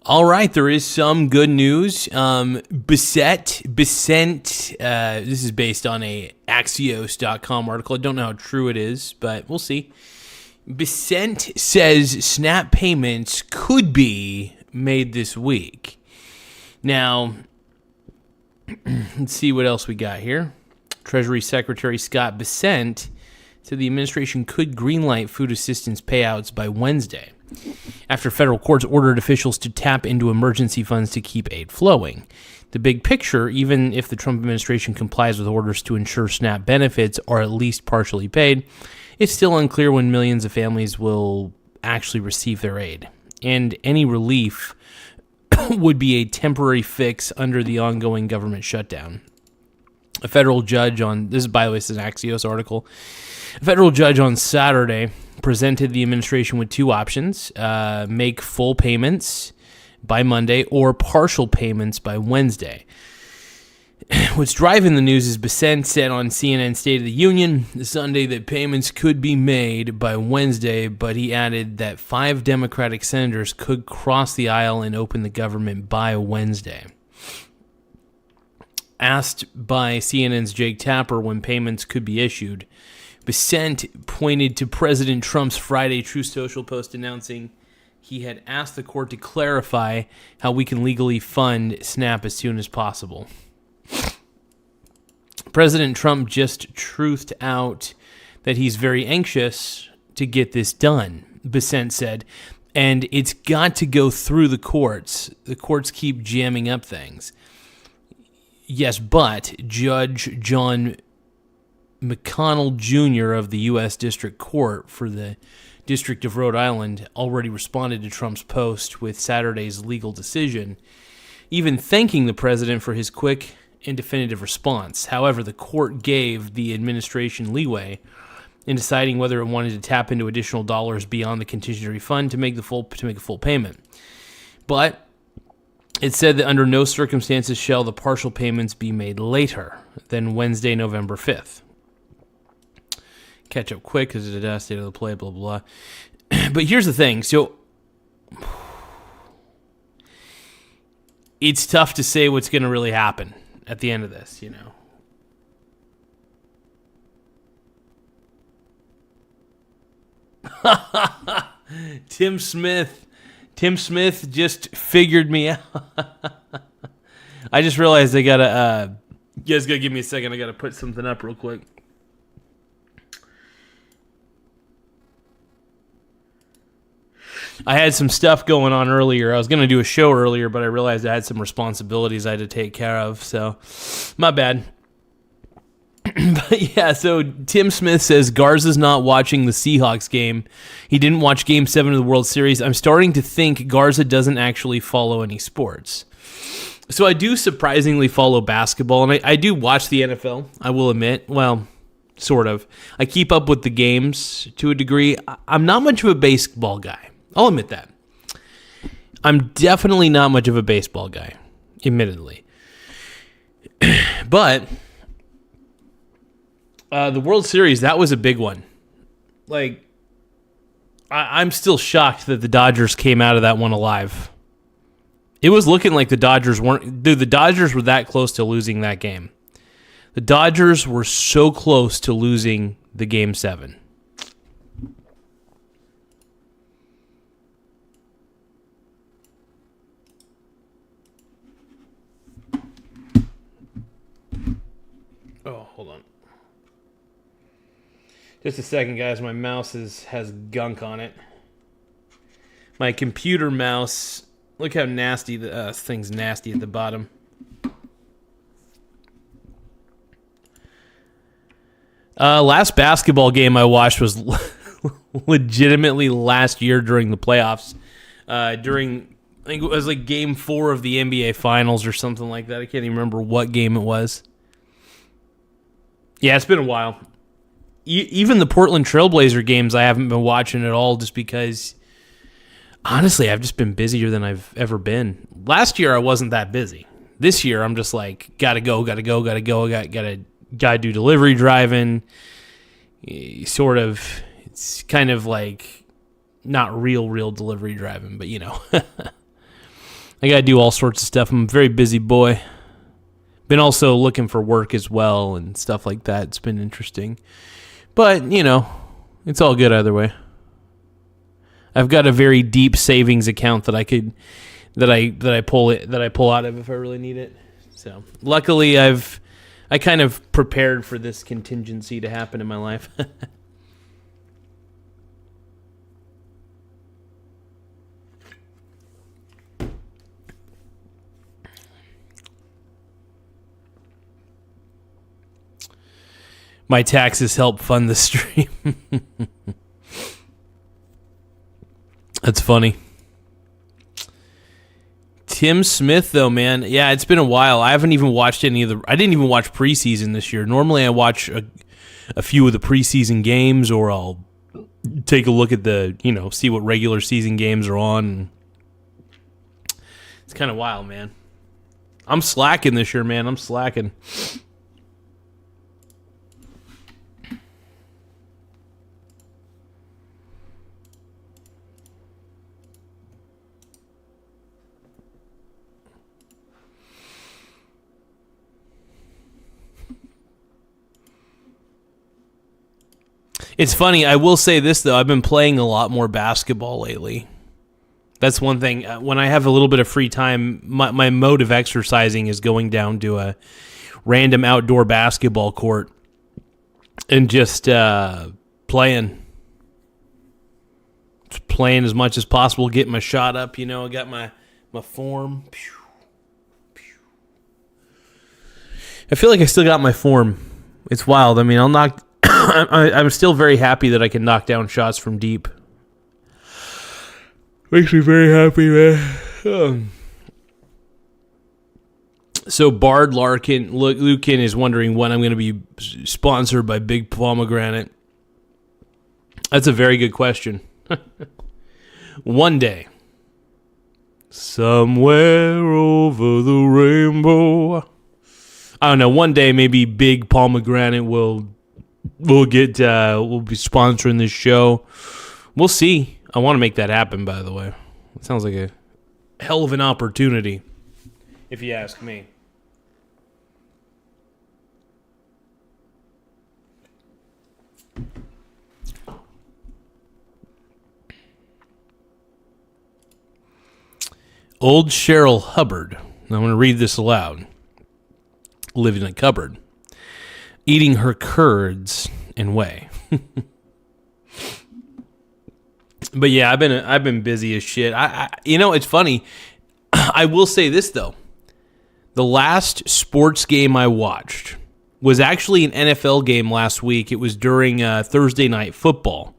All right, there is some good news. Bissett, this is based on a Axios.com article. I don't know how true it is, but we'll see. Bissett says SNAP payments could be made this week. Now, let's see what else we got here. Treasury Secretary Scott Bessent said the administration could greenlight food assistance payouts by Wednesday, after federal courts ordered officials to tap into emergency funds to keep aid flowing. The big picture, even if the Trump administration complies with orders to ensure SNAP benefits are at least partially paid, it's still unclear when millions of families will actually receive their aid. And any relief would be a temporary fix under the ongoing government shutdown. A federal judge this is an Axios article. A federal judge on Saturday presented the administration with two options: make full payments by Monday or partial payments by Wednesday. What's driving the news is Bessent said on CNN State of the Union Sunday that payments could be made by Wednesday, but he added that 5 Democratic senators could cross the aisle and open the government by Wednesday. Asked by CNN's Jake Tapper when payments could be issued, Bessent pointed to President Trump's Friday Truth Social post announcing he had asked the court to clarify how we can legally fund SNAP as soon as possible. President Trump just truthed out that he's very anxious to get this done, Bessent said, and it's got to go through the courts. The courts keep jamming up things. Yes, but Judge John McConnell Jr. of the U.S. District Court for the District of Rhode Island already responded to Trump's post with Saturday's legal decision, even thanking the president for his quick and definitive response. However, the court gave the administration leeway in deciding whether it wanted to tap into additional dollars beyond the contingency fund to make a full payment. But it said that under no circumstances shall the partial payments be made later than Wednesday, November 5th. Catch up quick because it's a state of the play, blah, blah, blah. But here's the thing. So it's tough to say what's going to really happen at the end of this, you know. Tim Smith just figured me out. I just realized I gotta, you guys gotta give me a second. I gotta put something up real quick. I had some stuff going on earlier. I was going to do a show earlier, but I realized I had some responsibilities I had to take care of, so my bad. But yeah, so Tim Smith says Garza's not watching the Seahawks game. He didn't watch Game 7 of the World Series. I'm starting to think Garza doesn't actually follow any sports. So I do surprisingly follow basketball, and I do watch the NFL, I will admit. Well, sort of. I keep up with the games to a degree. I'm not much of a baseball guy. I'll admit that. I'm definitely not much of a baseball guy, admittedly. But the World Series, that was a big one. Like, I'm still shocked that the Dodgers came out of that one alive. It was looking like the Dodgers weren't... Dude, the Dodgers were that close to losing that game. The Dodgers were so close to losing the Game 7. Oh, hold on. Just a second, guys. My mouse has gunk on it. My computer mouse. Look how nasty the thing's nasty at the bottom. Last basketball game I watched was legitimately last year during the playoffs. I think it was like Game 4 of the NBA Finals or something like that. I can't even remember what game it was. Yeah, it's been a while. Even the Portland Trailblazer games I haven't been watching at all just because, honestly, I've just been busier than I've ever been. Last year, I wasn't that busy. This year, I'm just like, gotta go. Gotta do delivery driving. Sort of, it's kind of like not real delivery driving, but you know. I got to do all sorts of stuff. I'm a very busy boy. Been also looking for work as well and stuff like that. It's been interesting. But, it's all good either way. I've got a very deep savings account that I pull out of if I really need it. So, luckily I kind of prepared for this contingency to happen in my life. My taxes help fund the stream. That's funny. Tim Smith, though, man. Yeah, it's been a while. I haven't even watched any of I didn't even watch preseason this year. Normally I watch a few of the preseason games, or I'll take a look at see what regular season games are on. It's kind of wild, man. I'm slacking this year, man. I'm slacking. It's funny. I will say this, though. I've been playing a lot more basketball lately. That's one thing. When I have a little bit of free time, my mode of exercising is going down to a random outdoor basketball court and just playing. Just playing as much as possible, getting my shot up. I got my form. I feel like I still got my form. It's wild. I mean, I'll knock... I'm still very happy that I can knock down shots from deep. Makes me very happy, man. So Bard Lukin is wondering when I'm going to be sponsored by Big Pomegranate. That's a very good question. One day. Somewhere over the rainbow. I don't know. One day maybe Big Pomegranate will be sponsoring this show. We'll see. I want to make that happen, by the way. It sounds like a hell of an opportunity, if you ask me. Old Cheryl Hubbard. I'm going to read this aloud. Lived in a cupboard, eating her curds and whey. But yeah, I've been busy as shit. It's funny. I will say this though. The last sports game I watched was actually an NFL game last week. It was during Thursday Night Football.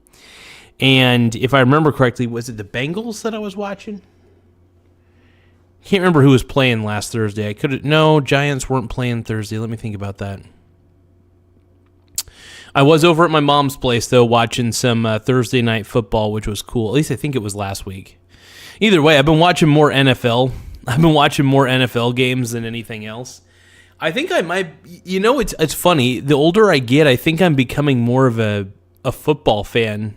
And if I remember correctly, was it the Bengals that I was watching? Can't remember who was playing last Thursday. Giants weren't playing Thursday. Let me think about that. I was over at my mom's place, though, watching some Thursday Night Football, which was cool. At least I think it was last week. Either way, I've been watching more NFL. I've been watching more NFL games than anything else. I think I might... it's funny. The older I get, I think I'm becoming more of a football fan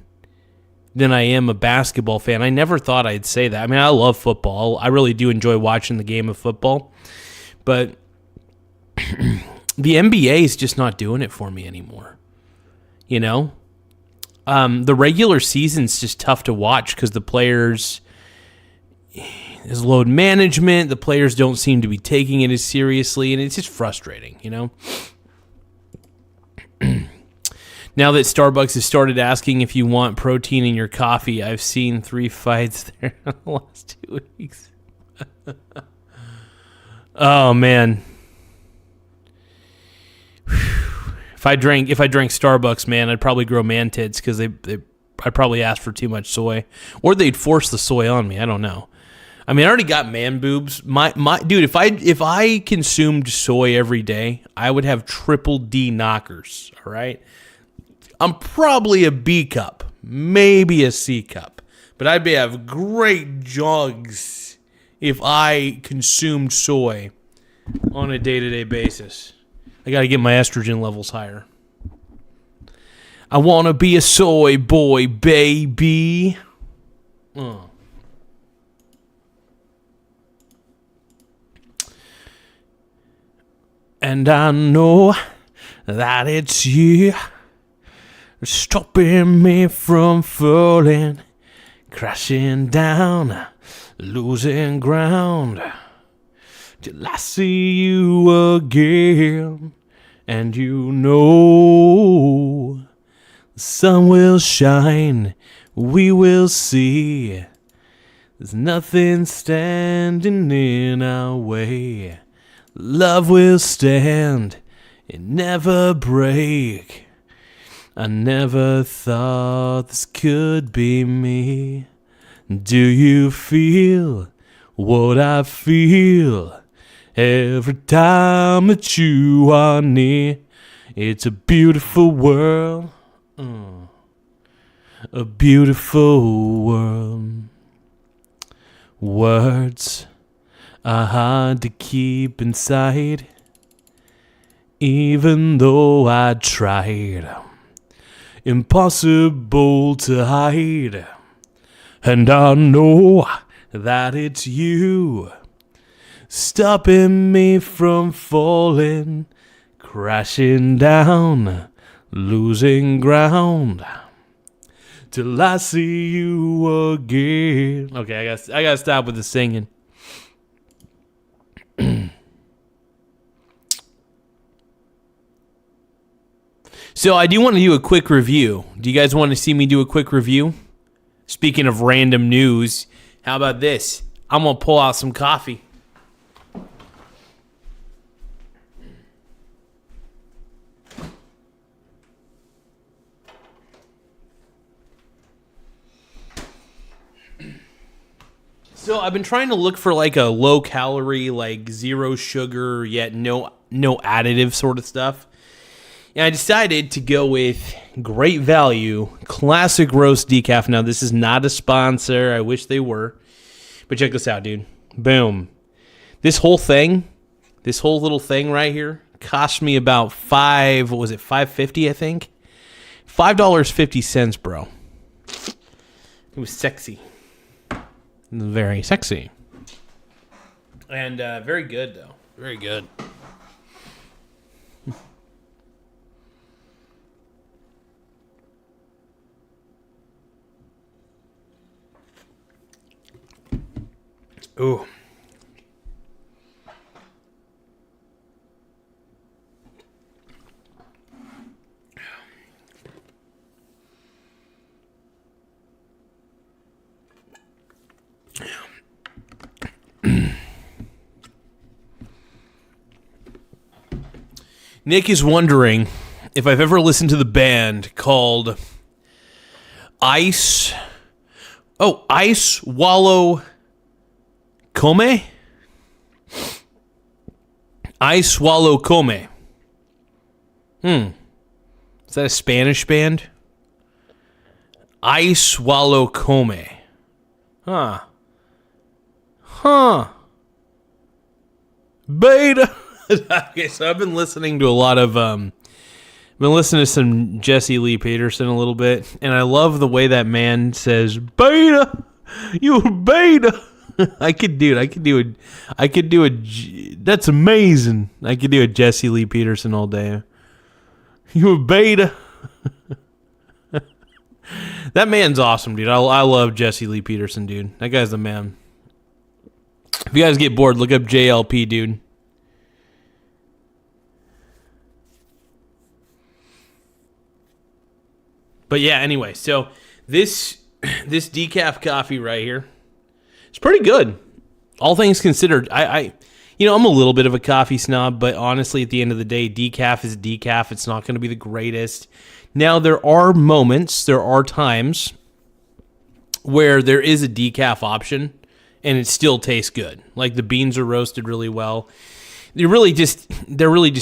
than I am a basketball fan. I never thought I'd say that. I mean, I love football. I really do enjoy watching the game of football. But the NBA is just not doing it for me anymore. The regular season's just tough to watch because the players, there's load management. The players don't seem to be taking it as seriously, and it's just frustrating, Now that Starbucks has started asking if you want protein in your coffee, I've seen 3 fights there in the last 2 weeks. Oh man. If I drank Starbucks, man, I'd probably grow man tits because I'd probably ask for too much soy, or they'd force the soy on me. I don't know. I mean, I already got man boobs. My dude, if I consumed soy every day, I would have triple D knockers. All right, I'm probably a B cup, maybe a C cup, but I'd have great jugs if I consumed soy on a day-to-day basis. I got to get my estrogen levels higher. I want to be a soy boy, baby. And I know that it's you stopping me from falling, crashing down, losing ground, till I see you again. And you know the sun will shine, we will see. There's nothing standing in our way. Love will stand and never break. I never thought this could be me. Do you feel what I feel every time that you are near? It's a beautiful world. A beautiful world. Words are hard to keep inside, even though I tried. Impossible to hide. And I know that it's you stopping me from falling, crashing down, losing ground, till I see you again. Okay, I gotta stop with the singing. So I do want to do a quick review. Do you guys want to see me do a quick review? Speaking of random news, how about this? I'm gonna pull out some coffee. So I've been trying to look for like a low calorie, like zero sugar, yet no additive sort of stuff. And I decided to go with Great Value Classic Roast Decaf. Now, this is not a sponsor. I wish they were. But check this out, dude. Boom. This whole little thing right here, cost me about $5.50, I think? $5.50, bro. It was sexy. Very sexy. And very good, though. Very good. Ooh. Nick is wondering if I've ever listened to the band called Ice Wallow Come? Ice Swallow Come. Is that a Spanish band? Ice Swallow Come. Huh. Beta. Okay, so I've been listening to a lot of been listening to some Jesse Lee Peterson a little bit, and I love the way that man says beta. You beta. I could do it. That's amazing. I could do a Jesse Lee Peterson all day. You a beta. That man's awesome, dude. I love Jesse Lee Peterson, dude. That guy's the man. If you guys get bored, look up JLP, dude. But yeah, anyway, so this decaf coffee right here, it's pretty good. All things considered, I'm a little bit of a coffee snob, but honestly, at the end of the day, decaf is decaf. It's not going to be the greatest. Now, there are times where there is a decaf option, and it still tastes good. Like the beans are roasted really well. They're really just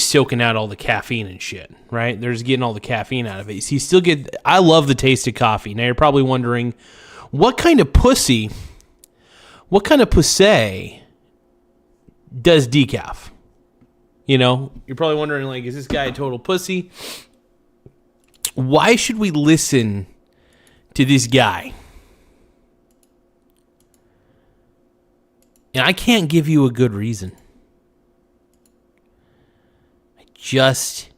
soaking out all the caffeine and shit, right? They're just getting all the caffeine out of it. So you still get. I love the taste of coffee. Now you're probably wondering, what kind of pussy does decaf? You're probably wondering, like, is this guy a total pussy? Why should we listen to this guy? And I can't give you a good reason. just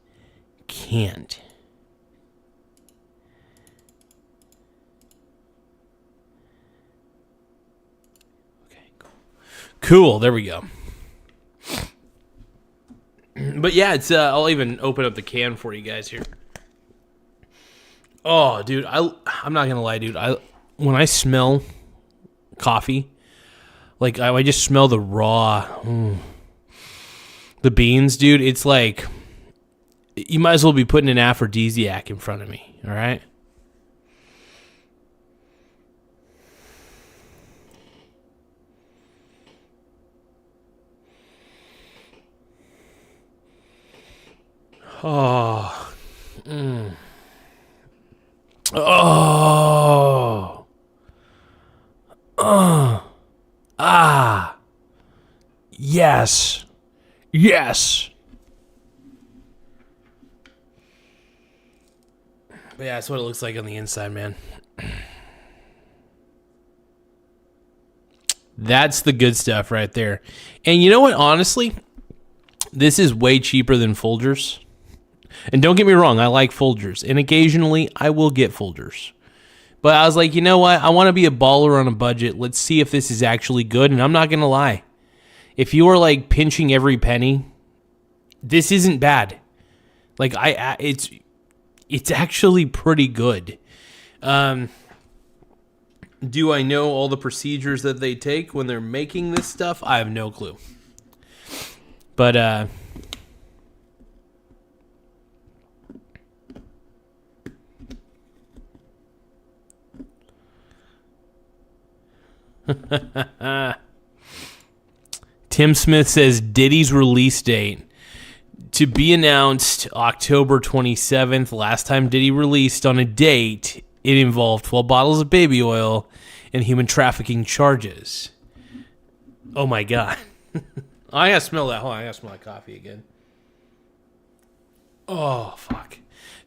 can't. Okay, cool. There we go. But yeah, it's I'll even open up the can for you guys here. Oh, dude, I'm not gonna lie, dude. When I smell coffee, like I just smell the raw, the beans, dude. It's like you might as well be putting an aphrodisiac in front of me. All right. Oh. Oh. Yes. Yes. But yeah, that's what it looks like on the inside, man. That's the good stuff right there. And you know what? Honestly, this is way cheaper than Folgers. And don't get me wrong, I like Folgers. And occasionally, I will get Folgers. But I was like, you know what? I want to be a baller on a budget. Let's see if this is actually good. And I'm not going to lie. If you are like pinching every penny, this isn't bad. Like it's actually pretty good. Do I know all the procedures that they take when they're making this stuff? I have no clue. But Tim Smith says Diddy's release date to be announced October 27th. Last time Diddy released on a date, it involved 12 bottles of baby oil and human trafficking charges. Oh my God. I gotta smell that. Hold on, I gotta smell that coffee again. Oh, fuck.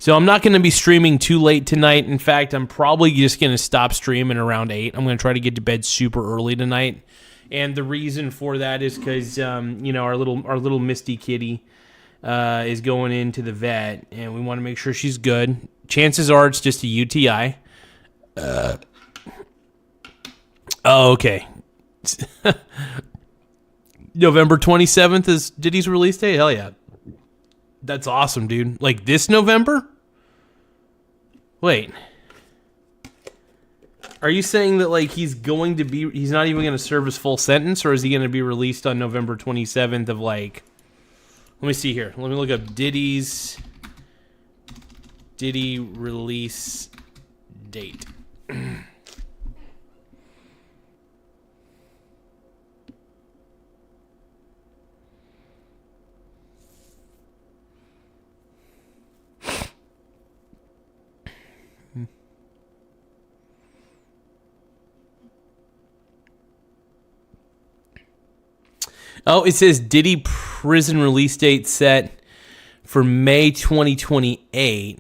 So I'm not going to be streaming too late tonight. In fact, I'm probably just going to stop streaming around 8. I'm going to try to get to bed super early tonight. And the reason for that is because, our little Misty kitty is going into the vet, and we want to make sure she's good. Chances are it's just a UTI. Oh, okay. November 27th is Diddy's release date? Hell yeah. That's awesome, dude. Like this November? Wait. Are you saying that like he's not even going to serve his full sentence, or is he going to be released on November 27th of like, let me see here. Let me look up Diddy release date. Oh, it says Diddy prison release date set for May 2028.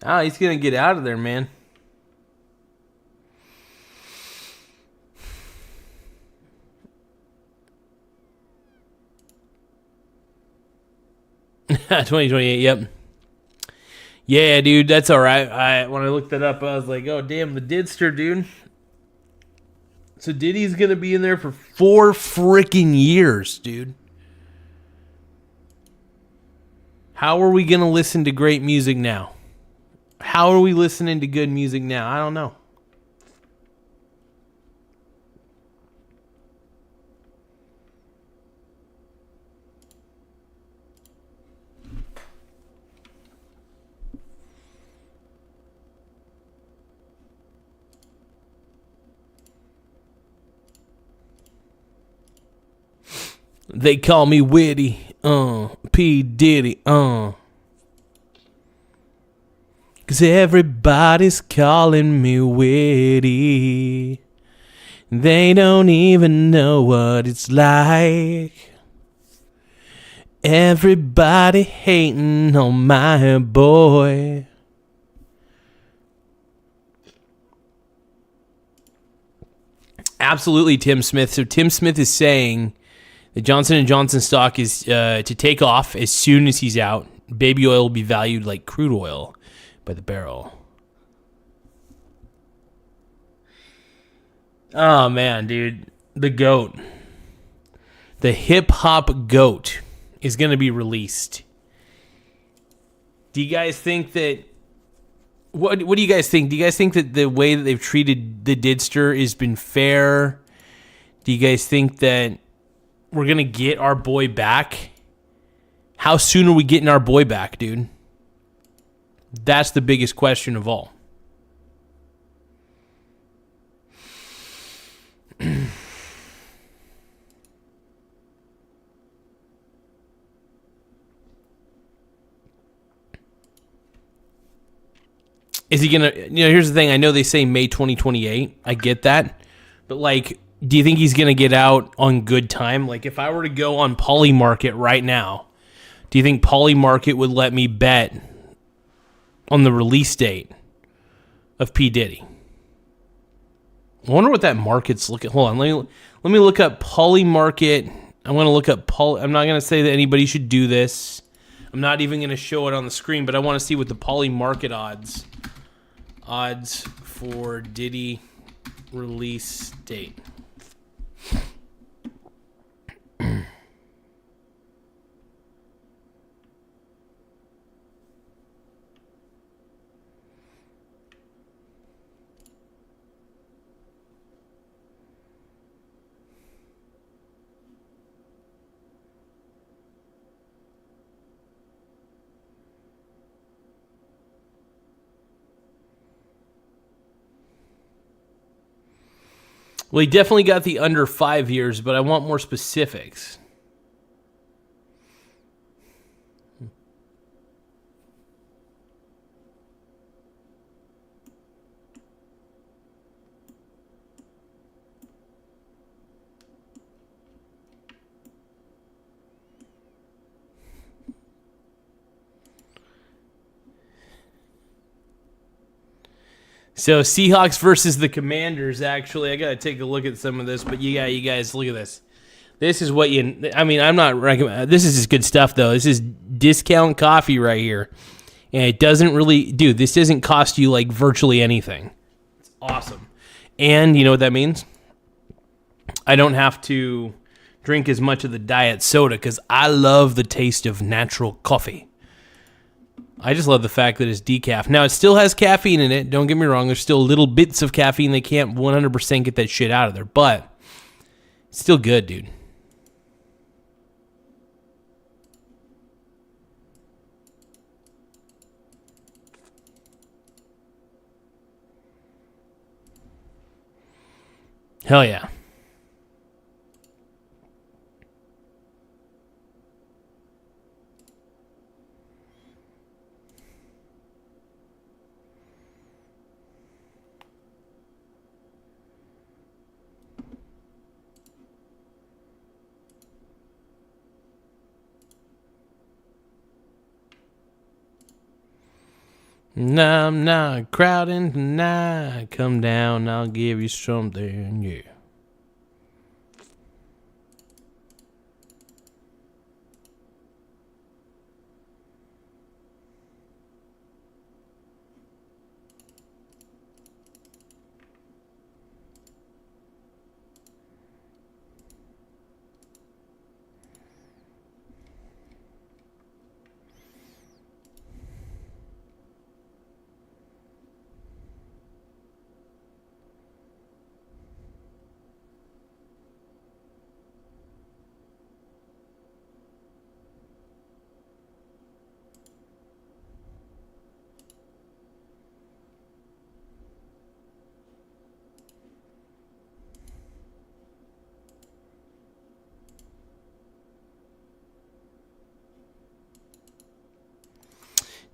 Oh, he's going to get out of there, man. $2028, yep. Yeah, dude, that's all right. When I looked that up, I was like, oh, damn, the Didster, dude. So Diddy's going to be in there for 4 freaking years, dude. How are we going to listen to great music now? How are we listening to good music now? I don't know. They call me witty, P. Diddy, 'Cause everybody's calling me witty. They don't even know what it's like. Everybody hating on my boy. Absolutely, Tim Smith. So Tim Smith is saying that Johnson & Johnson stock is to take off as soon as he's out. Baby oil will be valued like crude oil by the barrel. Oh, man, dude. The GOAT. The hip-hop GOAT is going to be released. Do you guys think that... What do you guys think? Do you guys think that the way that they've treated the Didster has been fair? Do you guys think that we're going to get our boy back? How soon are we getting our boy back, dude? That's the biggest question of all. Is he going to, here's the thing. I know they say May 2028. I get that. But, like, do you think he's going to get out on good time? Like, if I were to go on Polymarket right now, do you think Polymarket would let me bet on the release date of P. Diddy? I wonder what that market's looking. Hold on. Let me look up Polymarket. I'm going to look up I'm not going to say that anybody should do this. I'm not even going to show it on the screen, but I want to see what the Polymarket odds for Diddy release date. Well, he definitely got the under 5 years, but I want more specifics. So Seahawks versus the Commanders, actually. I got to take a look at some of this, but you guys, look at this. This is what I'm not recommending. This is just good stuff, though. This is discount coffee right here. And it doesn't really, dude, this doesn't cost you, like, virtually anything. It's awesome. And you know what that means? I don't have to drink as much of the diet soda because I love the taste of natural coffee. I just love the fact that it's decaf. Now, it still has caffeine in it. Don't get me wrong. There's still little bits of caffeine. They can't 100% get that shit out of there. But it's still good, dude. Hell yeah. Nah, I'm not crowding tonight. Come down, I'll give you something, yeah.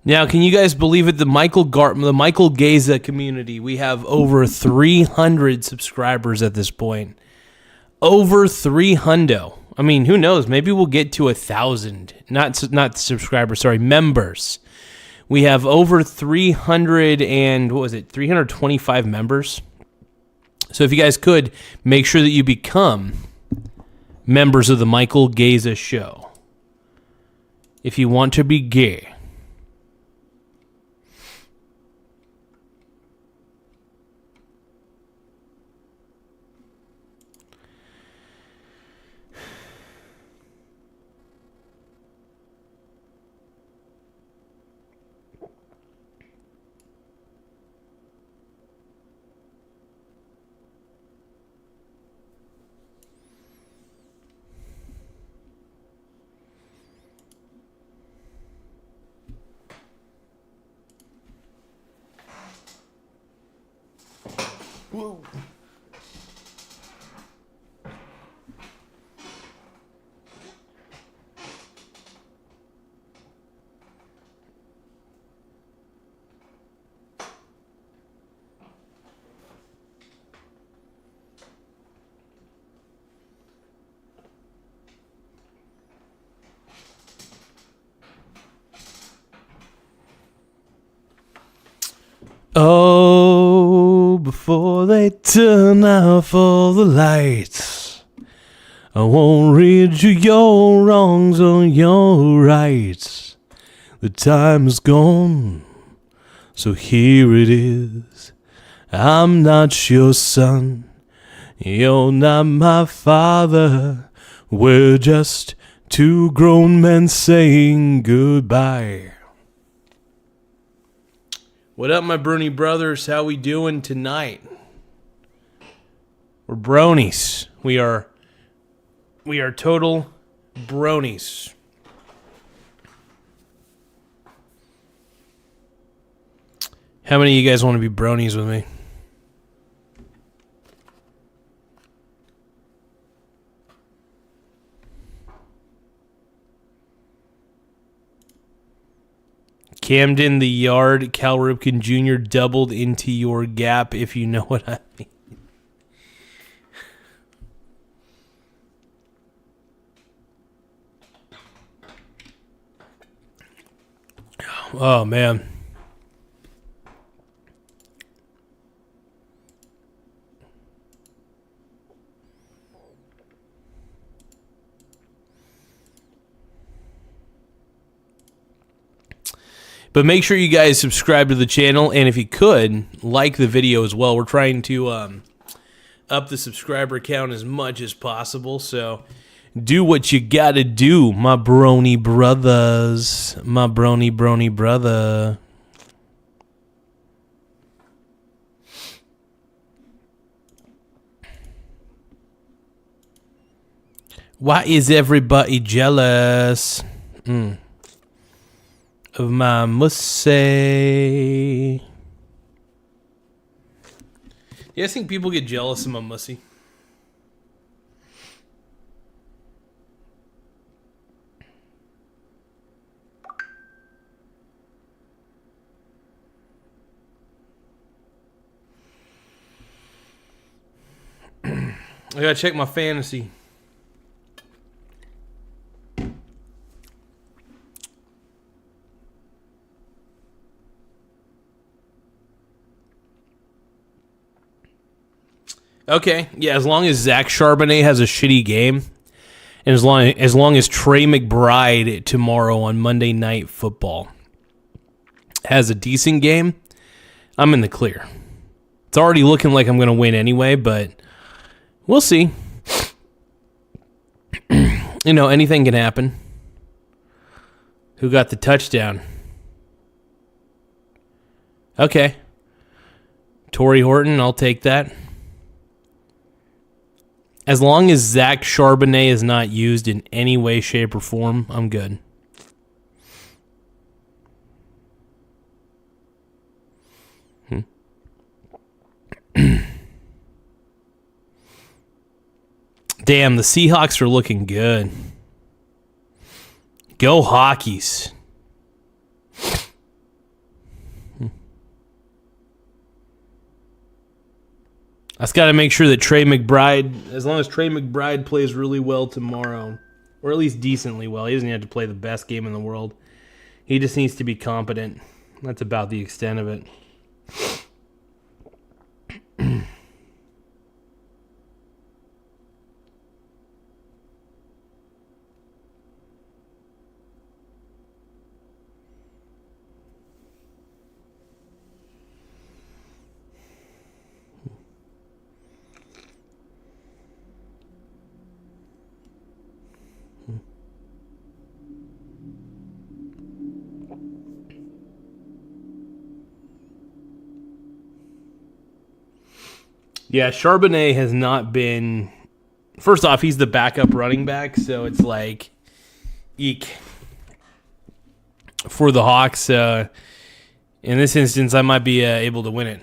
Now, can you guys believe it? The Michael Garza community, we have over 300 subscribers at this point. Over 300. I mean, who knows? Maybe we'll get to 1,000. Not subscribers, sorry, members. We have over 325 members. So if you guys could, make sure that you become members of the Michael Garza Show. If you want to be gay. Whoa. Oh, before they turn off all the lights, I won't read you your wrongs or your rights. The time is gone, so here it is. I'm not your son, you're not my father. We're just two grown men saying goodbye. What up, my Brony brothers? How we doing tonight? We're bronies. We are total bronies. How many of you guys want to be bronies with me? Camden, the yard, Cal Ripken Jr. doubled into your gap, if you know what I mean. Oh, man. But make sure you guys subscribe to the channel, and if you could, like the video as well. We're trying to up the subscriber count as much as possible, so do what you gotta do, my brony brothers. My brony brother. Why is everybody jealous? Of my mussy. You guys think people get jealous of my mussy? I gotta check my fantasy. Okay, yeah, as long as Zach Charbonnet has a shitty game, and as long as Trey McBride tomorrow on Monday Night Football has a decent game, I'm in the clear. It's already looking like I'm going to win anyway, but we'll see. You know, anything can happen. Who got the touchdown? Okay. Torrey Horton, I'll take that. As long as Zach Charbonnet is not used in any way, shape, or form, I'm good. Damn, the Seahawks are looking good. Go Hawkies. I just got to make sure that Trey McBride, as long as Trey McBride plays really well tomorrow, or at least decently well, he doesn't have to play the best game in the world. He just needs to be competent. That's about the extent of it. Yeah, Charbonnet has not been... First off, he's the backup running back, so it's like, eek. For the Hawks, in this instance, I might be able to win it.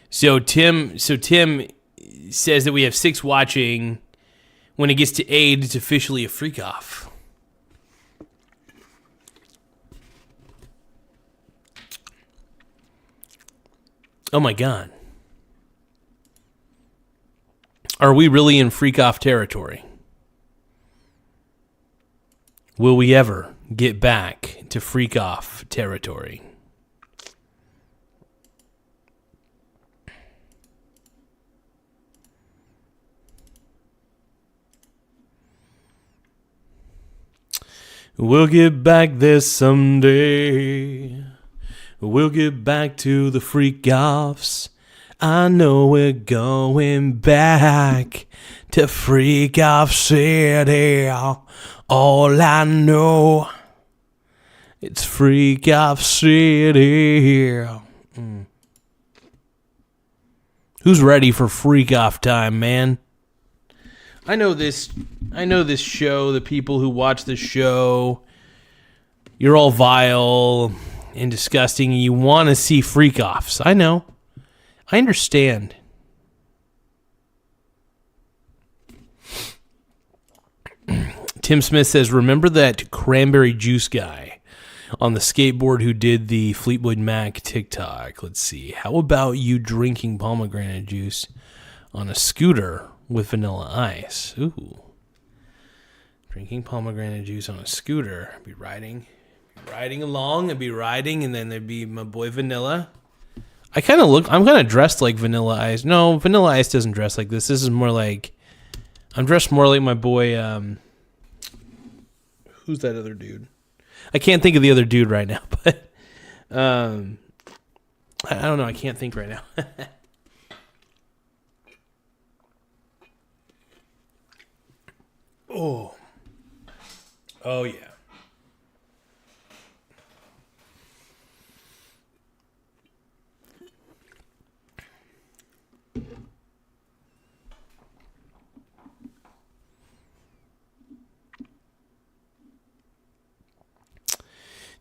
So Tim says that we have 6 watching. When it gets to 8, it's officially a freak off. Oh my God. Are we really in freak off territory? Will we ever get back to freak off territory? We'll get back there someday. We'll get back to the freak offs. I know we're going back to freak off city. All I know, it's freak off city. Who's ready for freak off time, man? I know this show, the people who watch this show, you're all vile and disgusting and you want to see freak offs. I know. I understand. Tim Smith says, remember that cranberry juice guy on the skateboard who did the Fleetwood Mac TikTok? Let's see. How about you drinking pomegranate juice on a scooter with vanilla ice? Ooh. Drinking pomegranate juice on a scooter. I'd be riding along. I'd be riding, and then there'd be my boy Vanilla. I'm kind of dressed like Vanilla Ice. No, Vanilla Ice doesn't dress like this. This is more like, I'm dressed more like my boy, who's that other dude? I can't think of the other dude right now, but, I don't know. I can't think right now. Oh yeah.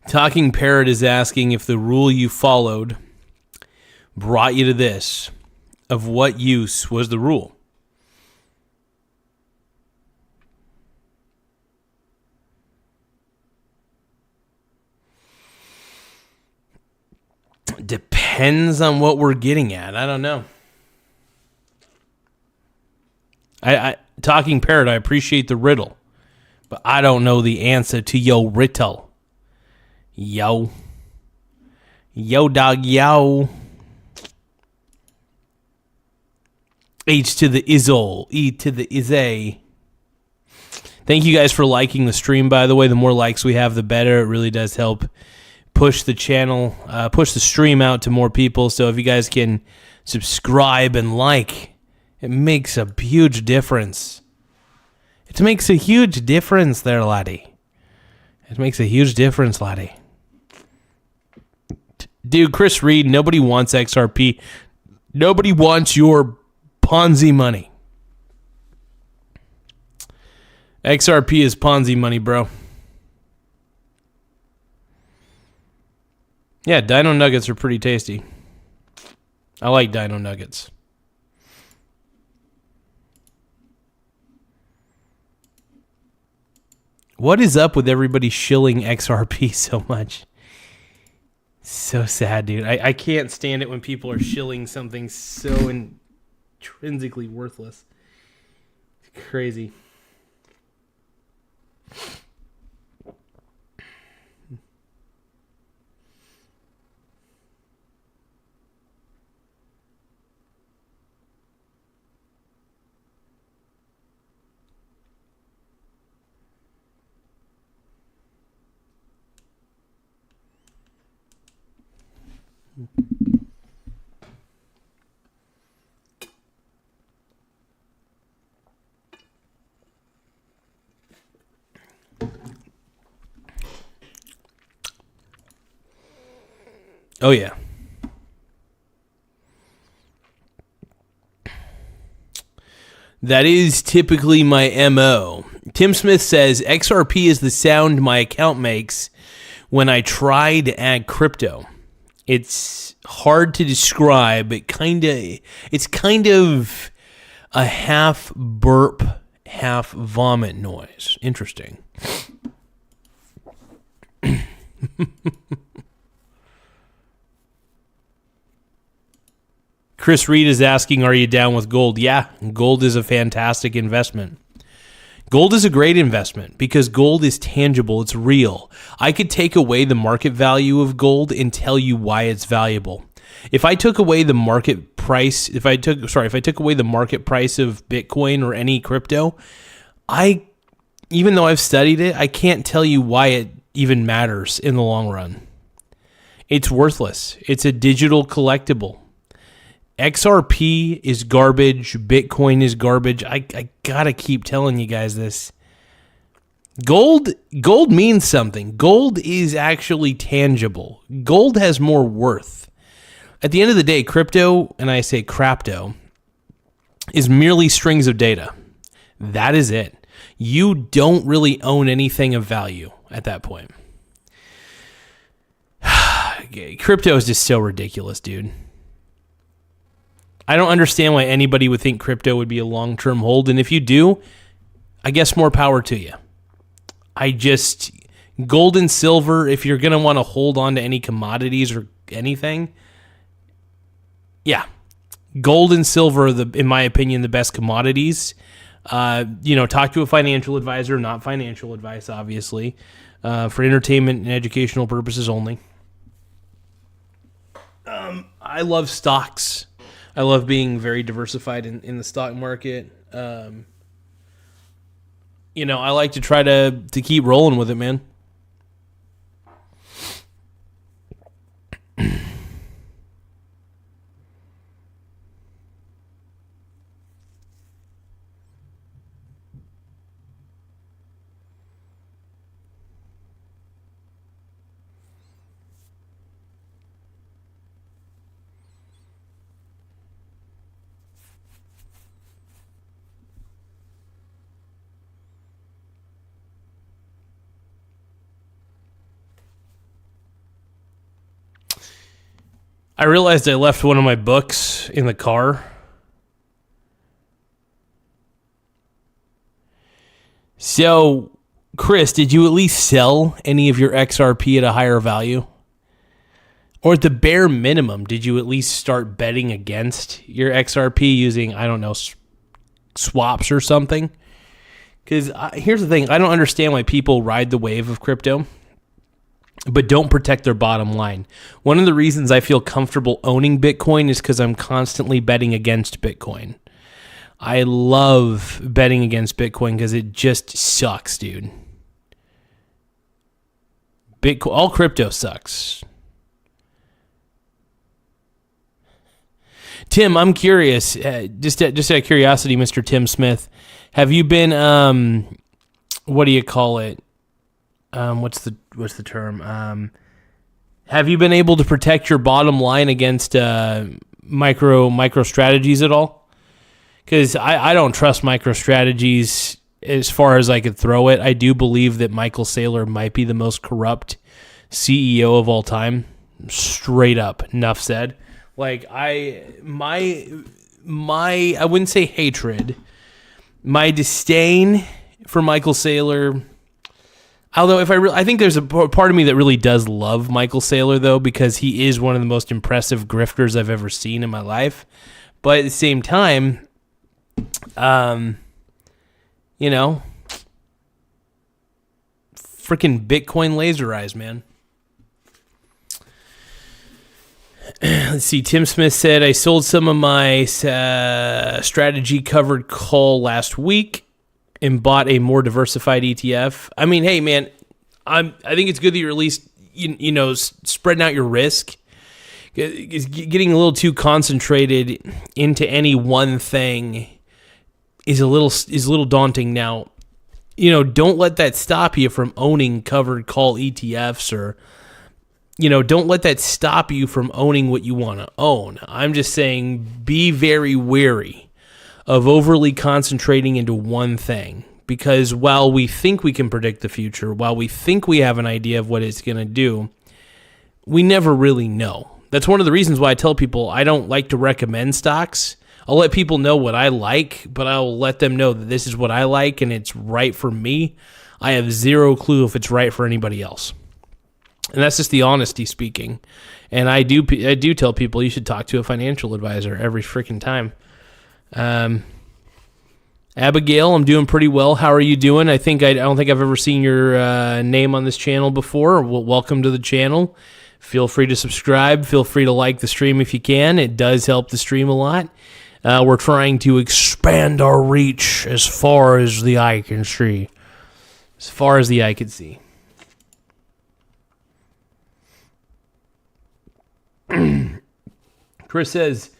Talking Parrot is asking if the rule you followed brought you to this. Of what use was the rule? Depends on what we're getting at. I don't know. I Talking Parrot, I appreciate the riddle, but I don't know the answer to your riddle. Yo, dog, yo. H to the izzle, E to the izay. Thank you guys for liking the stream, by the way. The more likes we have, the better. It really does help push the channel, push the stream out to more people. So if you guys can subscribe and like, it makes a huge difference. It makes a huge difference there, laddie. It makes a huge difference, laddie. Dude, Chris Reed, nobody wants XRP. Nobody wants your Ponzi money. XRP is Ponzi money, bro. Yeah, Dino Nuggets are pretty tasty. I like Dino Nuggets. What is up with everybody shilling XRP so much? So sad, dude. I can't stand it when people are shilling something so intrinsically worthless. It's crazy. Oh, yeah. That is typically my MO. Tim Smith says, XRP is the sound my account makes when I try to add crypto. It's hard to describe. It's kind of a half burp, half vomit noise. Interesting. Chris Reed is asking, are you down with gold? Yeah, gold is a fantastic investment. Gold is a great investment because gold is tangible. It's real. I could take away the market value of gold and tell you why it's valuable. If I took away the market price, if I took away the market price of Bitcoin or any crypto, even though I've studied it, I can't tell you why it even matters in the long run. It's worthless. It's a digital collectible. XRP is garbage. Bitcoin is garbage. I gotta keep telling you guys this. Gold means something. Gold is actually tangible. Gold has more worth. At the end of the day, crypto, and I say crapto, is merely strings of data. That is it. You don't really own anything of value at that point. Crypto is just so ridiculous, dude. I don't understand why anybody would think crypto would be a long-term hold, and if you do, I guess more power to you. Gold and silver, if you're going to want to hold on to any commodities or anything, yeah, gold and silver are, in my opinion, the best commodities. Talk to a financial advisor, not financial advice, obviously, for entertainment and educational purposes only. I love stocks. I love being very diversified in the stock market. I like to try to keep rolling with it, man. I realized I left one of my books in the car. So, Chris, did you at least sell any of your XRP at a higher value? Or at the bare minimum, did you at least start betting against your XRP using, I don't know, swaps or something? Because here's the thing. I don't understand why people ride the wave of crypto but don't protect their bottom line. One of the reasons I feel comfortable owning Bitcoin is because I'm constantly betting against Bitcoin. I love betting against Bitcoin because it just sucks, dude. All crypto sucks. Tim, I'm curious, just out of curiosity, Mr. Tim Smith, have you been, what do you call it? What's the term? Have you been able to protect your bottom line against micro strategies at all? Because I don't trust micro strategies as far as I could throw it. I do believe that Michael Saylor might be the most corrupt CEO of all time. Straight up, enough said. Like I wouldn't say hatred, my disdain for Michael Saylor. Although I think there's a part of me that really does love Michael Saylor, though, because he is one of the most impressive grifters I've ever seen in my life. But at the same time, freaking Bitcoin laser eyes, man. Let's see. Tim Smith said, I sold some of my strategy covered call last week and bought a more diversified ETF. I mean, hey, man, I think it's good that you're at least, spreading out your risk. Getting a little too concentrated into any one thing is a little daunting. Now, don't let that stop you from owning covered call ETFs or, don't let that stop you from owning what you want to own. I'm just saying be very wary of overly concentrating into one thing. Because while we think we can predict the future, while we think we have an idea of what it's going to do, we never really know. That's one of the reasons why I tell people I don't like to recommend stocks. I'll let people know what I like, but I'll let them know that this is what I like and it's right for me. I have zero clue if it's right for anybody else. And that's just the honesty speaking. And I do tell people you should talk to a financial advisor every freaking time. Abigail, I'm doing pretty well. How are you doing? I don't think I've ever seen your name on this channel before. Well, welcome to the channel. Feel free to subscribe. Feel free to like the stream if you can. It does help the stream a lot. We're trying to expand our reach as far as the eye can see. As far as the eye can see. Chris says,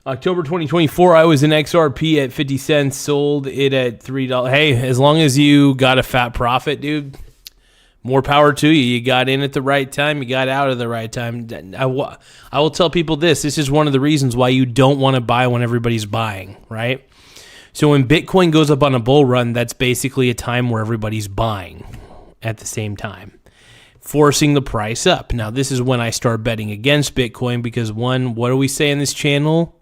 October 2024, I was in XRP at 50 cents, sold it at $3. Hey, as long as you got a fat profit, dude, more power to you. You got in at the right time. You got out at the right time. I will tell people this. This is one of the reasons why you don't want to buy when everybody's buying, right? So when Bitcoin goes up on a bull run, that's basically a time where everybody's buying at the same time, forcing the price up. Now, this is when I start betting against Bitcoin because, one, what do we say in this channel?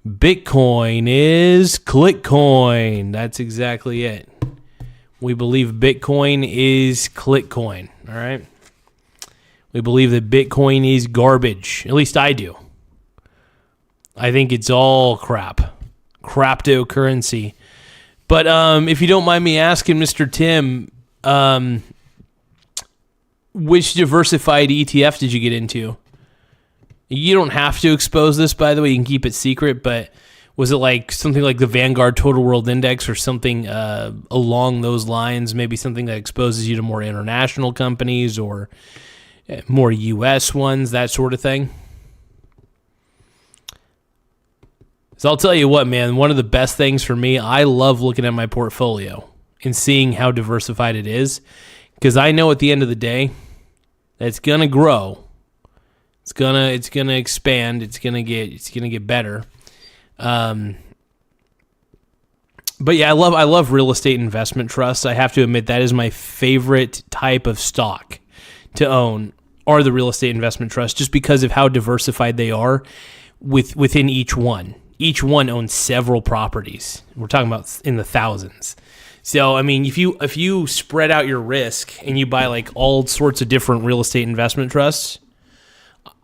Bitcoin is ClickCoin. That's exactly it. We believe Bitcoin is ClickCoin, all right? We believe that Bitcoin is garbage. At least I do. I think it's all crap. Cryptocurrency. But if you don't mind me asking, Mr. Tim, which diversified ETF did you get into? You don't have to expose this, by the way. You can keep it secret, but was it like something like the Vanguard Total World Index or something along those lines? Maybe something that exposes you to more international companies or more U.S. ones, that sort of thing? So I'll tell you what, man, one of the best things for me, I love looking at my portfolio and seeing how diversified it is because I know at the end of the day that it's going to grow. It's gonna expand. It's gonna get better. But yeah, I love real estate investment trusts. I have to admit that is my favorite type of stock to own are the real estate investment trusts, just because of how diversified they are within each one. Each one owns several properties. We're talking about in the thousands. So I mean, if you spread out your risk and you buy like all sorts of different real estate investment trusts.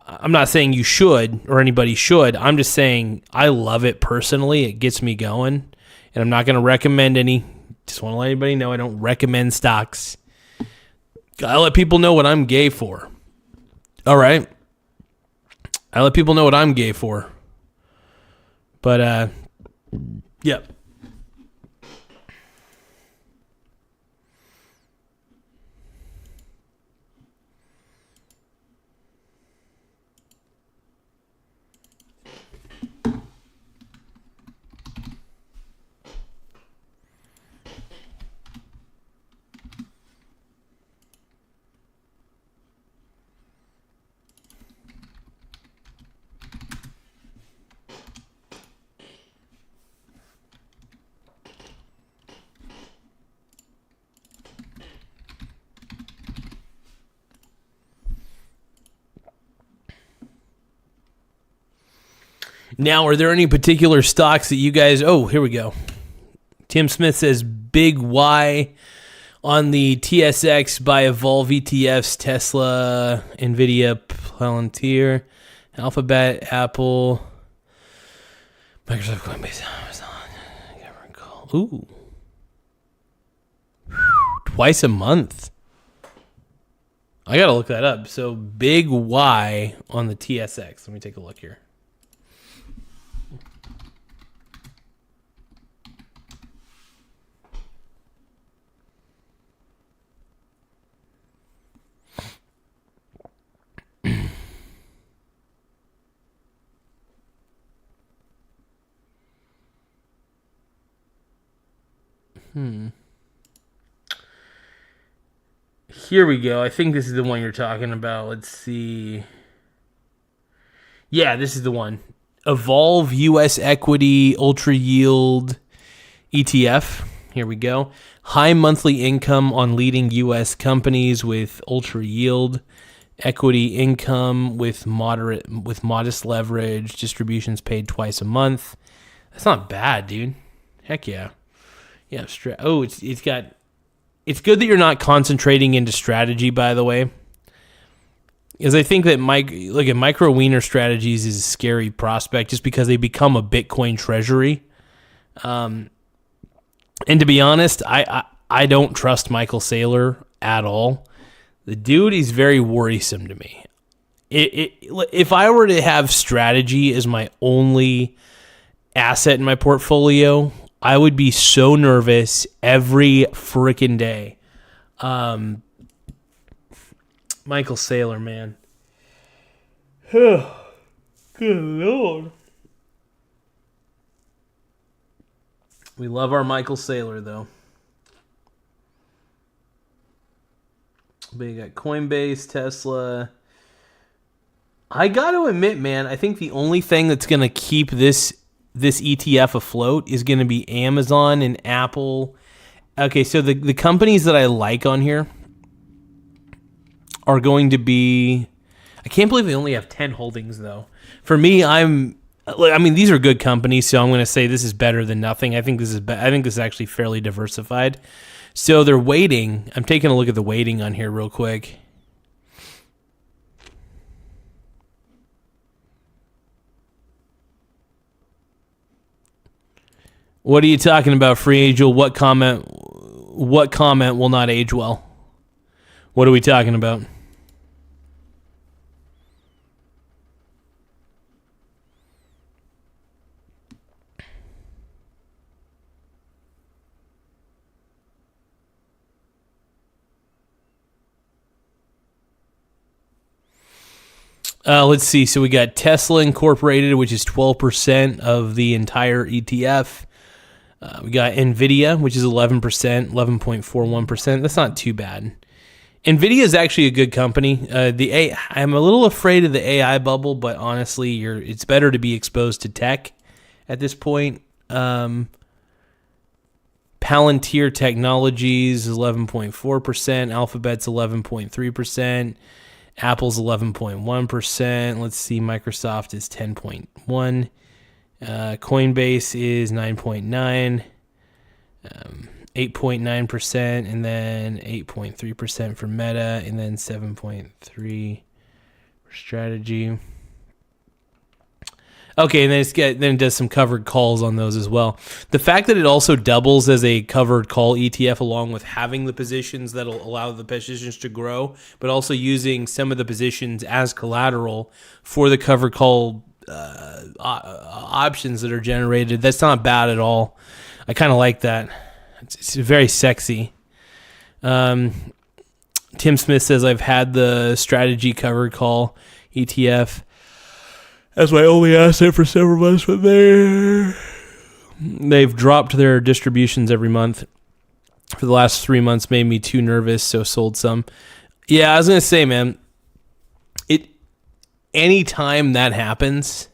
I'm not saying you should or anybody should. I'm just saying I love it personally. It gets me going. And I'm not going to recommend any. Just want to let anybody know I don't recommend stocks. I let people know what I'm gay for. All right? I let people know what I'm gay for. But, yep. Now, are there any particular stocks that you guys... Oh, here we go. Tim Smith says, big Y on the TSX by Evolve ETFs, Tesla, NVIDIA, Palantir, Alphabet, Apple, Microsoft, Coinbase, Amazon, Government Call. Ooh. Twice a month. I got to look that up. So, big Y on the TSX. Let me take a look here. Here we go. I think this is the one you're talking about. Let's see. Yeah, this is the one. Evolve US Equity Ultra Yield ETF. Here we go. High monthly income on leading US companies with ultra yield. Equity income with modest leverage. Distributions paid twice a month. That's not bad, dude. Heck yeah. Yeah. It's good that you're not concentrating into strategy, by the way. Because I think that micro wiener strategies is a scary prospect just because they become a Bitcoin treasury. And to be honest, I don't trust Michael Saylor at all. The dude is very worrisome to me. If I were to have strategy as my only asset in my portfolio, I would be so nervous every freaking day. Michael Saylor, man. Good Lord. We love our Michael Saylor, though. But you got Coinbase, Tesla. I got to admit, man, I think the only thing that's going to keep this ETF afloat is going to be Amazon and Apple. Okay, so the companies that I like on here are going to be... I can't believe they only have 10 holdings, though. For me, these are good companies, so I'm going to say this is better than nothing. I think this is actually fairly diversified. So they're weighting. I'm taking a look at the weighting on here real quick. What are you talking about, Free Angel? What comment will not age well? What are we talking about? Let's see. So we got Tesla Incorporated, which is 12% of the entire ETF. We got NVIDIA, which is 11%, 11.41%. That's not too bad. NVIDIA is actually a good company. I'm a little afraid of the AI bubble, but honestly, it's better to be exposed to tech at this point. Palantir Technologies is 11.4%. Alphabet's 11.3%. Apple's 11.1%. Let's see, Microsoft is 10.1%. Coinbase is 9.9%, 8.9%, and then 8.3% for Meta, and then 7.3% for Strategy. Okay, and then it does some covered calls on those as well. The fact that it also doubles as a covered call ETF along with having the positions that'll allow the positions to grow, but also using some of the positions as collateral for the covered call options that are generated, that's not bad at all. I kind of like that. It's very sexy. Tim Smith says, I've had the strategy covered call ETF as my only asset for several months, but they've dropped their distributions every month for the last 3 months, made me too nervous, so sold some. Yeah, I was going to say, man, anytime that happens,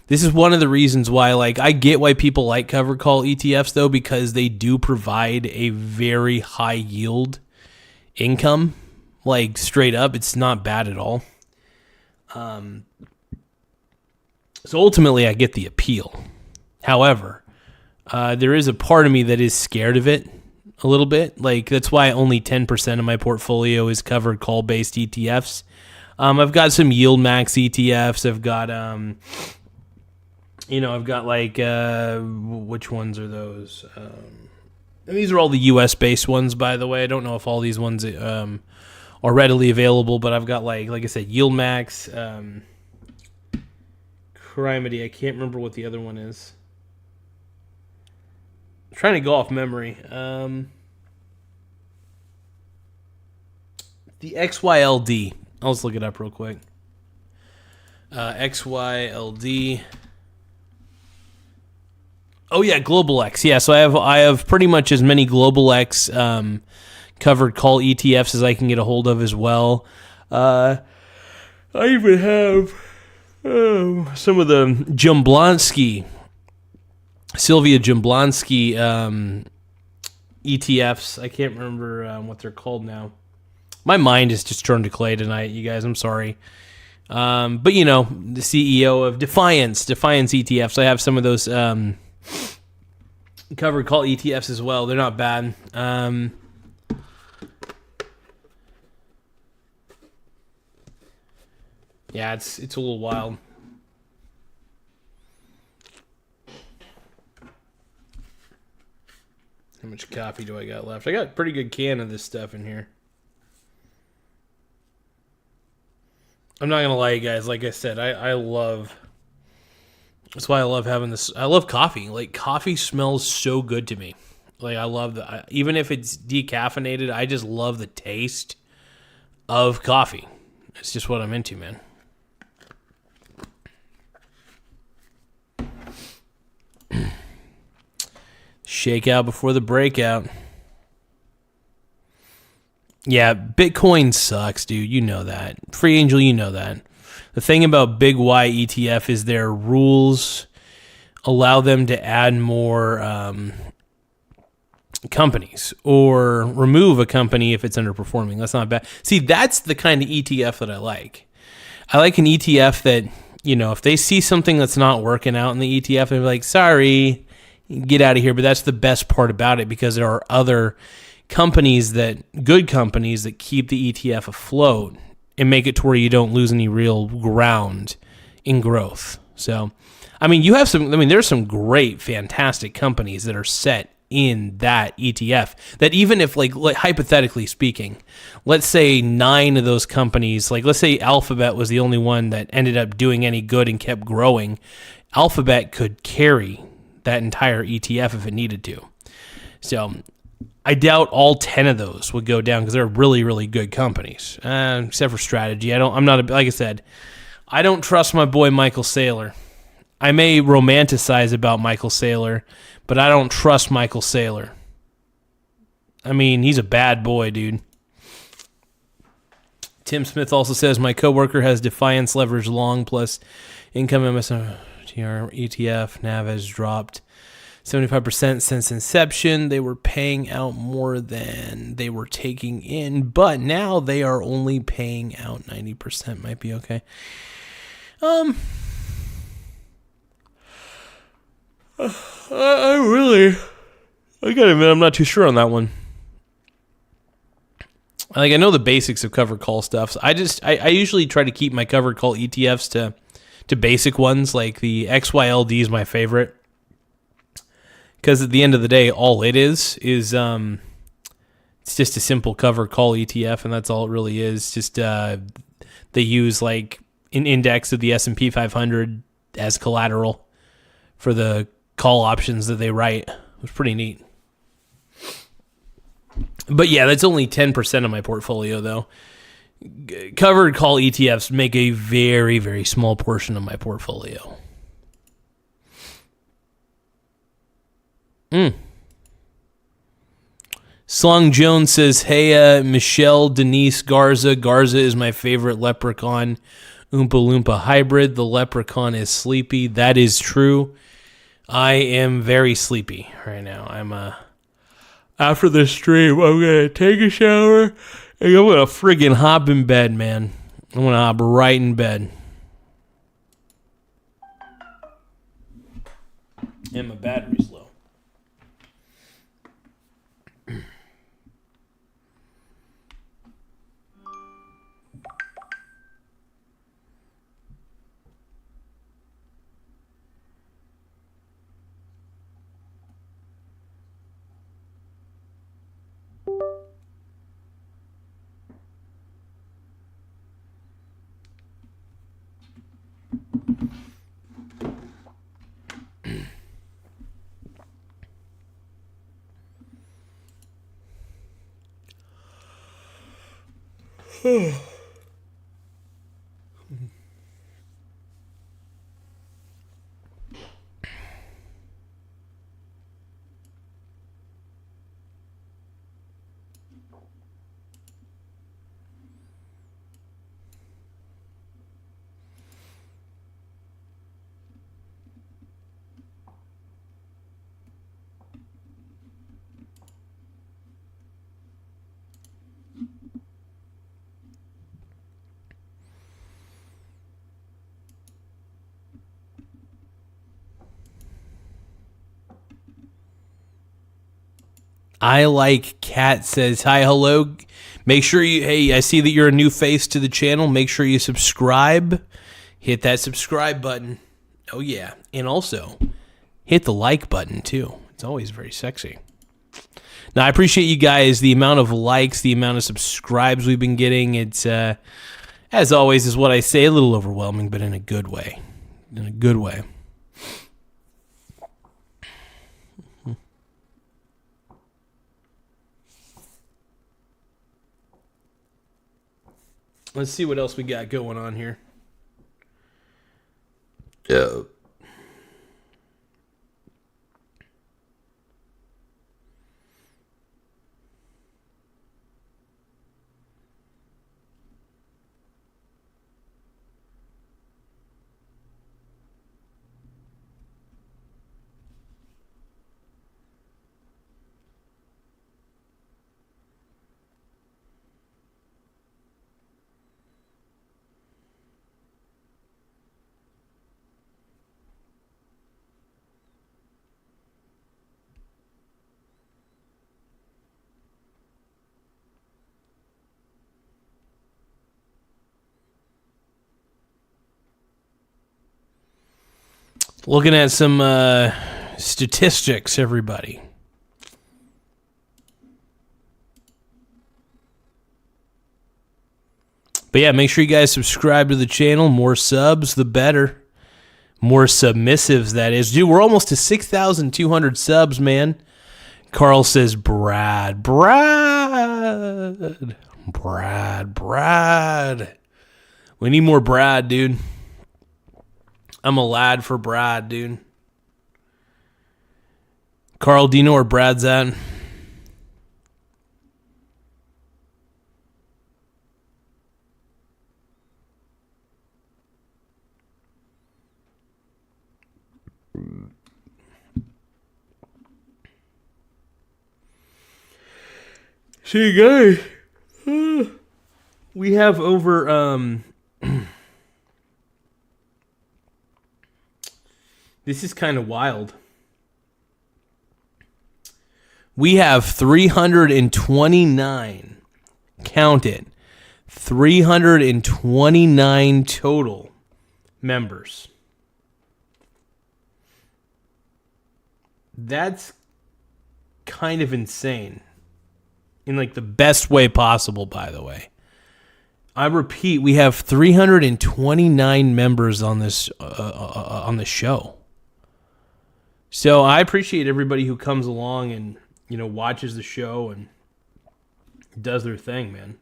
this is one of the reasons why, I get why people like covered call ETFs, though, because they do provide a very high yield income. Straight up, it's not bad at all. So ultimately, I get the appeal. However, there is a part of me that is scared of it a little bit. That's why only 10% of my portfolio is covered call-based ETFs. I've got some yield max ETFs. I've got, which ones are those? And these are all the U.S.-based ones, by the way. I don't know if all these ones are readily available, but I've got, like I said, yield max, Crimedy. I can't remember what the other one is. I'm trying to go off memory. The XYLD. I'll just look it up real quick. XYLD. Oh yeah, Global X. Yeah, so I have pretty much as many Global X covered call ETFs as I can get a hold of as well. I even have some of the Sylvia Jablonski ETFs. I can't remember what they're called now. My mind is just turned to clay tonight, you guys. I'm sorry. But, the CEO of Defiance ETFs. I have some of those covered call ETFs as well. They're not bad. Yeah, it's a little wild. How much coffee do I got left? I got a pretty good can of this stuff in here. I'm not gonna lie, you guys. Like I said, I love. That's why I love having this. I love coffee. Like, coffee smells so good to me. Like, I love that. Even if it's decaffeinated, I just love the taste of coffee. It's just what I'm into, man. Shakeout before the breakout. Yeah, Bitcoin sucks, dude. You know that. Free Angel, you know that. The thing about Big Y ETF is their rules allow them to add more companies or remove a company if it's underperforming. That's not bad. See, that's the kind of ETF that I like. I like an ETF that, if they see something that's not working out in the ETF, they're like, sorry, get out of here. But that's the best part about it, because there are other good companies that keep the ETF afloat and make it to where you don't lose any real ground in growth. So, there's some great, fantastic companies that are set in that ETF that, even if, like hypothetically speaking, let's say 9 of those companies, like let's say Alphabet was the only one that ended up doing any good and kept growing, Alphabet could carry that entire ETF if it needed to. So I doubt all 10 of those would go down, because they're really, really good companies. Except for strategy. Like I said, I don't trust my boy Michael Saylor. I may romanticize about Michael Saylor, but I don't trust Michael Saylor. He's a bad boy, dude. Tim Smith also says, my coworker has Defiance leverage long plus income MSTR ETF. NAV has dropped 75% since inception. They were paying out more than they were taking in, but now they are only paying out 90%. Might be okay. I gotta admit, I'm not too sure on that one. Like, I know the basics of covered call stuff. So I usually try to keep my covered call ETFs to basic ones. Like the XYLD is my favorite, because at the end of the day, all it is it's just a simple covered call ETF, and that's all it really is. Just they use like an index of the S&P 500 as collateral for the call options that they write. It was pretty neat. But yeah, that's only 10% of my portfolio, though. Covered call ETFs make a very, very small portion of my portfolio. Slung Jones says, hey, Michelle Denise Garza. Garza is my favorite leprechaun Oompa Loompa hybrid. The leprechaun is sleepy. That is true. I am very sleepy right now. After this stream, I'm going to take a shower and I'm going to friggin' hop in bed, man. I'm going to hop right in bed. And my battery's low. I like Cat says, hi, hello. Make sure hey, I see that you're a new face to the channel. Make sure you subscribe. Hit that subscribe button. Oh, yeah. And also, hit the like button, too. It's always very sexy. Now, I appreciate you guys, the amount of likes, the amount of subscribes we've been getting. It's, as always, is what I say, a little overwhelming, but in a good way. In a good way. Let's see what else we got going on here. Yeah. Looking at some statistics, everybody. But yeah, make sure you guys subscribe to the channel. More subs, the better. More submissives, that is. Dude, we're almost to 6,200 subs, man. Carl says, Brad. We need more Brad, dude. I'm a lad for Brad, dude. Carl, do you know where Brad's at? See, guys, we have over this is kind of wild. We have 329, count it, 329 total members. That's kind of insane. In like the best way possible, by the way. I repeat, we have 329 members on this on the show. So I appreciate everybody who comes along and, you know, watches the show and does their thing, man.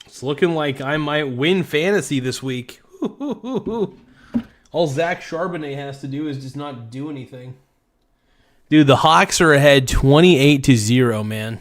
It's looking like I might win fantasy this week. All Zach Charbonnet has to do is just not do anything. Dude, the Hawks are ahead 28-0, man.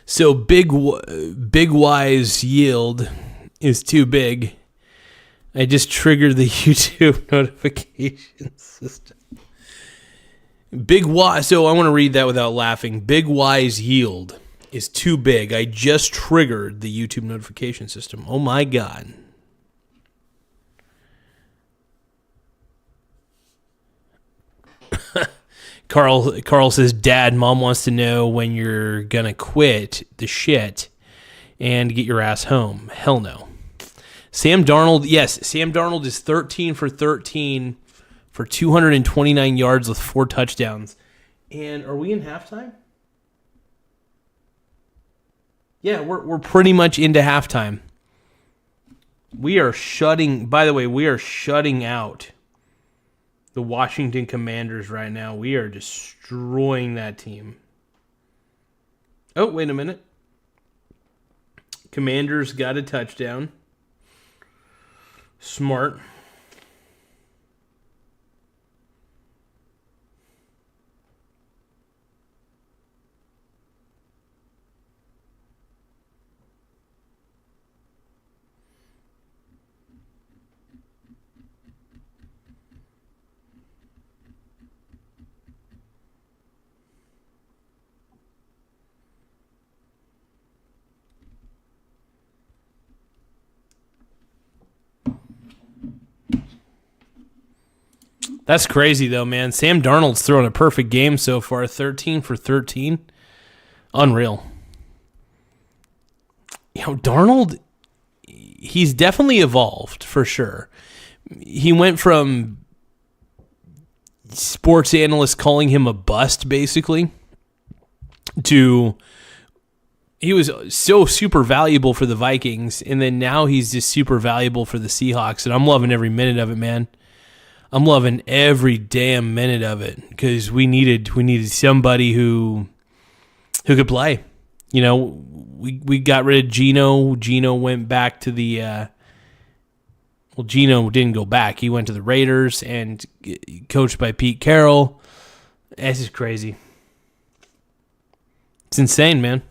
So big Y's yield is too big. I just triggered the YouTube notification system. Big Y. So I want to read that without laughing. Big Y's yield is too big. I just triggered the YouTube notification system. Oh my God. Carl says, Dad, Mom wants to know when you're going to quit the shit and get your ass home. Hell no. Sam Darnold, yes, Sam Darnold is 13 for 13 for 229 yards with 4 touchdowns. And are we in halftime? Yeah, we're pretty much into halftime. We are shutting out The Washington Commanders right now, we are destroying that team. Oh, wait a minute. Commanders got a touchdown. Smart. That's crazy, though, man. Sam Darnold's throwing a perfect game so far. 13 for 13. Unreal. Darnold, he's definitely evolved, for sure. He went from sports analysts calling him a bust, basically, to he was so super valuable for the Vikings, and then now he's just super valuable for the Seahawks, and I'm loving every minute of it, man. I'm loving every damn minute of it because we needed somebody who could play. We got rid of Geno. Geno went back to the Geno didn't go back. He went to the Raiders and coached by Pete Carroll. This is crazy. It's insane, man.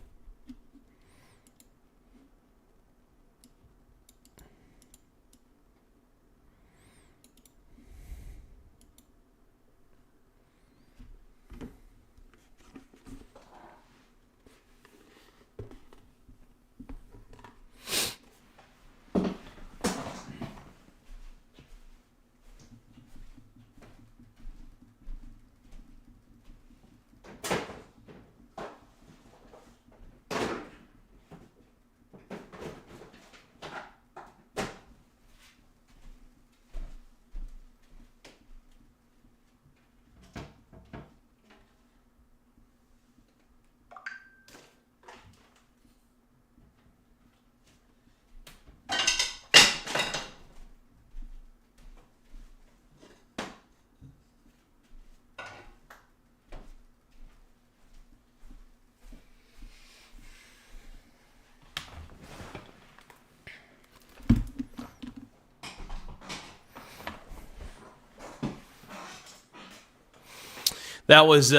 That was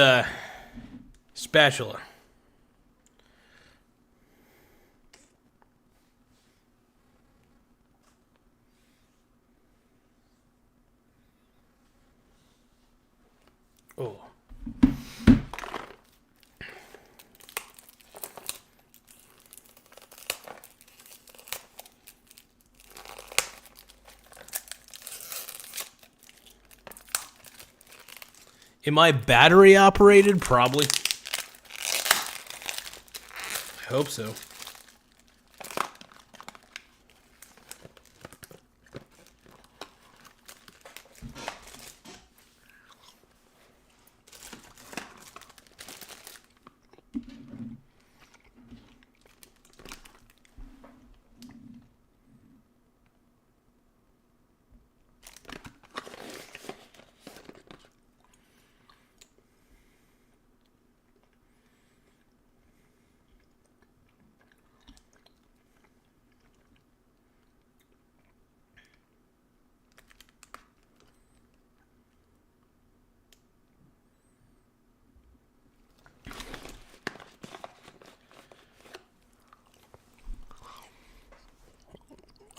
spatula. Oh. Am I battery operated? Probably. I hope so.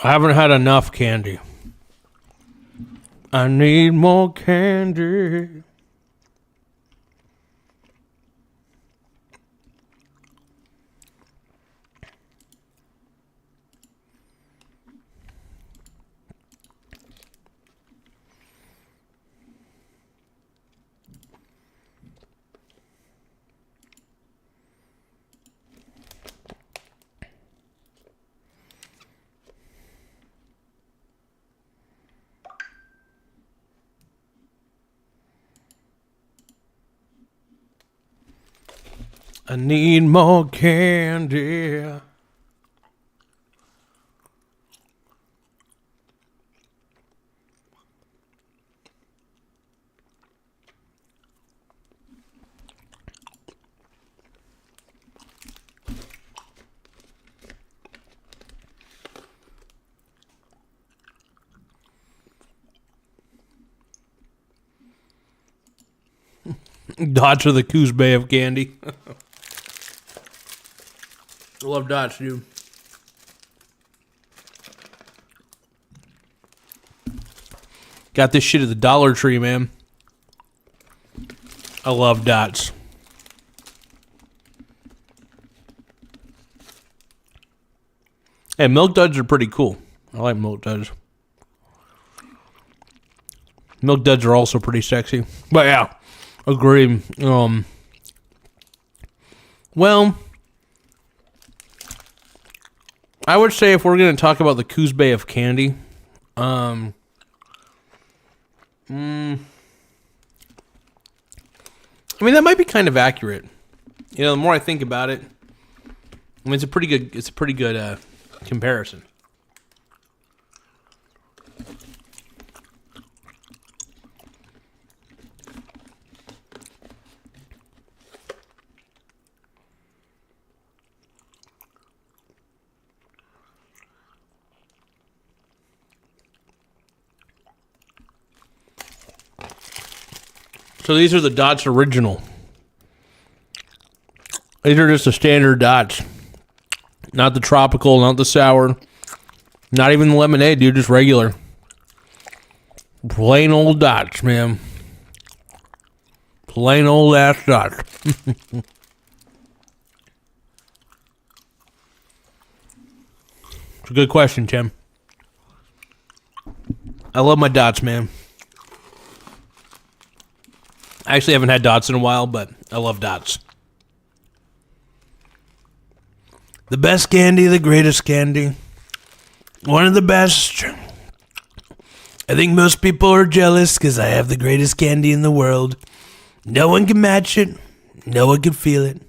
I haven't had enough candy. I need more candy. I need more candy. Dots are the Coos Bay of candy. I love dots, dude. Got this shit at the Dollar Tree, man. I love dots. And milk duds are pretty cool. I like milk duds. Milk duds are also pretty sexy. But yeah, agreed. Well, I would say if we're going to talk about the Coos Bay of candy, I mean, that might be kind of accurate. You know, the more I think about it, I mean, it's a pretty good comparison. So these are the Dots Original. These are just the standard Dots. Not the tropical, not the sour. Not even the lemonade, dude. Just regular. Plain old Dots, man. Plain old ass Dots. It's a good question, Tim. I love my Dots, man. I actually haven't had Dots in a while, but I love Dots. The best candy, the greatest candy. One of the best. I think most people are jealous because I have the greatest candy in the world. No one can match it. No one can feel it.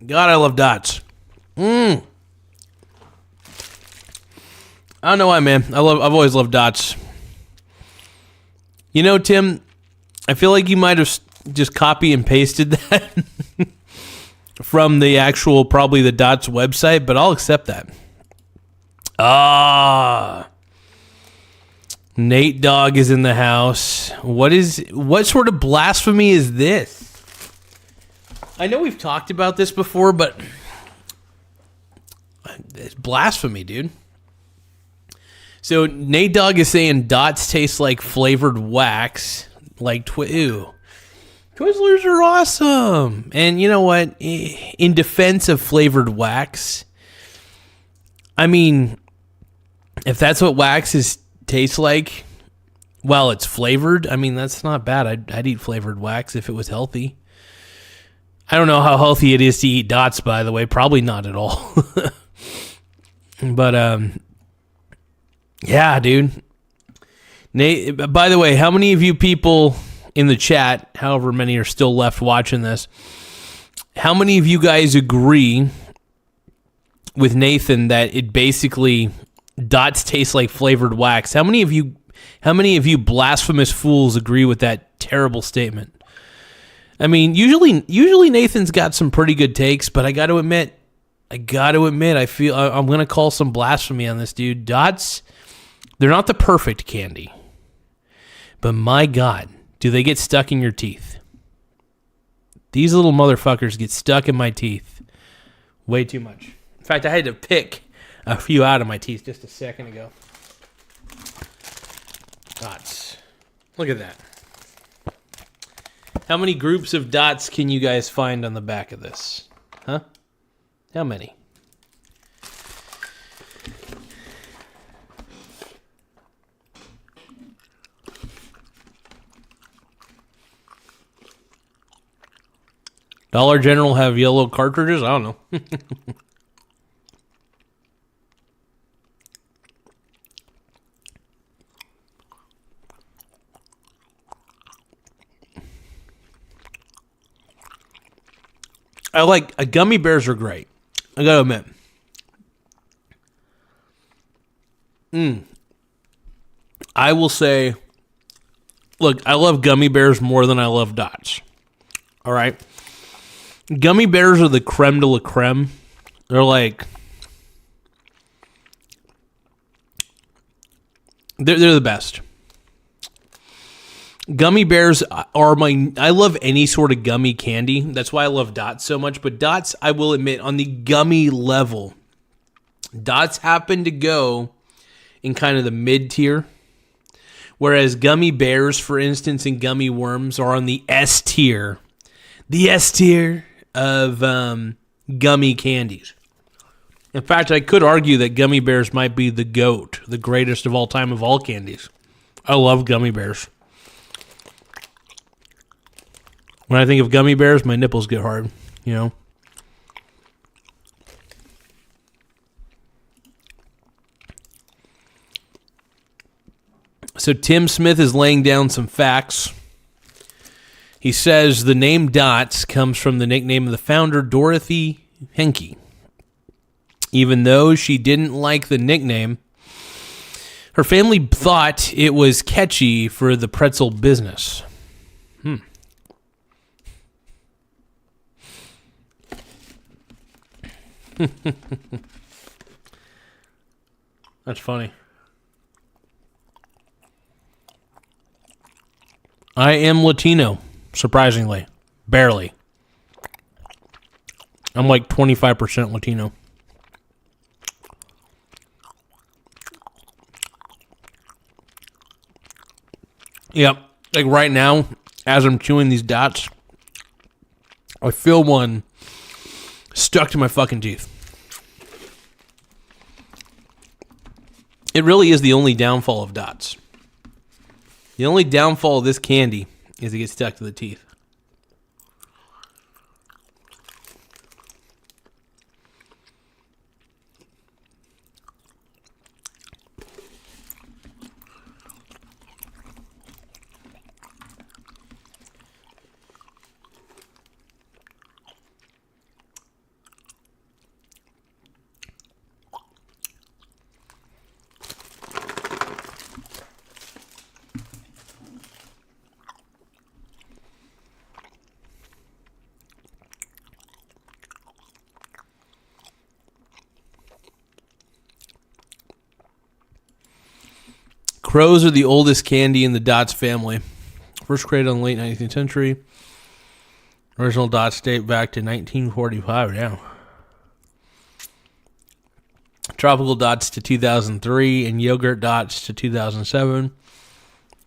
God, I love Dots. I don't know why, man. I've always loved Dots. You know, Tim, I feel like you might have just copy and pasted that from the actual, probably the Dots website, but I'll accept that. Nate Dogg is in the house. What sort of blasphemy is this? I know we've talked about this before, but it's blasphemy, dude. So Nate Dogg is saying Dots taste like flavored wax. Like, ew. Twizzlers are awesome. And you know what? In defense of flavored wax, I mean, if that's what wax tastes like, while it's flavored, I mean, that's not bad. I'd eat flavored wax if it was healthy. I don't know how healthy it is to eat Dots, by the way. Probably not at all. But, yeah, dude. Nate, by the way, how many of you people in the chat, however many are still left watching this, how many of you guys agree with Nathan that it basically, Dots taste like flavored wax? How many of you blasphemous fools agree with that terrible statement? I mean, usually Nathan's got some pretty good takes, but I got to admit, I feel I'm going to call some blasphemy on this dude. Dots, they're not the perfect candy, but my God, do they get stuck in your teeth? These little motherfuckers get stuck in my teeth way too much. In fact, I had to pick a few out of my teeth just a second ago. Dots. Look at that. How many groups of dots can you guys find on the back of this? Huh? How many? Dollar General have yellow cartridges? I don't know. I like gummy bears are great. I gotta admit. I will say Look, I love gummy bears more than I love dots. All right? Gummy bears are the creme de la creme. They're like... They're the best. Gummy bears are I love any sort of gummy candy. That's why I love dots so much. But dots, I will admit, on the gummy level, dots happen to go in kind of the mid-tier. Whereas gummy bears, for instance, and gummy worms are on the S tier. The S tier of gummy candies. In fact, I could argue that gummy bears might be the GOAT, the greatest of all time of all candies. I love gummy bears. When I think of gummy bears, my nipples get hard, you know? So Tim Smith is laying down some facts. He says the name Dots comes from the nickname of the founder, Dorothy Henke. Even though she didn't like the nickname, her family thought it was catchy for the pretzel business. That's funny. I am Latino, surprisingly. Barely. I'm like 25% Latino. Yep. Like right now, as I'm chewing these dots, I feel one stuck to my fucking teeth. It really is the only downfall of dots. The only downfall of this candy is it gets stuck to the teeth. Crows are the oldest candy in the Dots family. First created in the late 19th century. Original Dots date back to 1945. Yeah. Tropical Dots to 2003 and Yogurt Dots to 2007.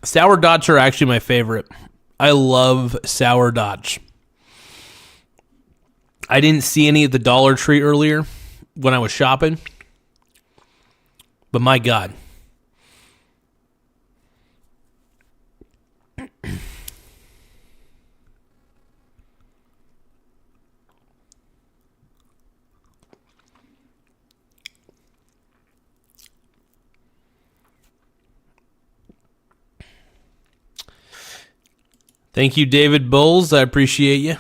Sour Dots are actually my favorite. I love Sour Dots. I didn't see any at the Dollar Tree earlier when I was shopping. But my God. Thank you, David Bowles. I appreciate you.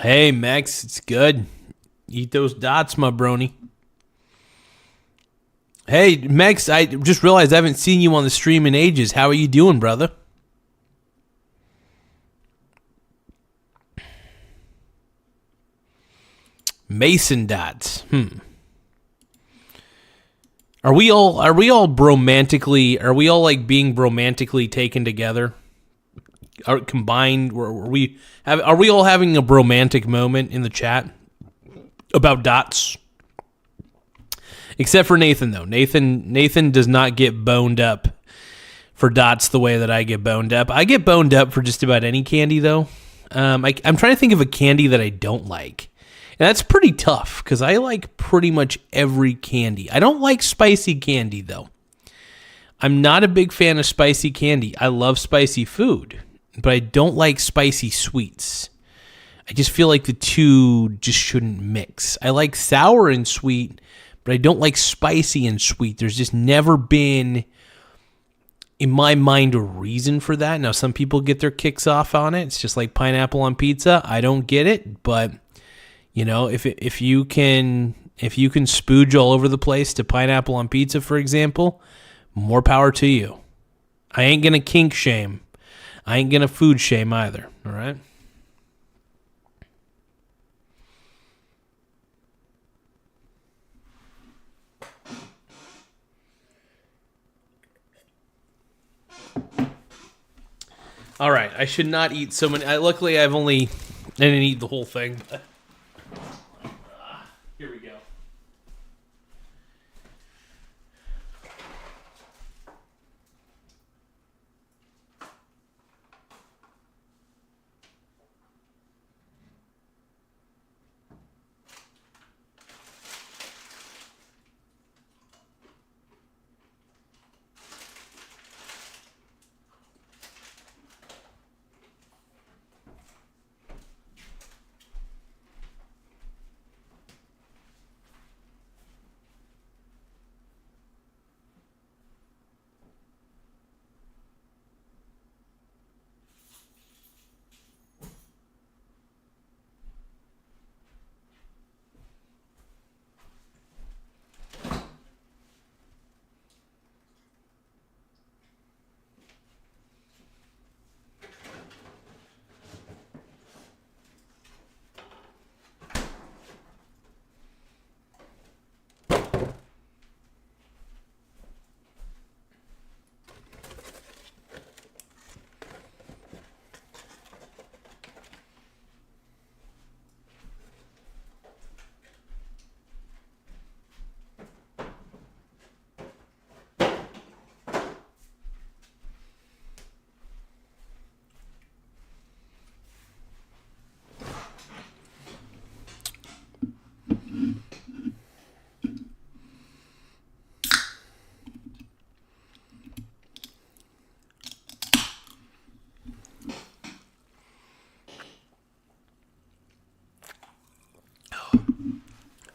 Hey, Max, it's good. Eat those dots, my brony. Hey, Max, I just realized I haven't seen you on the stream in ages. How are you doing, brother? Mason dots. Are we all bromantically, are we all like being bromantically taken together? Are combined? Are we all having a bromantic moment in the chat about dots? Except for Nathan, though. Nathan does not get boned up for dots the way that I get boned up. I get boned up for just about any candy, though. I'm trying to think of a candy that I don't like. And that's pretty tough, because I like pretty much every candy. I don't like spicy candy, though. I'm not a big fan of spicy candy. I love spicy food, but I don't like spicy sweets. I just feel like the two just shouldn't mix. I like sour and sweet, but I don't like spicy and sweet. There's just never been, in my mind, a reason for that. Now, some people get their kicks off on it. It's just like pineapple on pizza. I don't get it, but you know, if you can spooge all over the place to pineapple on pizza, for example, More power to you. I ain't going to kink shame. I ain't going to food shame either. All right? All right. I should not eat so many. Luckily, I didn't eat the whole thing. Here we go.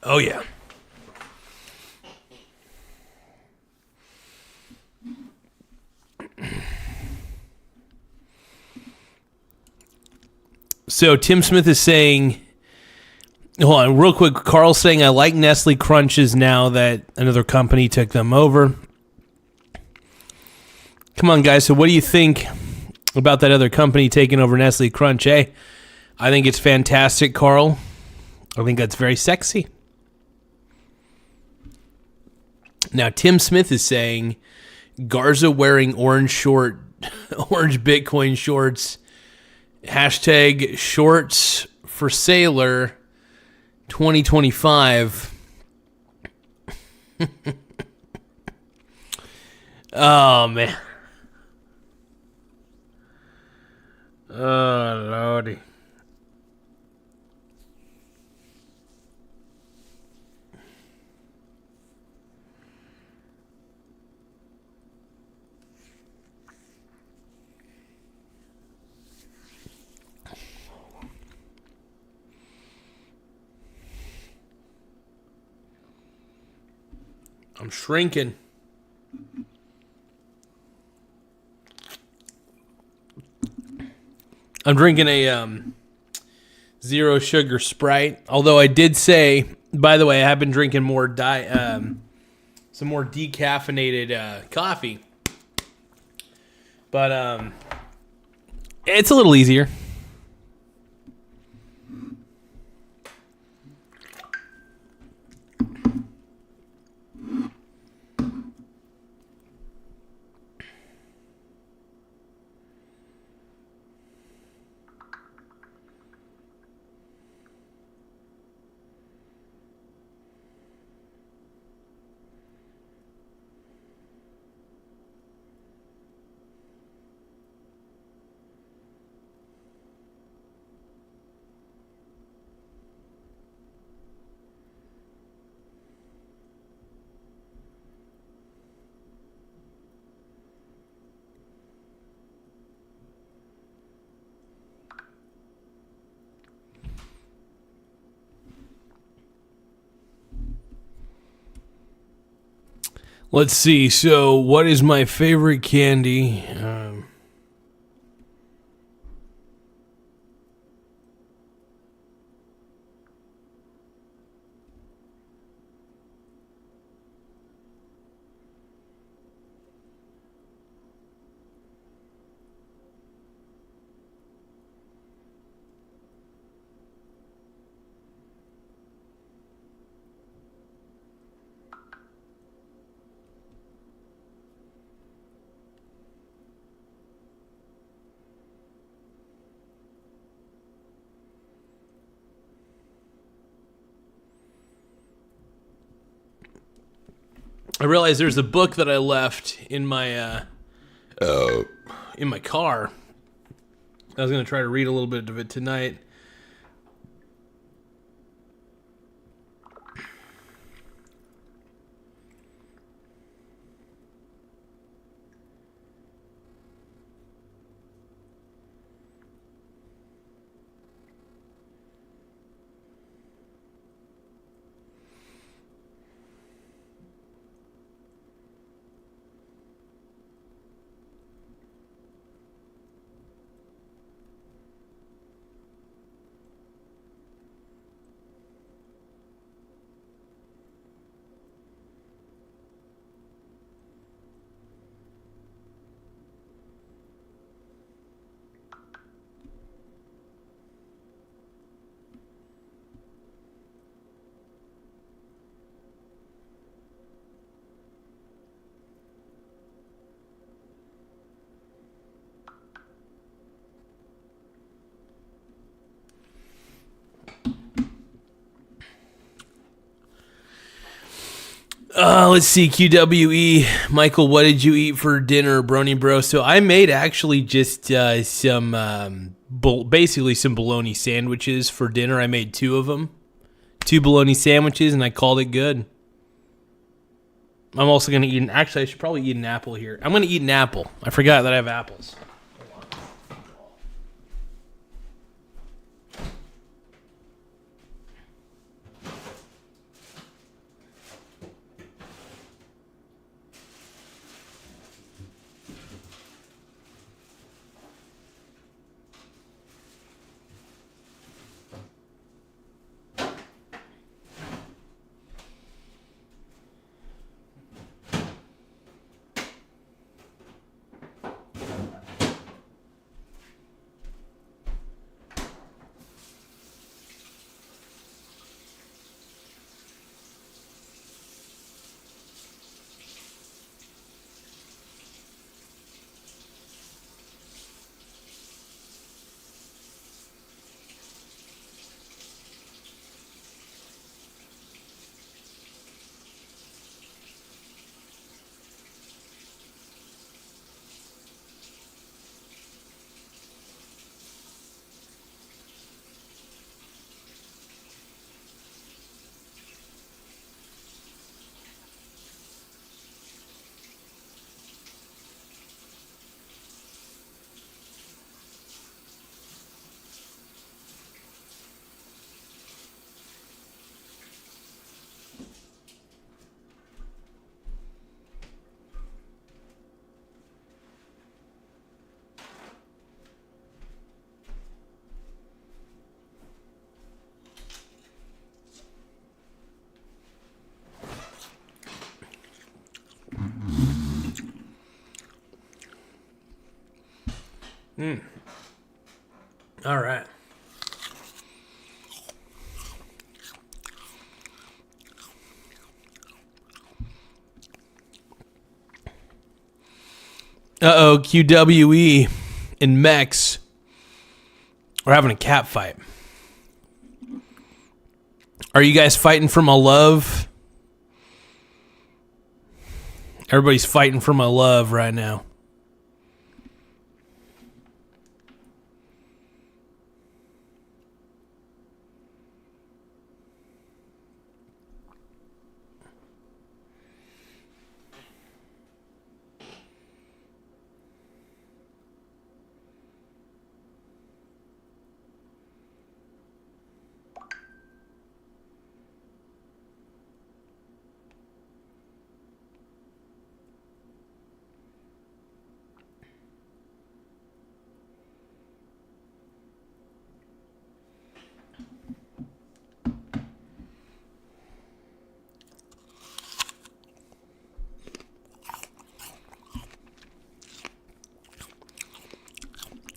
Oh, yeah. So Tim Smith is saying, hold on, real quick. Carl's saying, I like Nestle Crunches now that another company took them over. Come on, guys. So what do you think about that other company taking over Nestle Crunch, eh? I think it's fantastic, Carl. I think that's very sexy. Now, Tim Smith is saying, Garza wearing orange Bitcoin shorts, hashtag shorts for sailor 2025. Oh, man. Oh, Lordy. I'm shrinking. I'm drinking a zero sugar Sprite. Although I did say, by the way, I have been drinking more some more decaffeinated coffee. But it's a little easier. Let's see. So, what is my favorite candy? I realized there's a book that I left in my car. I was going to try to read a little bit of it tonight. Let's see, QWE. Michael, what did you eat for dinner, Brony Bro? So I made actually just basically some bologna sandwiches for dinner. I made 2 of them. 2 bologna sandwiches, and I called it good. I'm also going to eat actually, I should probably eat an apple here. I'm going to eat an apple. I forgot that I have apples. All right. Uh-oh, QWE and Mex are having a cat fight. Are you guys fighting for my love? Everybody's fighting for my love right now.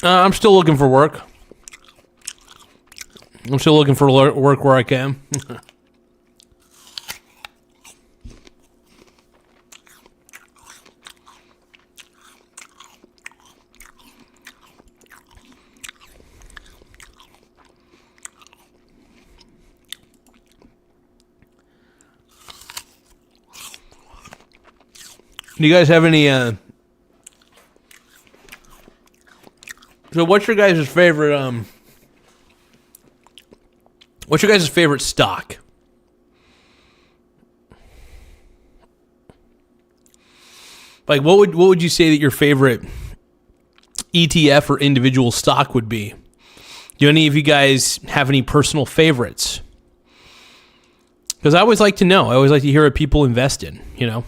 I'm still looking for work. I'm still looking for work where I can. Do you guys have any? So, what's your guys' favorite? What's your guys' favorite stock? Like, what would you say that your favorite ETF or individual stock would be? Do any of you guys have any personal favorites? Because I always like to know. I always like to hear what people invest in, you know?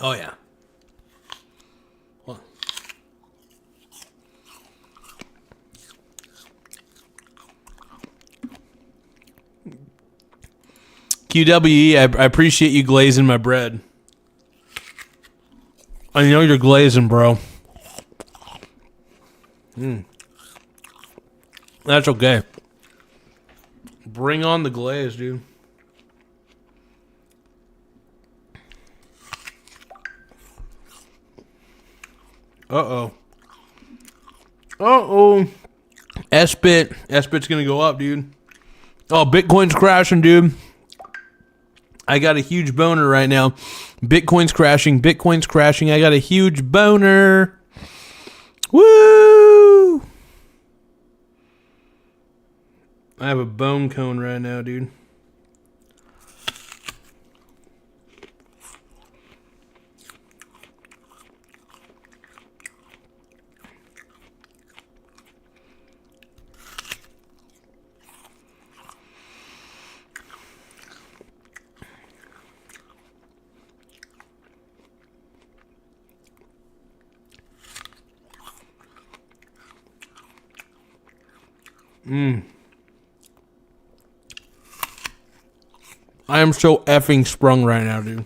Oh, yeah. Well, QWE, I appreciate you glazing my bread. I know you're glazing, bro. That's okay. Bring on the glaze, dude. Uh-oh. Uh-oh. S-Bit's gonna go up, dude. Oh, Bitcoin's crashing, dude. I got a huge boner right now. Bitcoin's crashing. I got a huge boner. Woo! I have a bone cone right now, dude. I am so effing sprung right now, dude.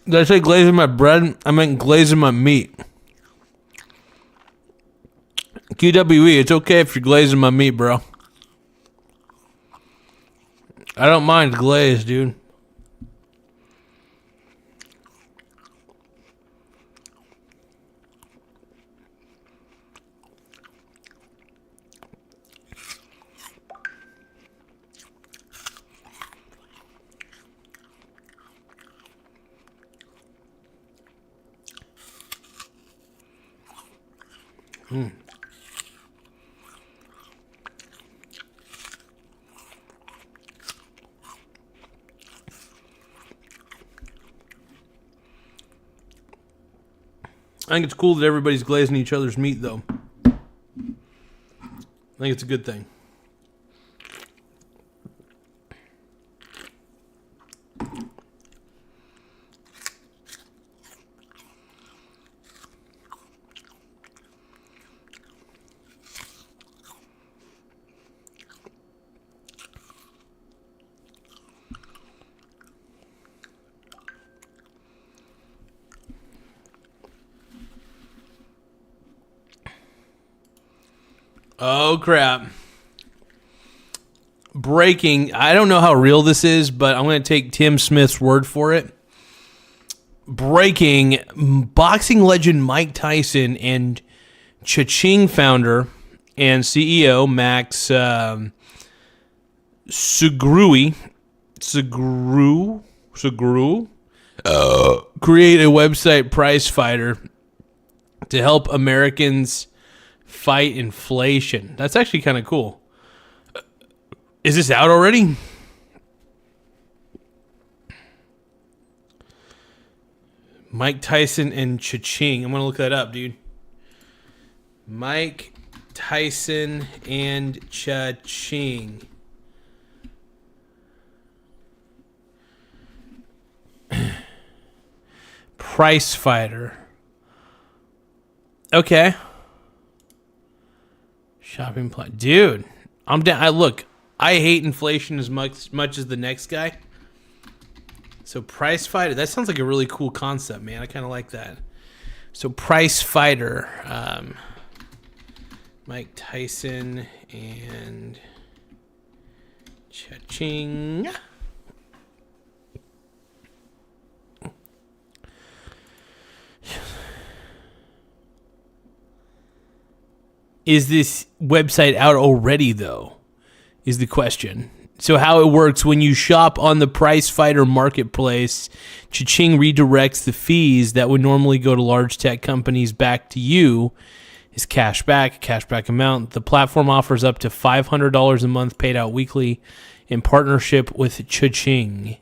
Did I say glazing my bread? I meant glazing my meat. QWE, it's okay if you're glazing my meat, bro. I don't mind glaze, dude. I think it's cool that everybody's glazing each other's meat, though. I think it's a good thing. Oh, crap. Breaking. I don't know how real this is, but I'm going to take Tim Smith's word for it. Breaking. Boxing legend Mike Tyson and Cha-Ching founder and CEO Max Sugrue create a website price fighter to help Americans fight inflation. That's actually kind of cool. Is this out already? Mike Tyson and Cha-Ching. I'm going to look that up, dude. Mike Tyson and Cha-Ching. Price fighter. Okay. Shopping plan. Dude, I'm down. Look, I hate inflation as much as the next guy. So price fighter, that sounds like a really cool concept, man. I kind of like that. So price fighter, Mike Tyson and Cha-Ching. Is this website out already, though, is the question. So how it works, when you shop on the Price Fighter marketplace, Cha-Ching redirects the fees that would normally go to large tech companies back to you as cashback amount. The platform offers up to $500 a month paid out weekly in partnership with Cha-Ching.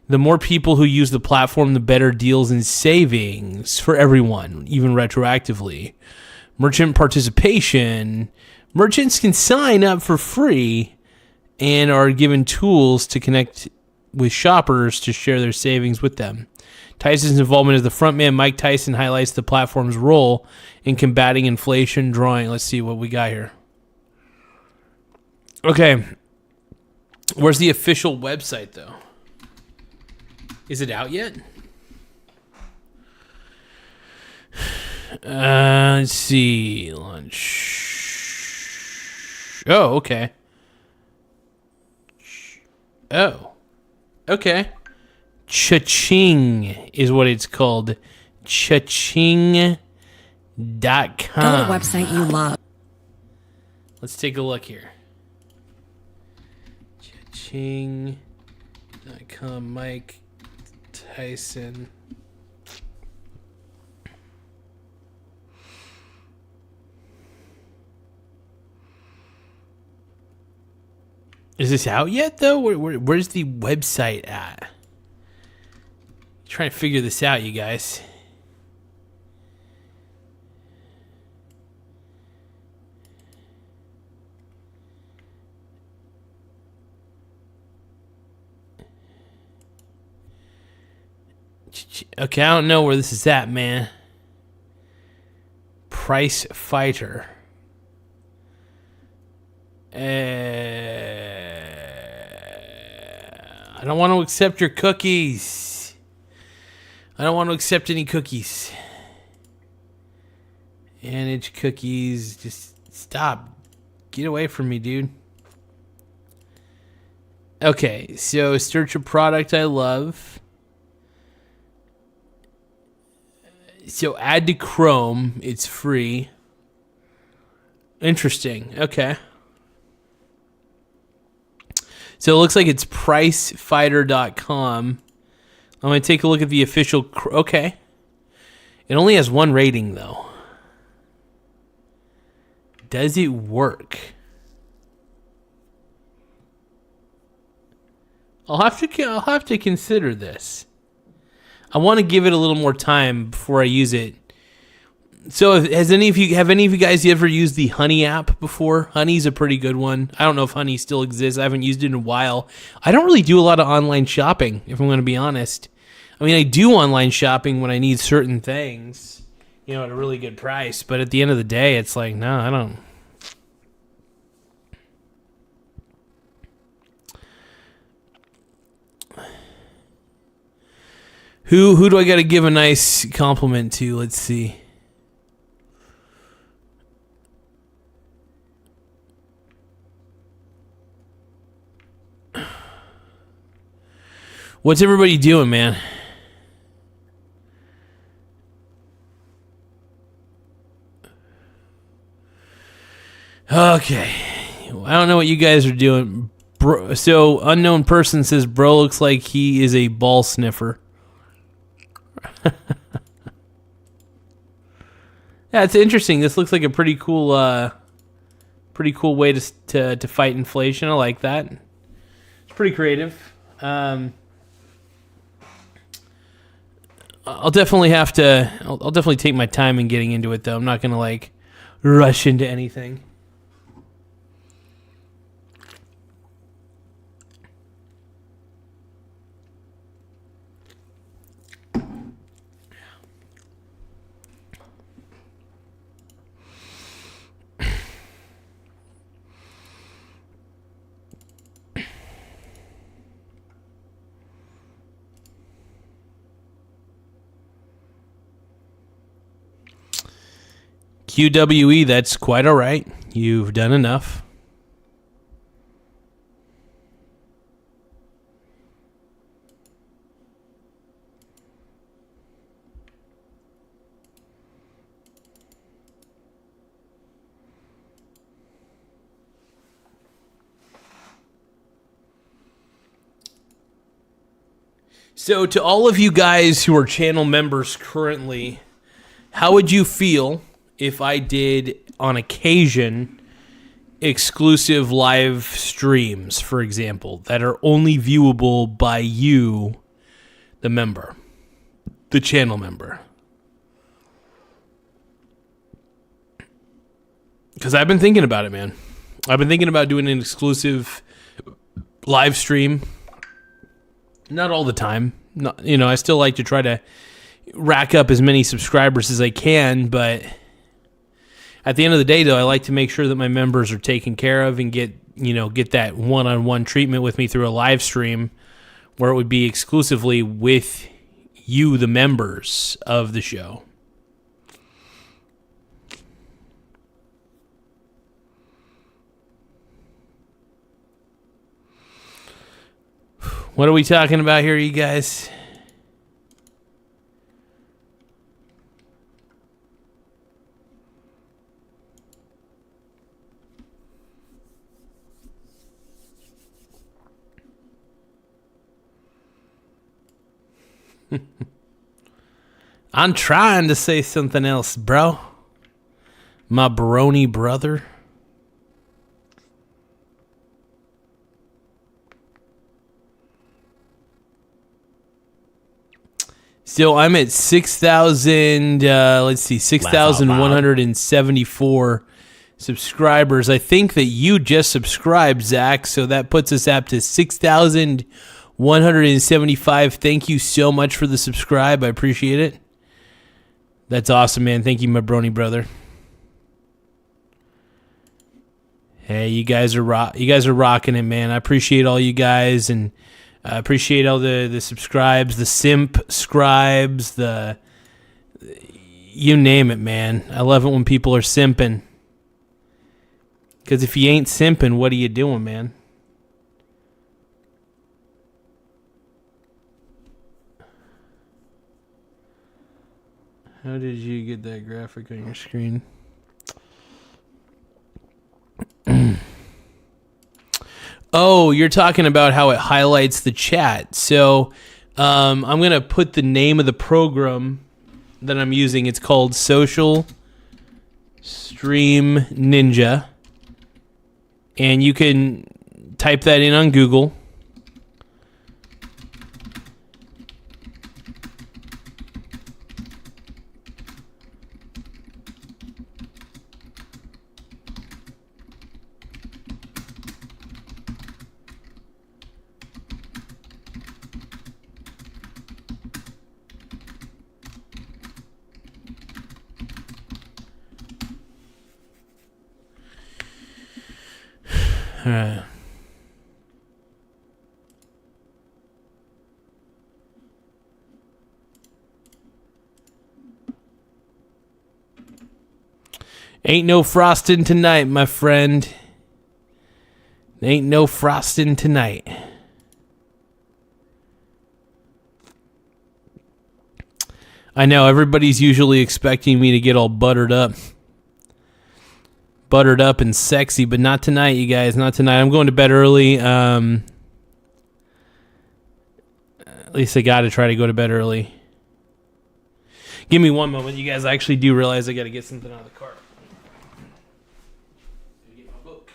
The more people who use the platform, the better deals and savings for everyone, even retroactively. Merchant participation. Merchants can sign up for free and are given tools to connect with shoppers to share their savings with them. Tyson's involvement as the frontman, Mike Tyson, highlights the platform's role in combating inflation, drawing. Let's see what we got here. Okay. Where's the official website, though? Is it out yet? Let's see. Lunch. Oh, okay. Oh. Okay. Cha-Ching is what it's called. Cha-Ching.com. Go to a website you love. Let's take a look here. Cha-Ching.com. Mike Tyson. Is this out yet, though? Where's the website at? Trying to figure this out, you guys. Okay, I don't know where this is at, man. Price fighter. I don't want to accept your cookies. I don't want to accept any cookies. Manage cookies. Just stop. Get away from me, dude. Okay, so search a product I love. So add to Chrome. It's free. Interesting. Okay. So it looks like it's pricefighter.com. I'm going to take a look at the official. Okay. It only has one rating, though. Does it work? I'll have to consider this. I want to give it a little more time before I use it. So have any of you guys ever used the Honey app before? Honey's a pretty good one. I don't know if Honey still exists. I haven't used it in a while. I don't really do a lot of online shopping, if I'm going to be honest. I mean, I do online shopping when I need certain things, at a really good price. But at the end of the day, it's like, no, I don't. Who do I got to give a nice compliment to? Let's see. What's everybody doing, man? Okay. I don't know what you guys are doing. Bro, so, unknown person says, bro looks like he is a ball sniffer. Yeah, it's interesting. This looks like a pretty cool way to fight inflation. I like that. It's pretty creative. I'll definitely I'll definitely take my time in getting into it, though. I'm not gonna like rush into anything. QWE, that's quite all right. You've done enough. So to all of you guys who are channel members currently, how would you feel if I did, on occasion, exclusive live streams, for example, that are only viewable by you, the member, the channel member? Because I've been thinking about it, man. I've been thinking about doing an exclusive live stream. Not all the time. Not, I still like to try to rack up as many subscribers as I can, but at the end of the day, though, I like to make sure that my members are taken care of and get that one-on-one treatment with me through a live stream where it would be exclusively with you, the members of the show. What are we talking about here, you guys? I'm trying to say something else, bro. My brony brother. So I'm at 6,000, 6,174 subscribers. I think that you just subscribed, Zach, so that puts us up to 6,175. Thank you so much for the subscribe. I appreciate it. That's awesome, man. Thank you, my brony brother. Hey, you guys are rocking it, man. I appreciate all you guys, and I appreciate all the subscribes, the simp scribes, you name it, man. I love it when people are simping. Because if you ain't simping, what are you doing, man? How did you get that graphic on your screen? Oh, you're talking about how it highlights the chat. So I'm going to put the name of the program that I'm using. It's called Social Stream Ninja. And you can type that in on Google. All right. Ain't no frosting tonight, my friend. Ain't no frosting tonight. I know everybody's usually expecting me to get all buttered up and sexy, but not tonight, you guys. Not tonight. I'm going to bed early. At least I got to try to go to bed early. Give me one moment, you guys. I actually do realize I got to get something out of the car. Get my book.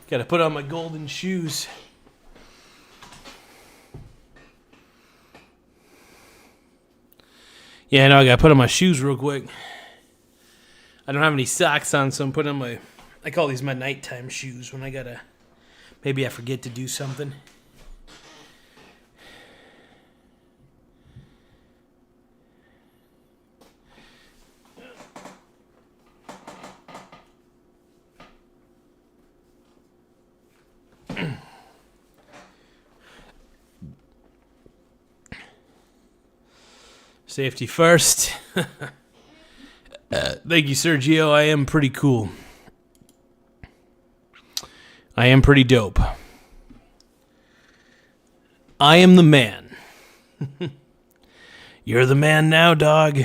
Got to put on my golden shoes. Yeah, I know. I got to put on my shoes real quick. I don't have any socks on, so I'm putting on my... I call these my nighttime shoes when I got to... Maybe I forget to do something. Safety first. Thank you, Sergio. I am pretty cool. I am pretty dope. I am the man. You're the man now, dog.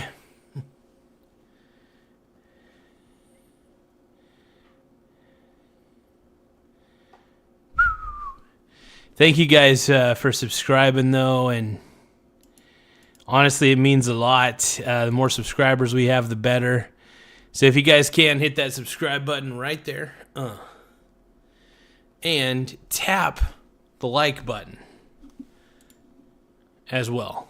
Thank you guys for subscribing, though, and honestly, it means a lot. The more subscribers we have, the better. So if you guys can, hit that subscribe button right there. And tap the like button as well.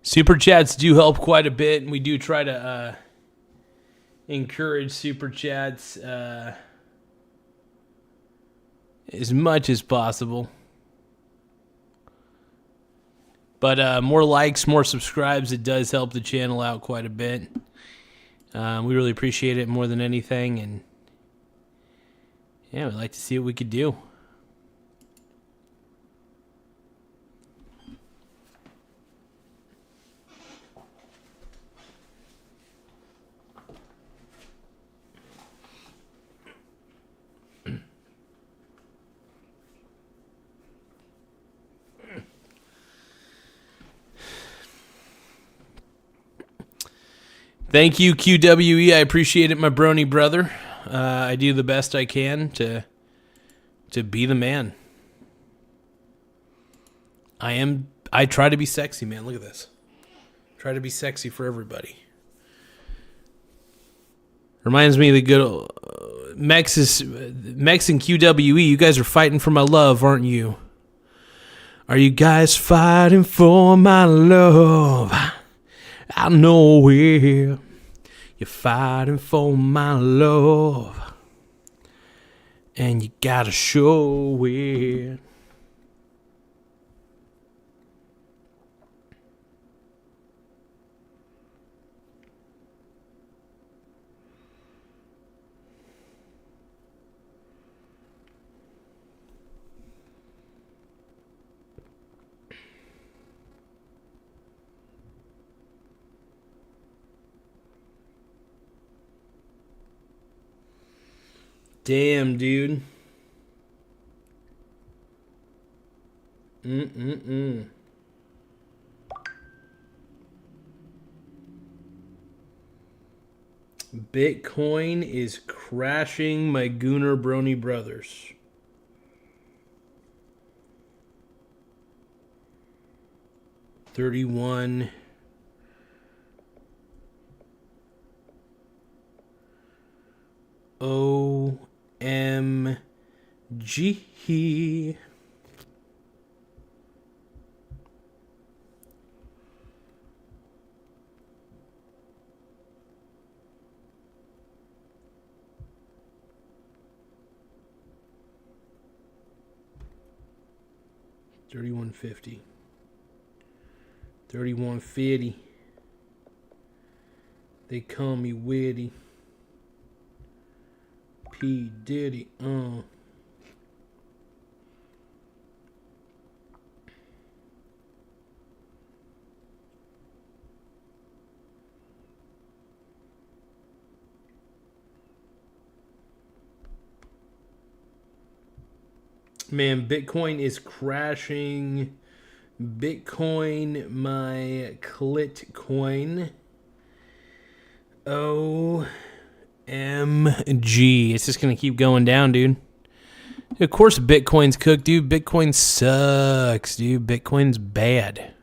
Super chats do help quite a bit, and we do try to encourage super chats as much as possible. But more likes, more subscribes, it does help the channel out quite a bit. We really appreciate it more than anything, and yeah, we'd like to see what we could do. Thank you, QWE. I appreciate it, my brony brother. I do the best I can to be the man. I try to be sexy, man. Look at this. Try to be sexy for everybody. Reminds me of the good old Mex and QWE. You guys are fighting for my love, aren't you? Are you guys fighting for my love? out of nowhere. You're fighting for my love. And you gotta show it. Damn, dude. Bitcoin is crashing, my Gooner Brony brothers. $31. OMG. $31.50. $31.50. They call me witty. P. Diddy. Man, Bitcoin is crashing. Bitcoin, my clit coin. OMG. It's just going to keep going down, dude. Of course Bitcoin's cooked, dude. Bitcoin sucks, dude. Bitcoin's bad.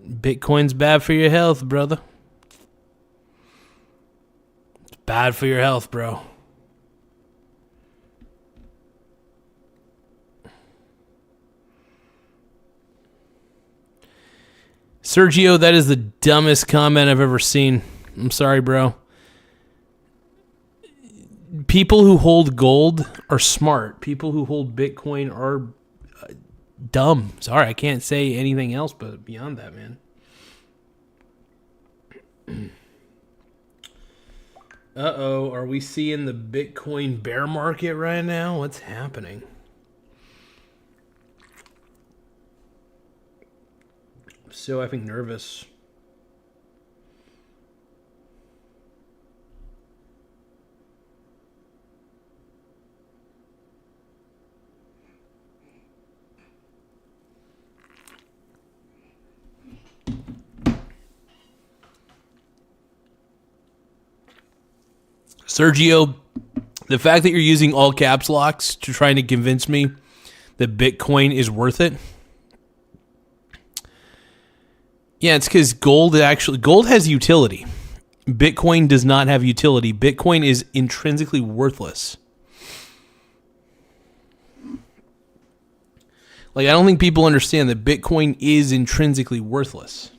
Bitcoin's bad for your health, brother. It's bad for your health, bro. Sergio, that is the dumbest comment I've ever seen. I'm sorry, bro. People who hold gold are smart. People who hold Bitcoin are dumb. Sorry, I can't say anything else but beyond that, man. Uh-oh, are we seeing the Bitcoin bear market right now? What's happening? I'm so effing nervous. Sergio, the fact that you're using all caps locks to trying to convince me that Bitcoin is worth it. Yeah, it's because gold has utility. Bitcoin does not have utility. Bitcoin is intrinsically worthless. Like, I don't think people understand that Bitcoin is intrinsically worthless.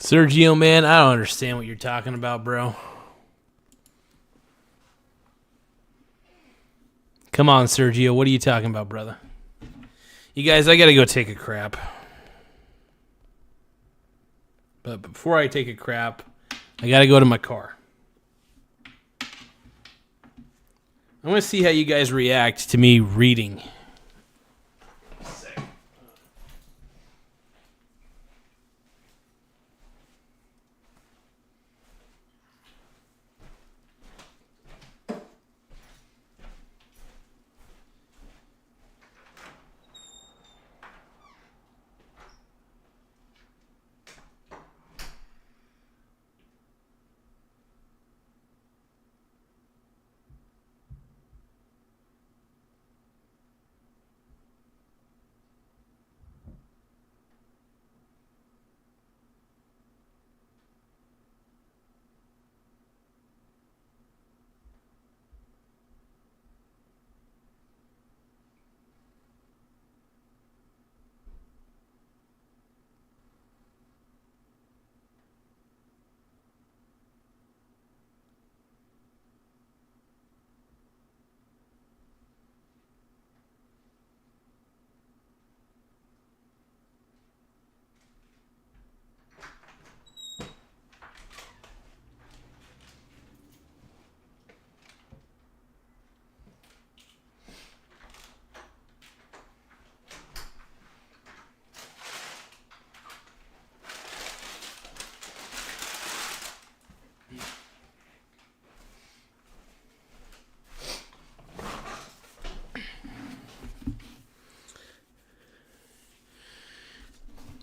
Sergio, man, I don't understand what you're talking about, bro. Come on, Sergio. What are you talking about, brother? You guys, I got to go take a crap. But before I take a crap, I got to go to my car. I want to see how you guys react to me reading.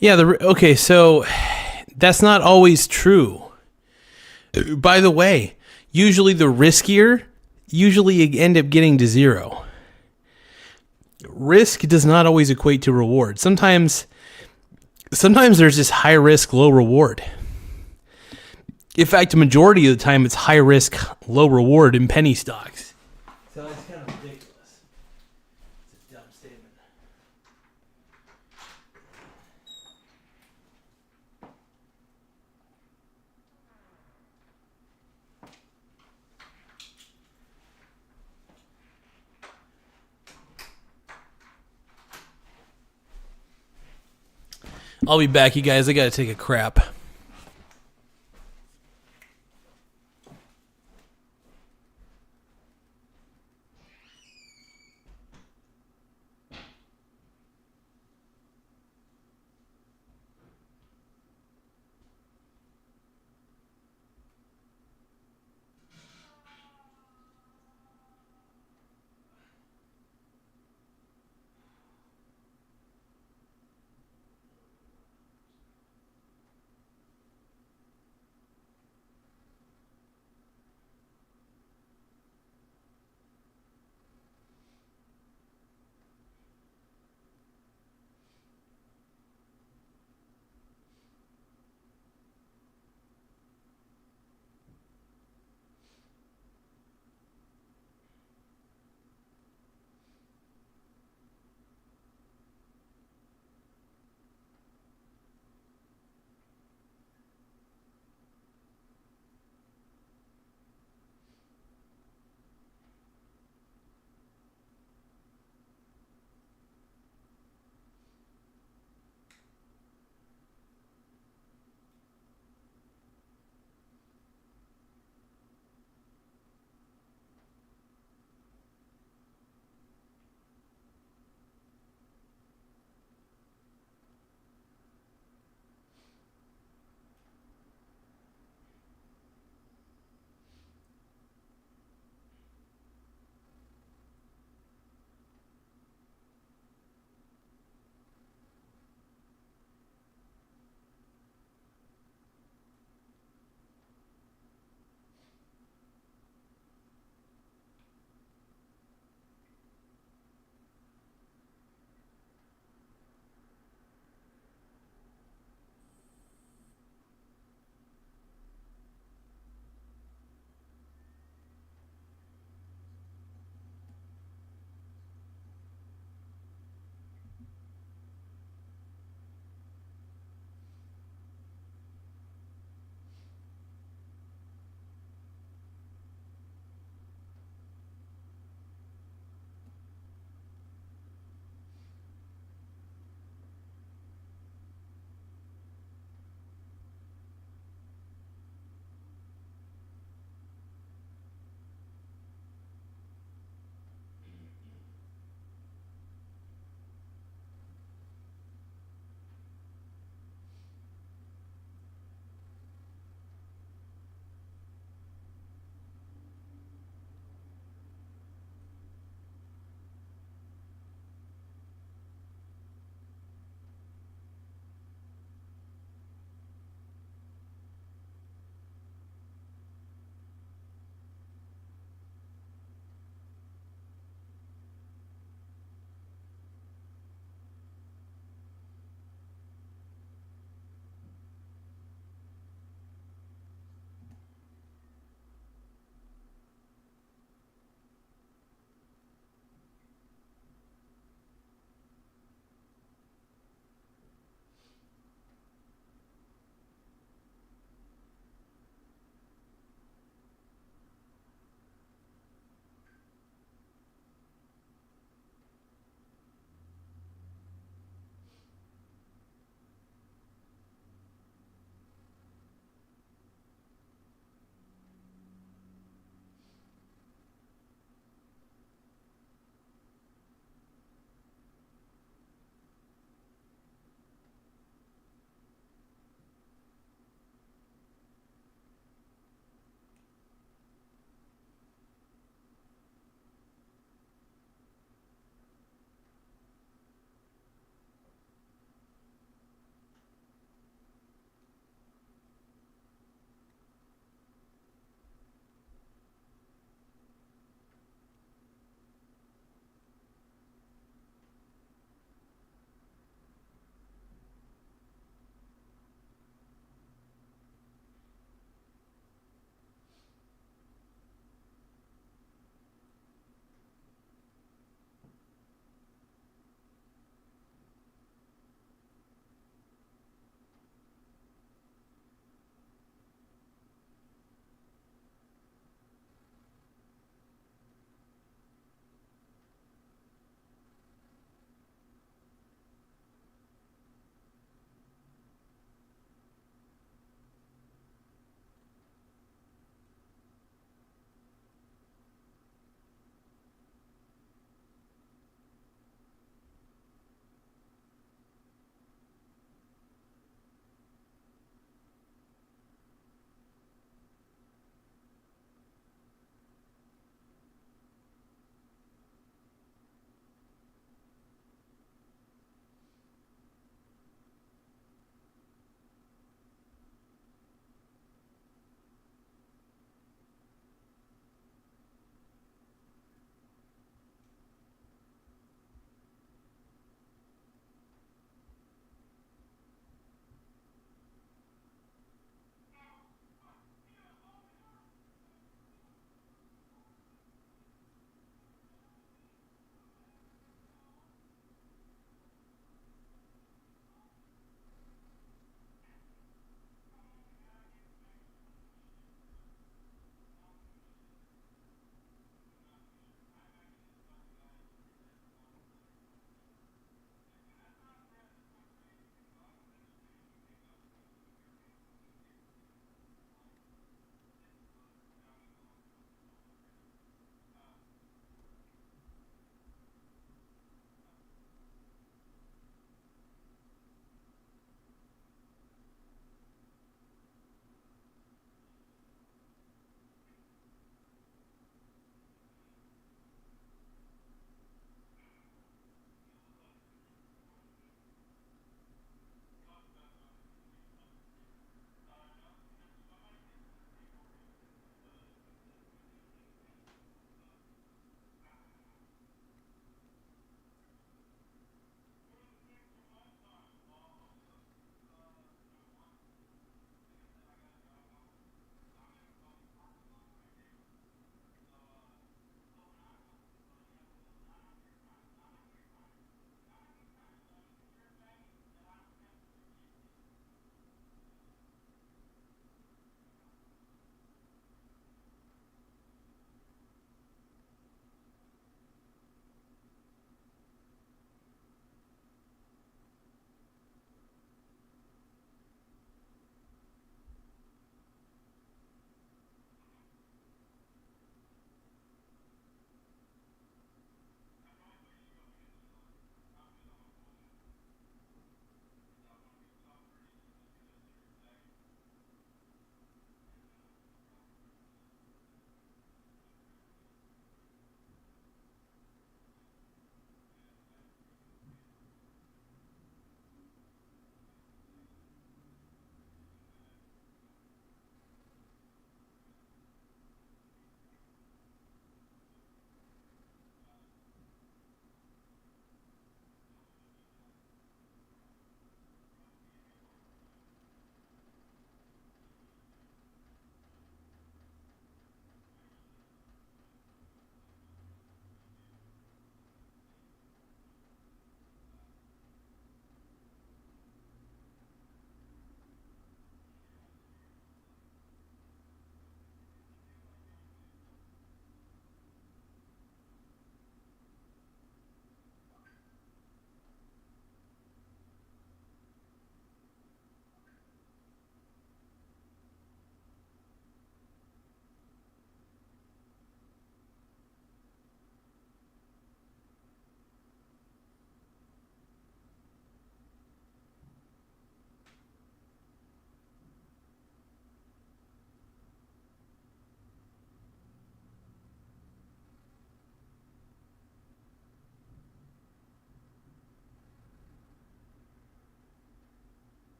Yeah, okay, so that's not always true. By the way, usually the riskier, usually you end up getting to zero. Risk does not always equate to reward. Sometimes there's just high risk, low reward. In fact, the majority of the time it's high risk, low reward in penny stocks. So it's kind of ridiculous. It's a dumb statement. I'll be back, you guys. I gotta take a crap.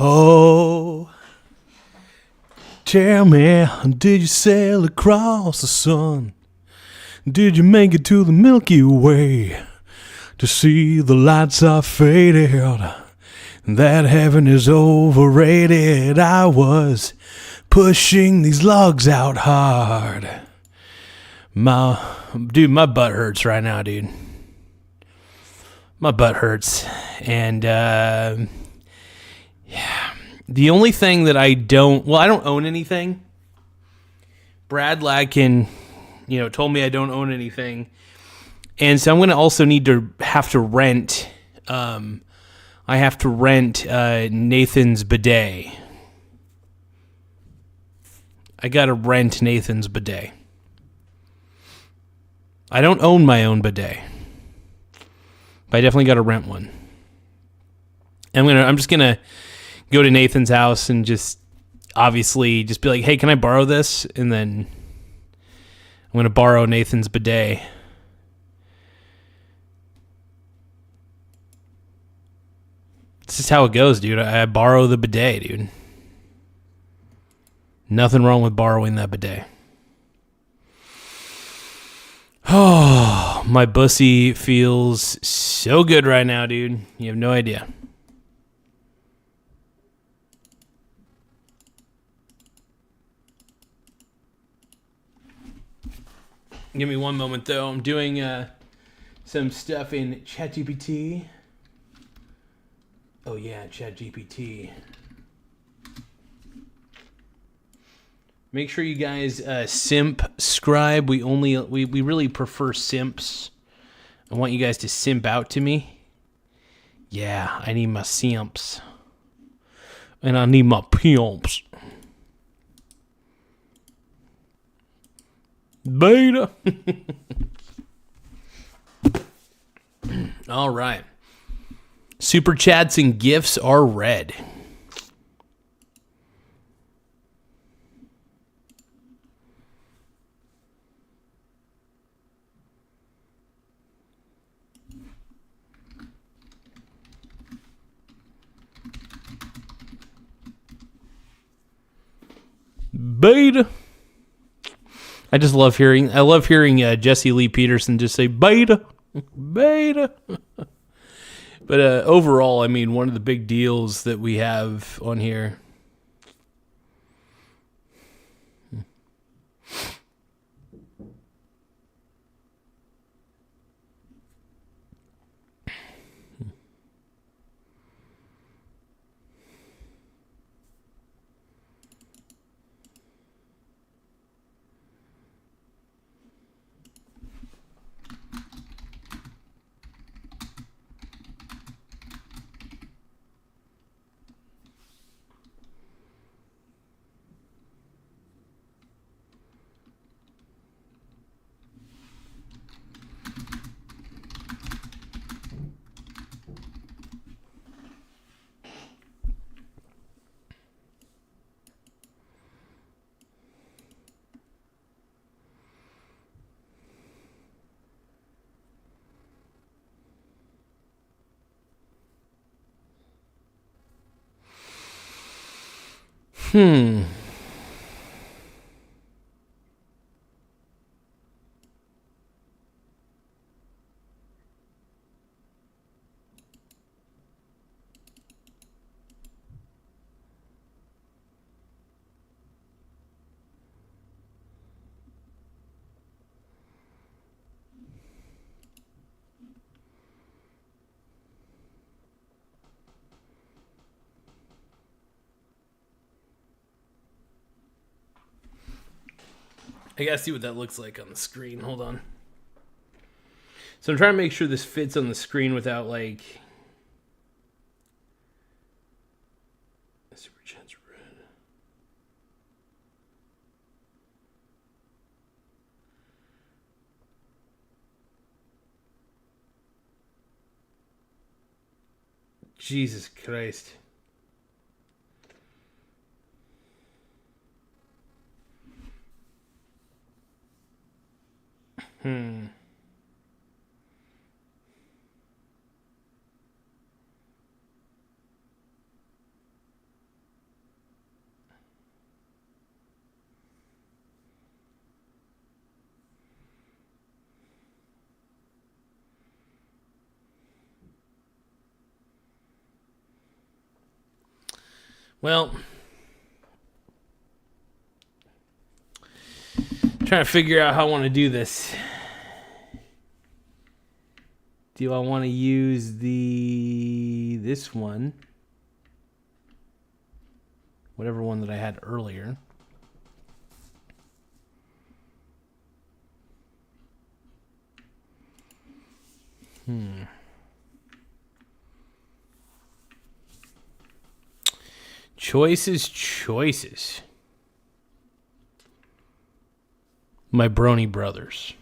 Oh, tell me, did you sail across the sun? Did you make it to the Milky Way to see the lights are faded? That heaven is overrated. I was pushing these logs out hard. My butt hurts right now, dude. My butt hurts. And, yeah. The only thing that I don't own anything. Brad Ladkin, told me I don't own anything. And so I'm going to also have to rent, I have to rent Nathan's bidet. I got to rent Nathan's bidet. I don't own my own bidet. But I definitely got to rent one. I'm just going to go to Nathan's house and just obviously just be like, hey, can I borrow this? And then I'm going to borrow Nathan's bidet. This is how it goes, dude. I borrow the bidet, dude. Nothing wrong with borrowing that bidet. Oh, my bussy feels so good right now, dude. You have no idea. Give me one moment, though. I'm doing some stuff in ChatGPT. Oh, yeah, ChatGPT. Make sure you guys simp-scribe. We really prefer simps. I want you guys to simp out to me. Yeah, I need my simps. And I need my pimps. Beta. All right. Super chats and gifts are read. Beta. I just love hearing Jesse Lee Peterson just say beta. Beta. But overall, I mean, one of the big deals that we have on here. I gotta see what that looks like on the screen. Hold on. So I'm trying to make sure this fits on the screen without like. Super chance red. Jesus Christ. Well, trying to figure out how I want to do this. Do I want to use this one? Whatever one that I had earlier. Choices. My brony brothers.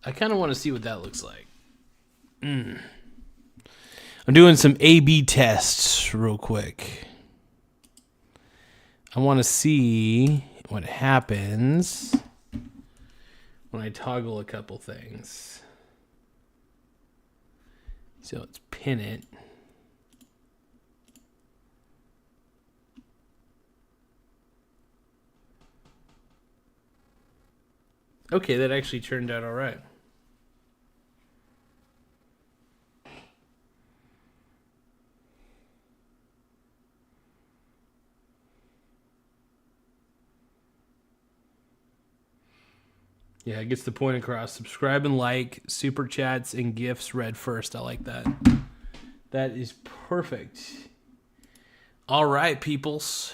I kind of want to see what that looks like. I'm doing some A/B tests real quick. I want to see what happens when I toggle a couple things. So let's pin it. Okay, that actually turned out all right. Yeah, it gets the point across. Subscribe and like, super chats and gifts read first. I like that. That is perfect. All right, peoples.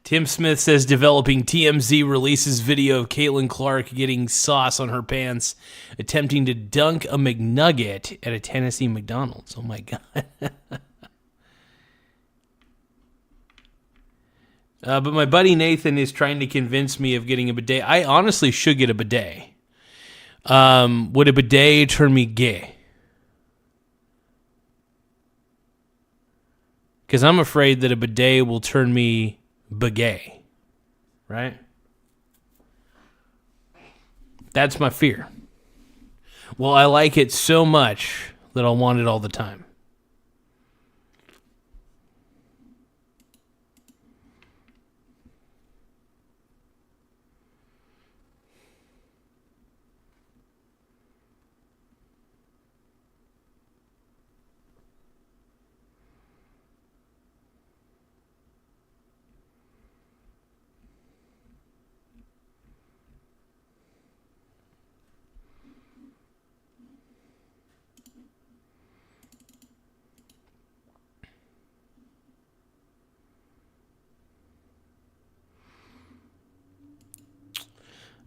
Tim Smith says developing TMZ releases video of Caitlin Clark getting sauce on her pants, attempting to dunk a McNugget at a Tennessee McDonald's. Oh my God. But my buddy Nathan is trying to convince me of getting a bidet. I honestly should get a bidet. Would a bidet turn me gay? Because I'm afraid that a bidet will turn me begay, right? That's my fear. Well, I like it so much that I'll want it all the time.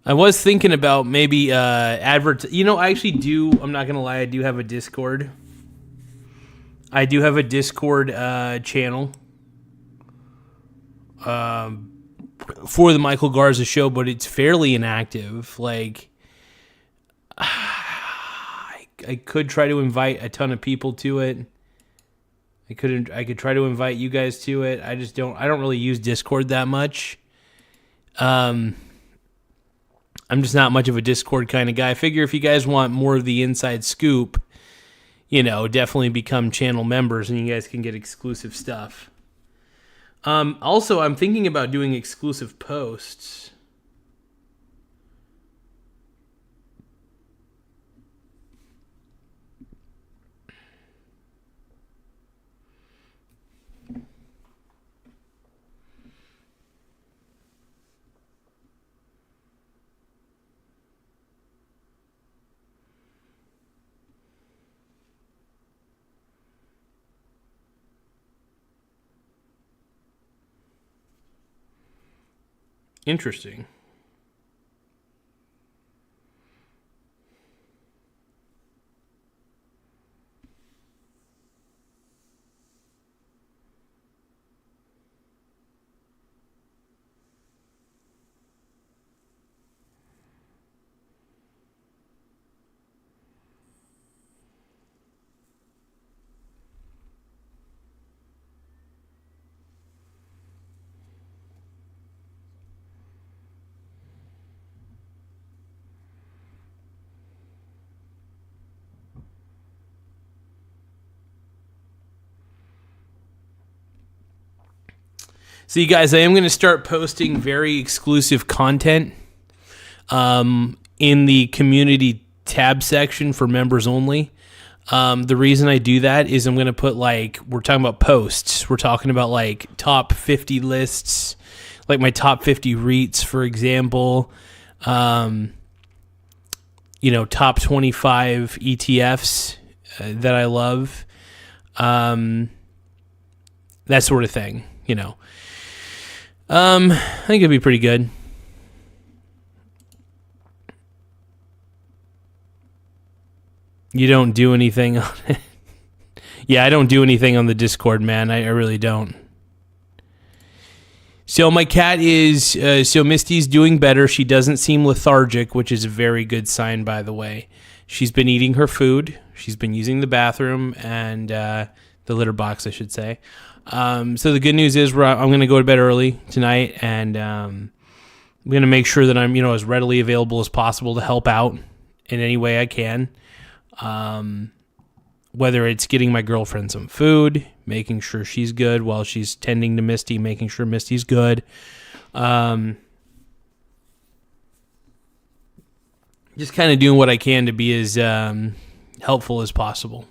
I was thinking about maybe I actually do. I'm not going to lie. I do have a Discord. I do have a Discord channel for the Michael Garza Show, but it's fairly inactive. Like, I could try to invite a ton of people to it. I could try to invite you guys to it. I don't really use Discord that much. I'm just not much of a Discord kind of guy. I figure if you guys want more of the inside scoop, definitely become channel members and you guys can get exclusive stuff. Also, I'm thinking about doing exclusive posts. Interesting. So you guys, I am going to start posting very exclusive content in the community tab section for members only. The reason I do that is I'm going to put we're talking about posts. We're talking about top 50 lists, like my top 50 REITs, for example. Top 25 ETFs that I love. That sort of thing, I think it'd be pretty good. You don't do anything on it. Yeah, I don't do anything on the Discord, man. I really don't. So my cat is, Misty's doing better. She doesn't seem lethargic, which is a very good sign, by the way. She's been eating her food. She's been using the bathroom and the litter box, I should say. So the good news is I'm going to go to bed early tonight, and I'm going to make sure that I'm, as readily available as possible to help out in any way I can. Whether it's getting my girlfriend some food, making sure she's good while she's tending to Misty, making sure Misty's good. Just kind of doing what I can to be as helpful as possible.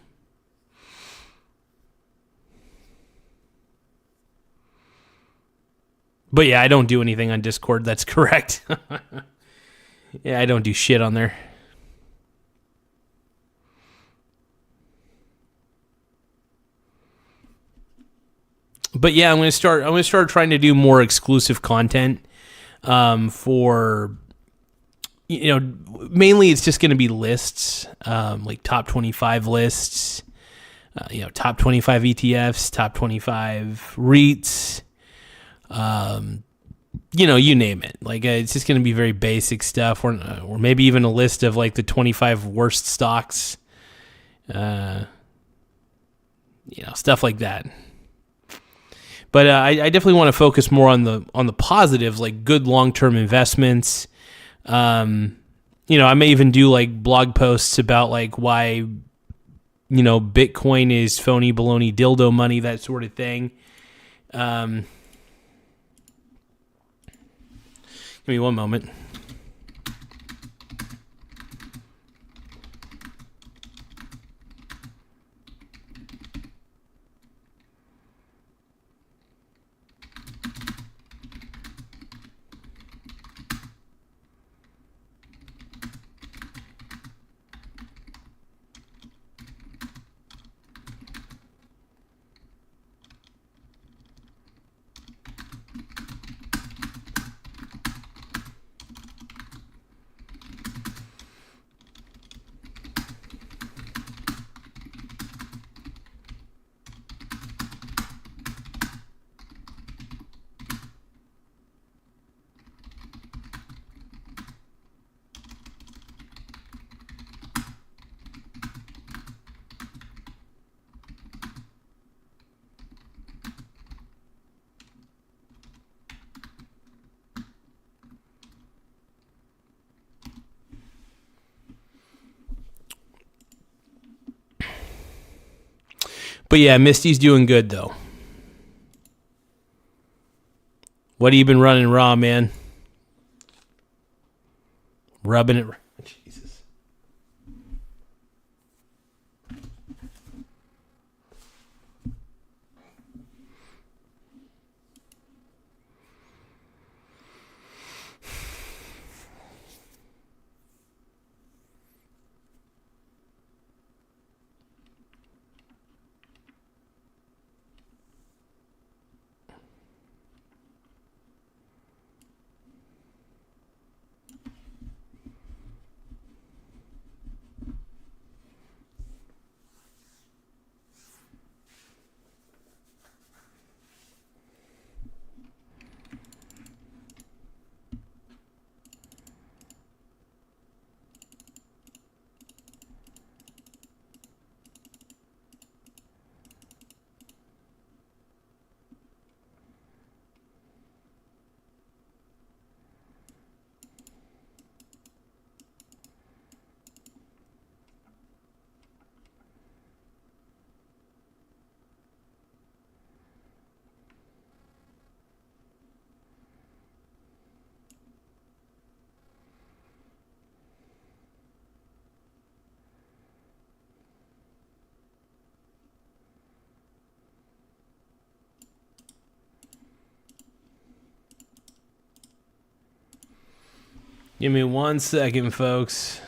But yeah, I don't do anything on Discord. That's correct. Yeah, I don't do shit on there. But yeah, I'm going to start trying to do more exclusive content for, mainly it's just going to be lists, like top 25 lists, top 25 ETFs, top 25 REITs, you name it. It's just going to be very basic stuff, or maybe even a list of the 25 worst stocks, stuff like that. But I definitely want to focus more on the positives, like good long-term investments. I may even do blog posts about why, Bitcoin is phony baloney dildo money, that sort of thing. Give me one moment. But yeah, Misty's doing good though. What have you been running raw, man? Rubbing it. Jesus. Give me 1 second, folks.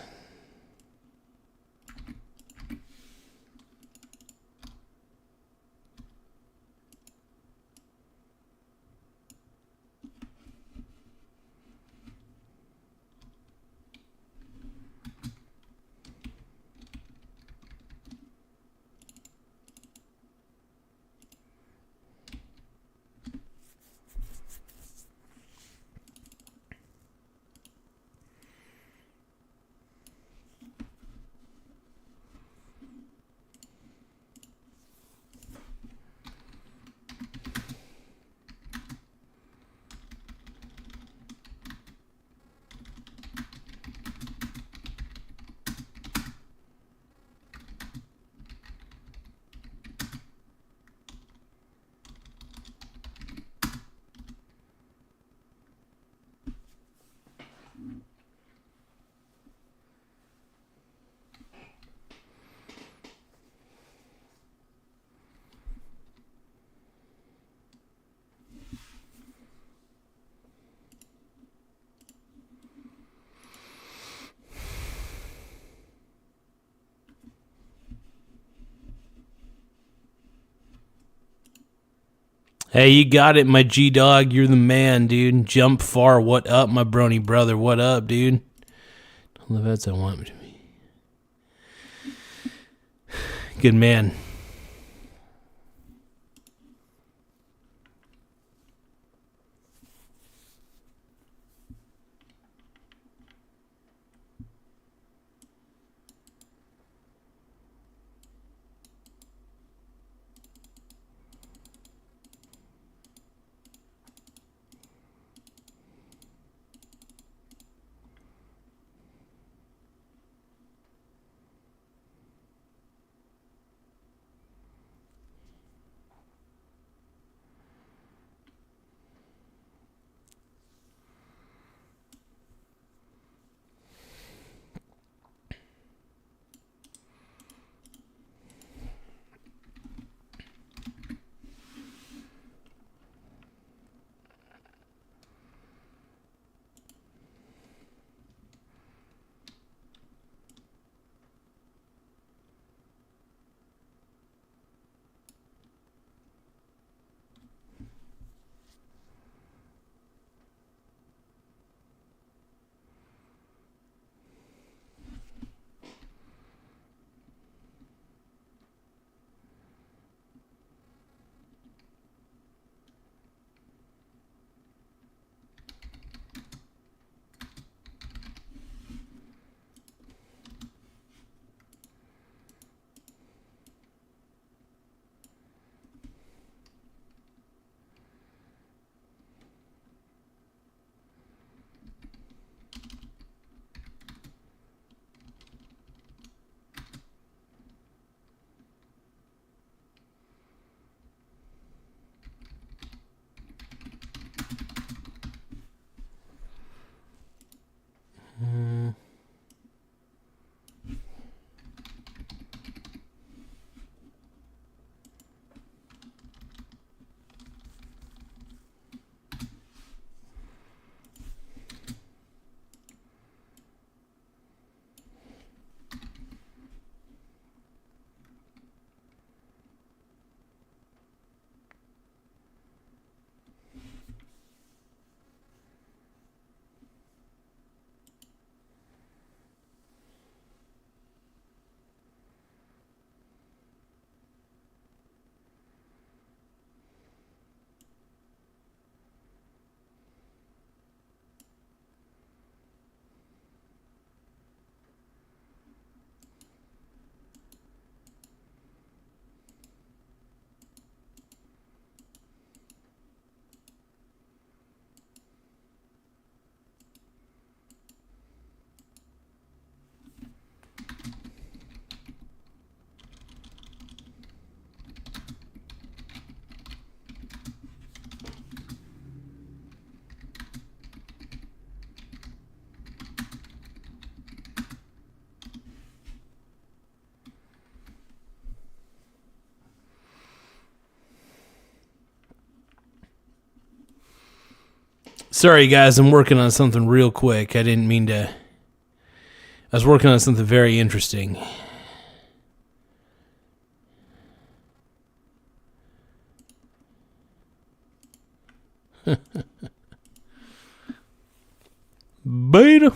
Hey, you got it, my G-Dog. You're the man, dude. Jump far. What up, my brony brother? What up, dude? All the vets I want to be. Good man. Sorry, guys, I'm working on something real quick. I didn't mean to. I was working on something very interesting. Beta.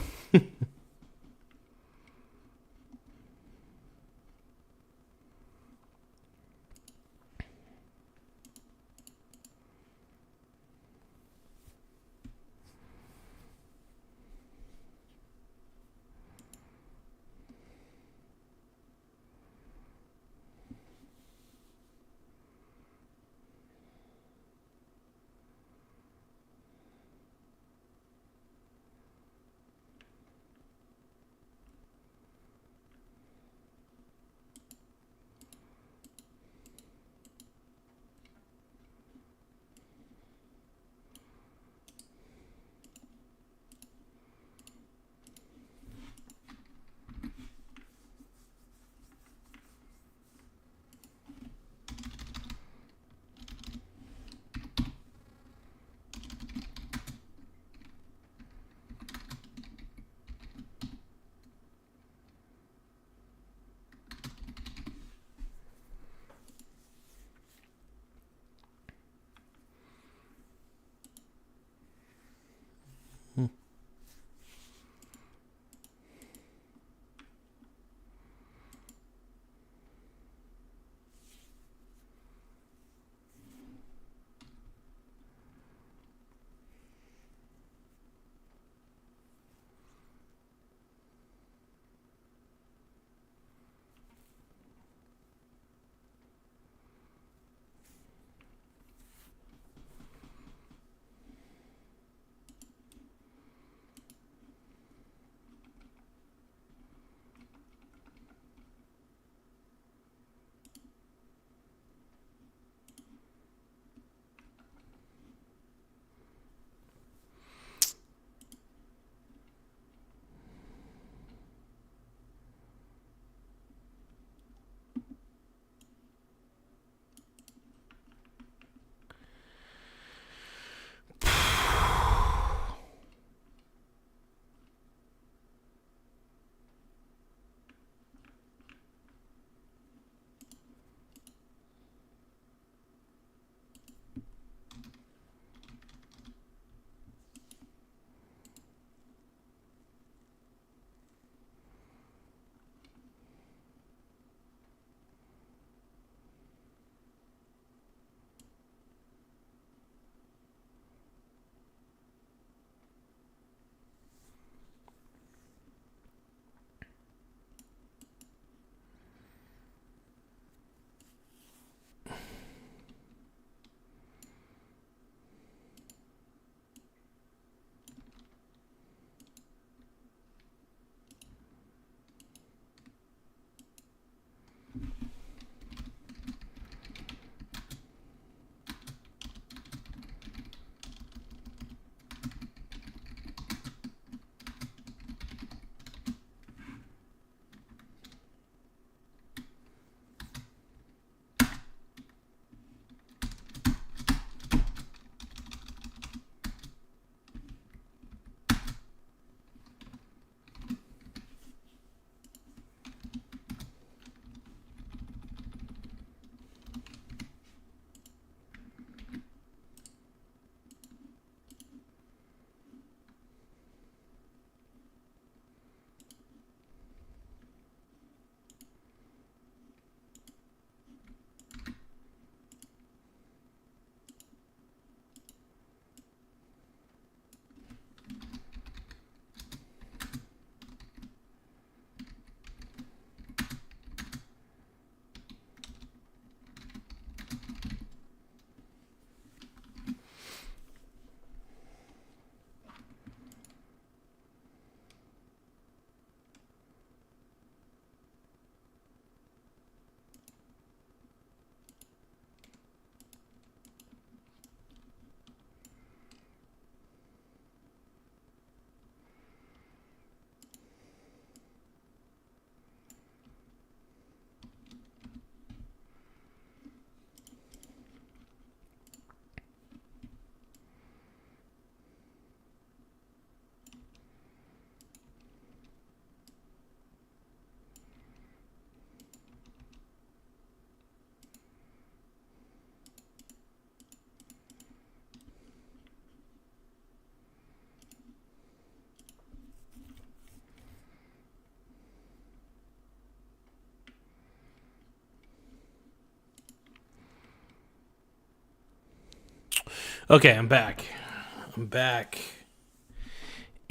Okay, I'm back.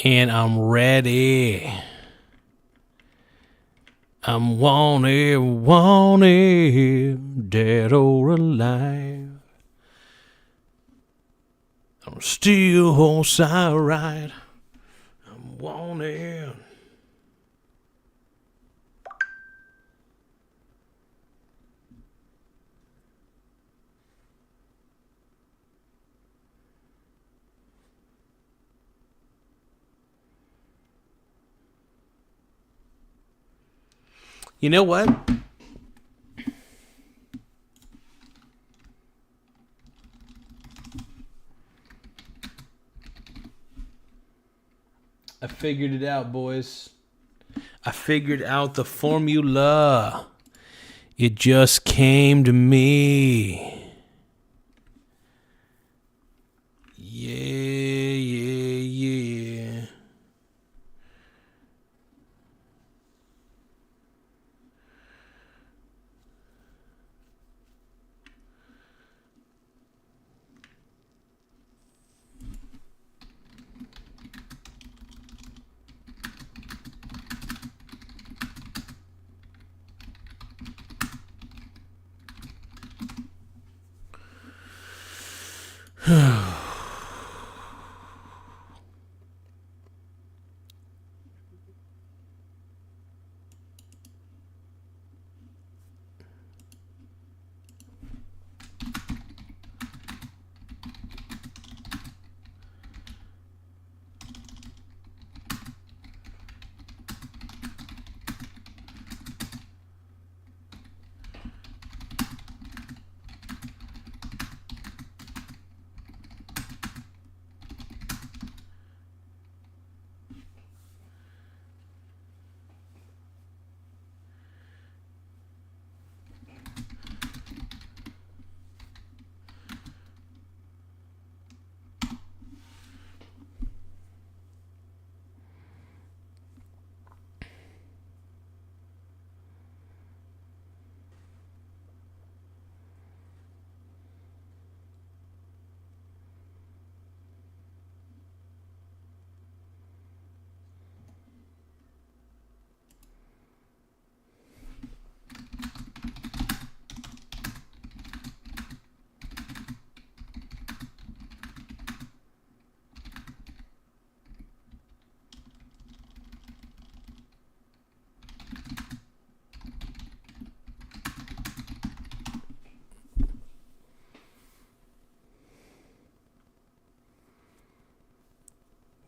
And I'm ready. I'm wanted, dead or alive. I'm still horse I ride. I'm wanted. You know what? I figured it out, boys. I figured out the formula. It just came to me. Yeah.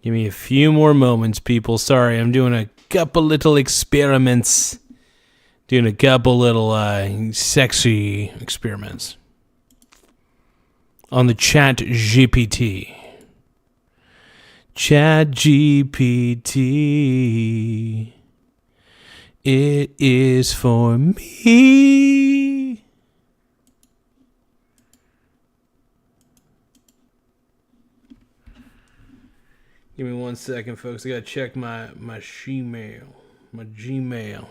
Give me a few more moments, people. Sorry, I'm doing a couple little experiments. Doing a couple little sexy experiments. On the Chat GPT. Chat GPT. It is for me. Give me 1 second, folks. I gotta check my Gmail. My Gmail.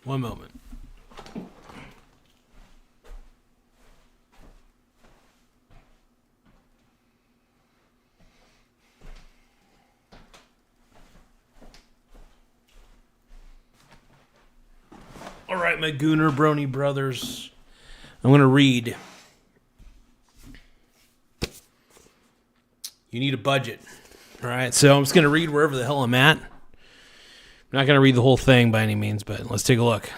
One moment. All right, my Gooner Brony brothers. I'm going to read. You need a budget. All right, so I'm just going to read wherever the hell I'm at. I'm not going to read the whole thing by any means, but let's take a look.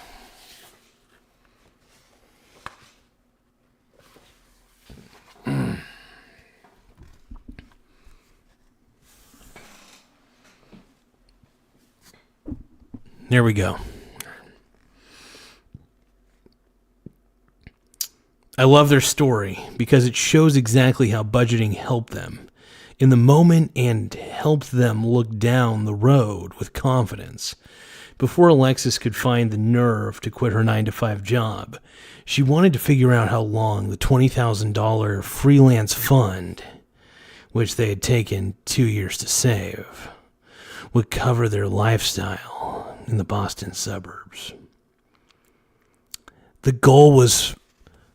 There we go. I love their story because it shows exactly how budgeting helped them in the moment and helped them look down the road with confidence. Before Alexis could find the nerve to quit her 9-to-5 job, she wanted to figure out how long the $20,000 freelance fund, which they had taken 2 years to save, would cover their lifestyle in the Boston suburbs. The goal was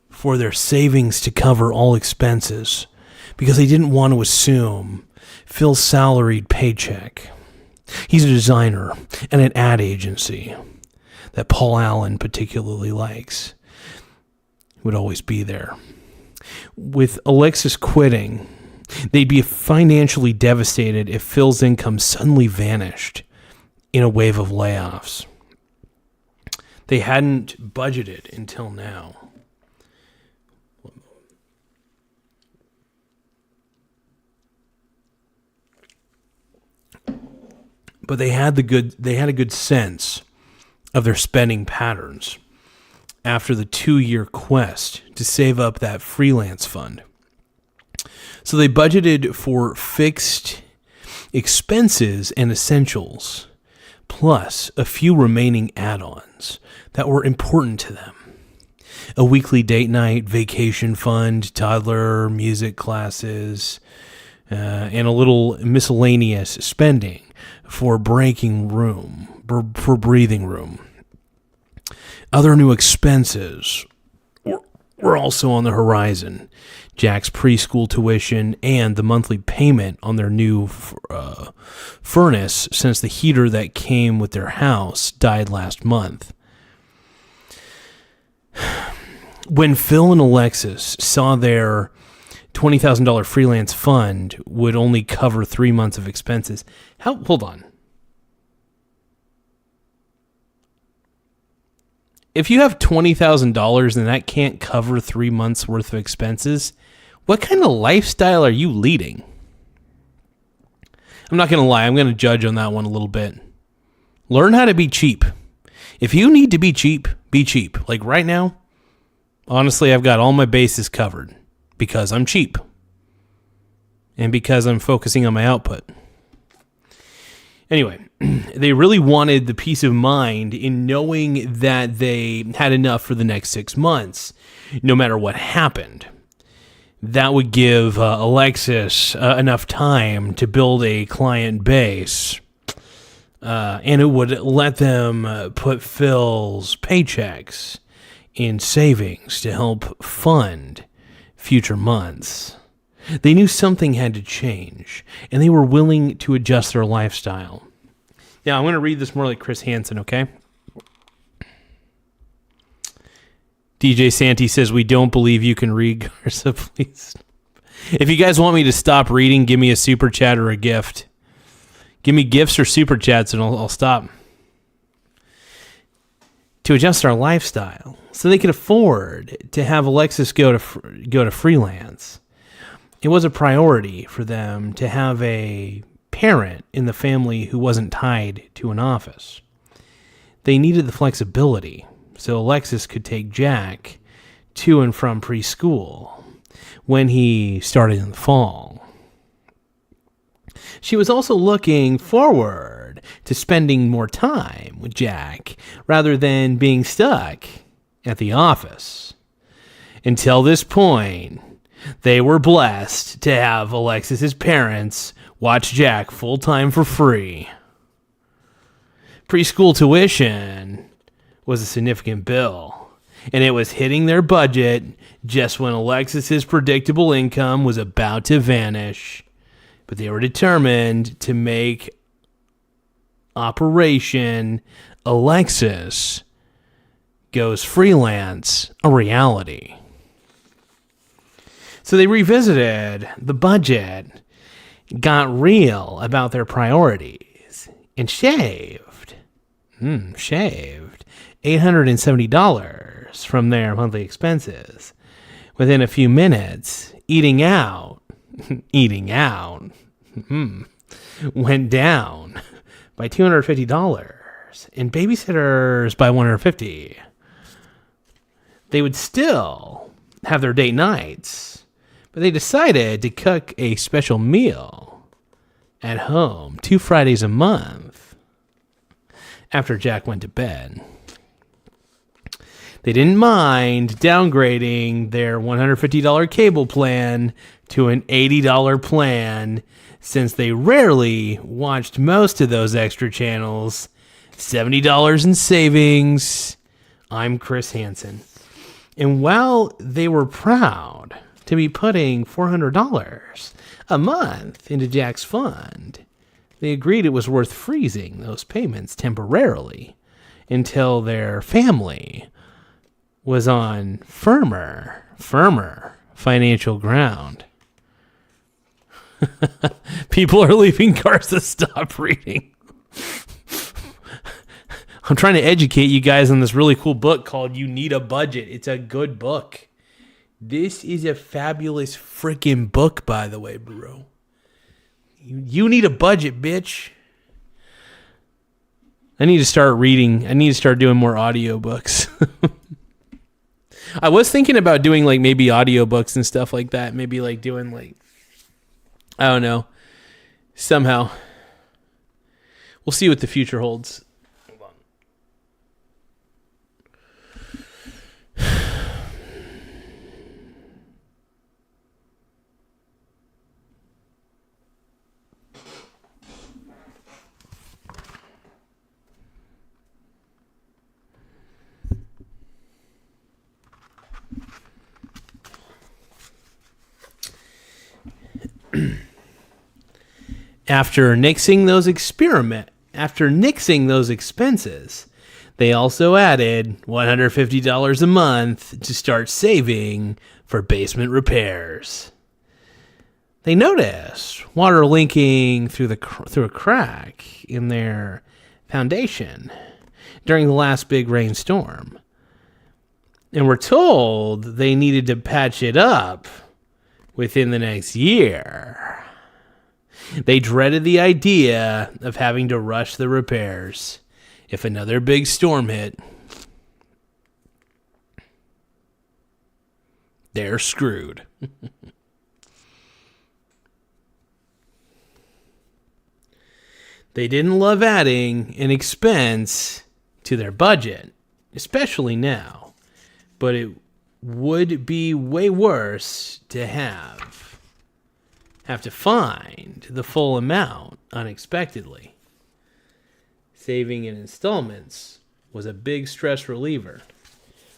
for their savings to cover all expenses because they didn't want to assume Phil's salaried paycheck. He's a designer and an ad agency that Paul Allen particularly likes. Would always be there. With Alexis quitting, they'd be financially devastated if Phil's income suddenly vanished in a wave of layoffs. They hadn't budgeted until now. But they had a good sense of their spending patterns after the 2-year quest to save up that freelance fund. So they budgeted for fixed expenses and essentials, plus a few remaining add-ons that were important to them. A weekly date night, vacation fund, toddler music classes, and a little miscellaneous spending for breathing room. Other new expenses were also on the horizon. Jack's preschool tuition and the monthly payment on their new furnace, since the heater that came with their house died last month. When Phil and Alexis saw their $20,000 freelance fund would only cover 3 months of expenses. Hold on. If you have $20,000 and that can't cover 3 months worth of expenses, what kind of lifestyle are you leading? I'm not going to lie. I'm going to judge on that one a little bit. Learn how to be cheap. If you need to be cheap, be cheap. Like right now, honestly, I've got all my bases covered. Because I'm cheap. And because I'm focusing on my output. Anyway, they really wanted the peace of mind in knowing that they had enough for the next 6 months, no matter what happened. That would give Alexis enough time to build a client base. And it would let them put Phil's paychecks in savings to help fund future months. They knew something had to change, and they were willing to adjust their lifestyle. Now, I'm going to read this more like Chris Hansen, okay? DJ Santi says, we don't believe you can read, Garza, please. If you guys want me to stop reading, give me a super chat or a gift. Give me gifts or super chats, and I'll stop. To adjust our lifestyle so they could afford to have Alexis go to freelance. It was a priority for them to have a parent in the family who wasn't tied to an office. They needed the flexibility so Alexis could take Jack to and from preschool when he started in the fall. She was also looking forward to spending more time with Jack rather than being stuck at the office. Until this point, they were blessed to have Alexis's parents watch Jack full-time for free. Preschool tuition was a significant bill, and it was hitting their budget just when Alexis's predictable income was about to vanish. But they were determined to make Operation Alexis Goes Freelance a reality. So they revisited the budget, got real about their priorities, and shaved $870 from their monthly expenses. Within a few minutes, eating out went down by $250 and babysitters by $150. They would still have their date nights, but they decided to cook a special meal at home 2 Fridays a month after Jack went to bed. They didn't mind downgrading their $150 cable plan to an $80 plan since they rarely watched most of those extra channels. $70 in savings. I'm Chris Hansen. And while they were proud to be putting $400 a month into Jack's fund, they agreed it was worth freezing those payments temporarily until their family was on firmer financial ground. People are leaving Garza. Stop reading. I'm trying to educate you guys on this really cool book called You Need a Budget. It's a good book. This is a fabulous freaking book, by the way, bro. You need a budget, bitch. I need to start reading. I need to start doing more audiobooks. I was thinking about doing like maybe audiobooks and stuff like that. Maybe like doing like, I don't know. Somehow. We'll see what the future holds. After nixing those expenses, they also added $150 a month to start saving for basement repairs. They noticed water leaking through a crack in their foundation during the last big rainstorm, and were told they needed to patch it up within the next year. They dreaded the idea of having to rush the repairs if another big storm hit. They're screwed. They didn't love adding an expense to their budget, especially now, but it would be way worse to have to find the full amount unexpectedly. Saving in installments was a big stress reliever.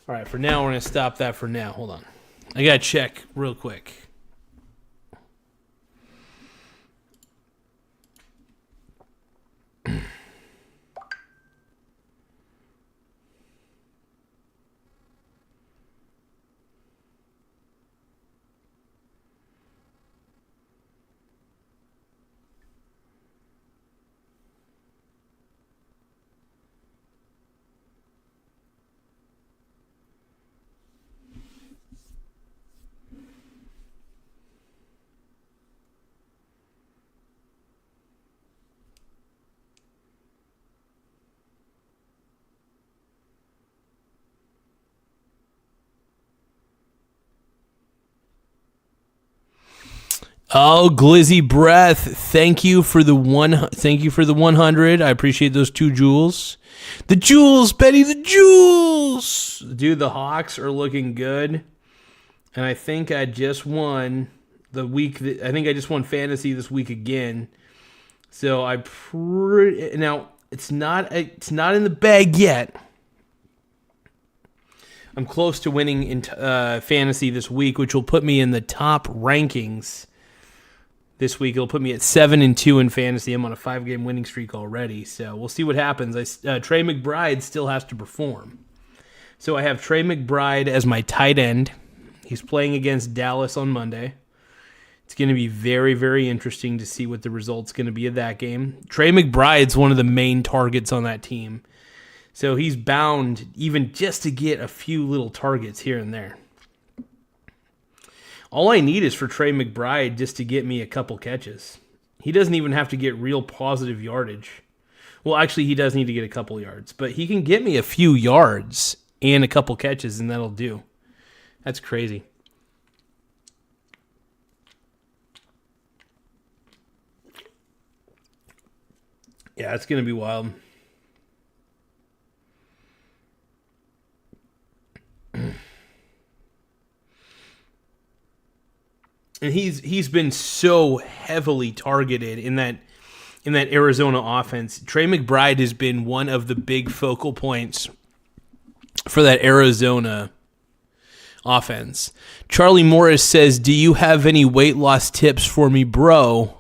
All right, for now, we're going to stop that for now. Hold on. I got to check real quick. Oh, Glizzy Breath, thank you for the 100. I appreciate those 2 jewels. The jewels, Betty, the jewels. Dude, the Hawks are looking good. And I think I just won I just won fantasy this week again. So now it's not in the bag yet. I'm close to winning in fantasy this week, which will put me in the top rankings. This week it'll put me at 7-2 in fantasy. I'm on a 5-game winning streak already, so we'll see what happens. Trey McBride still has to perform. So I have Trey McBride as my tight end. He's playing against Dallas on Monday. It's going to be very, very interesting to see what the result's going to be of that game. Trey McBride's one of the main targets on that team. So he's bound even just to get a few little targets here and there. All I need is for Trey McBride just to get me a couple catches. He doesn't even have to get real positive yardage. Well, actually, he does need to get a couple yards. But he can get me a few yards and a couple catches, and that'll do. That's crazy. Yeah, it's going to be wild. And he's been so heavily targeted in that Arizona offense. Trey McBride has been one of the big focal points for that Arizona offense. Charlie Morris says, "Do you have any weight loss tips for me, bro?"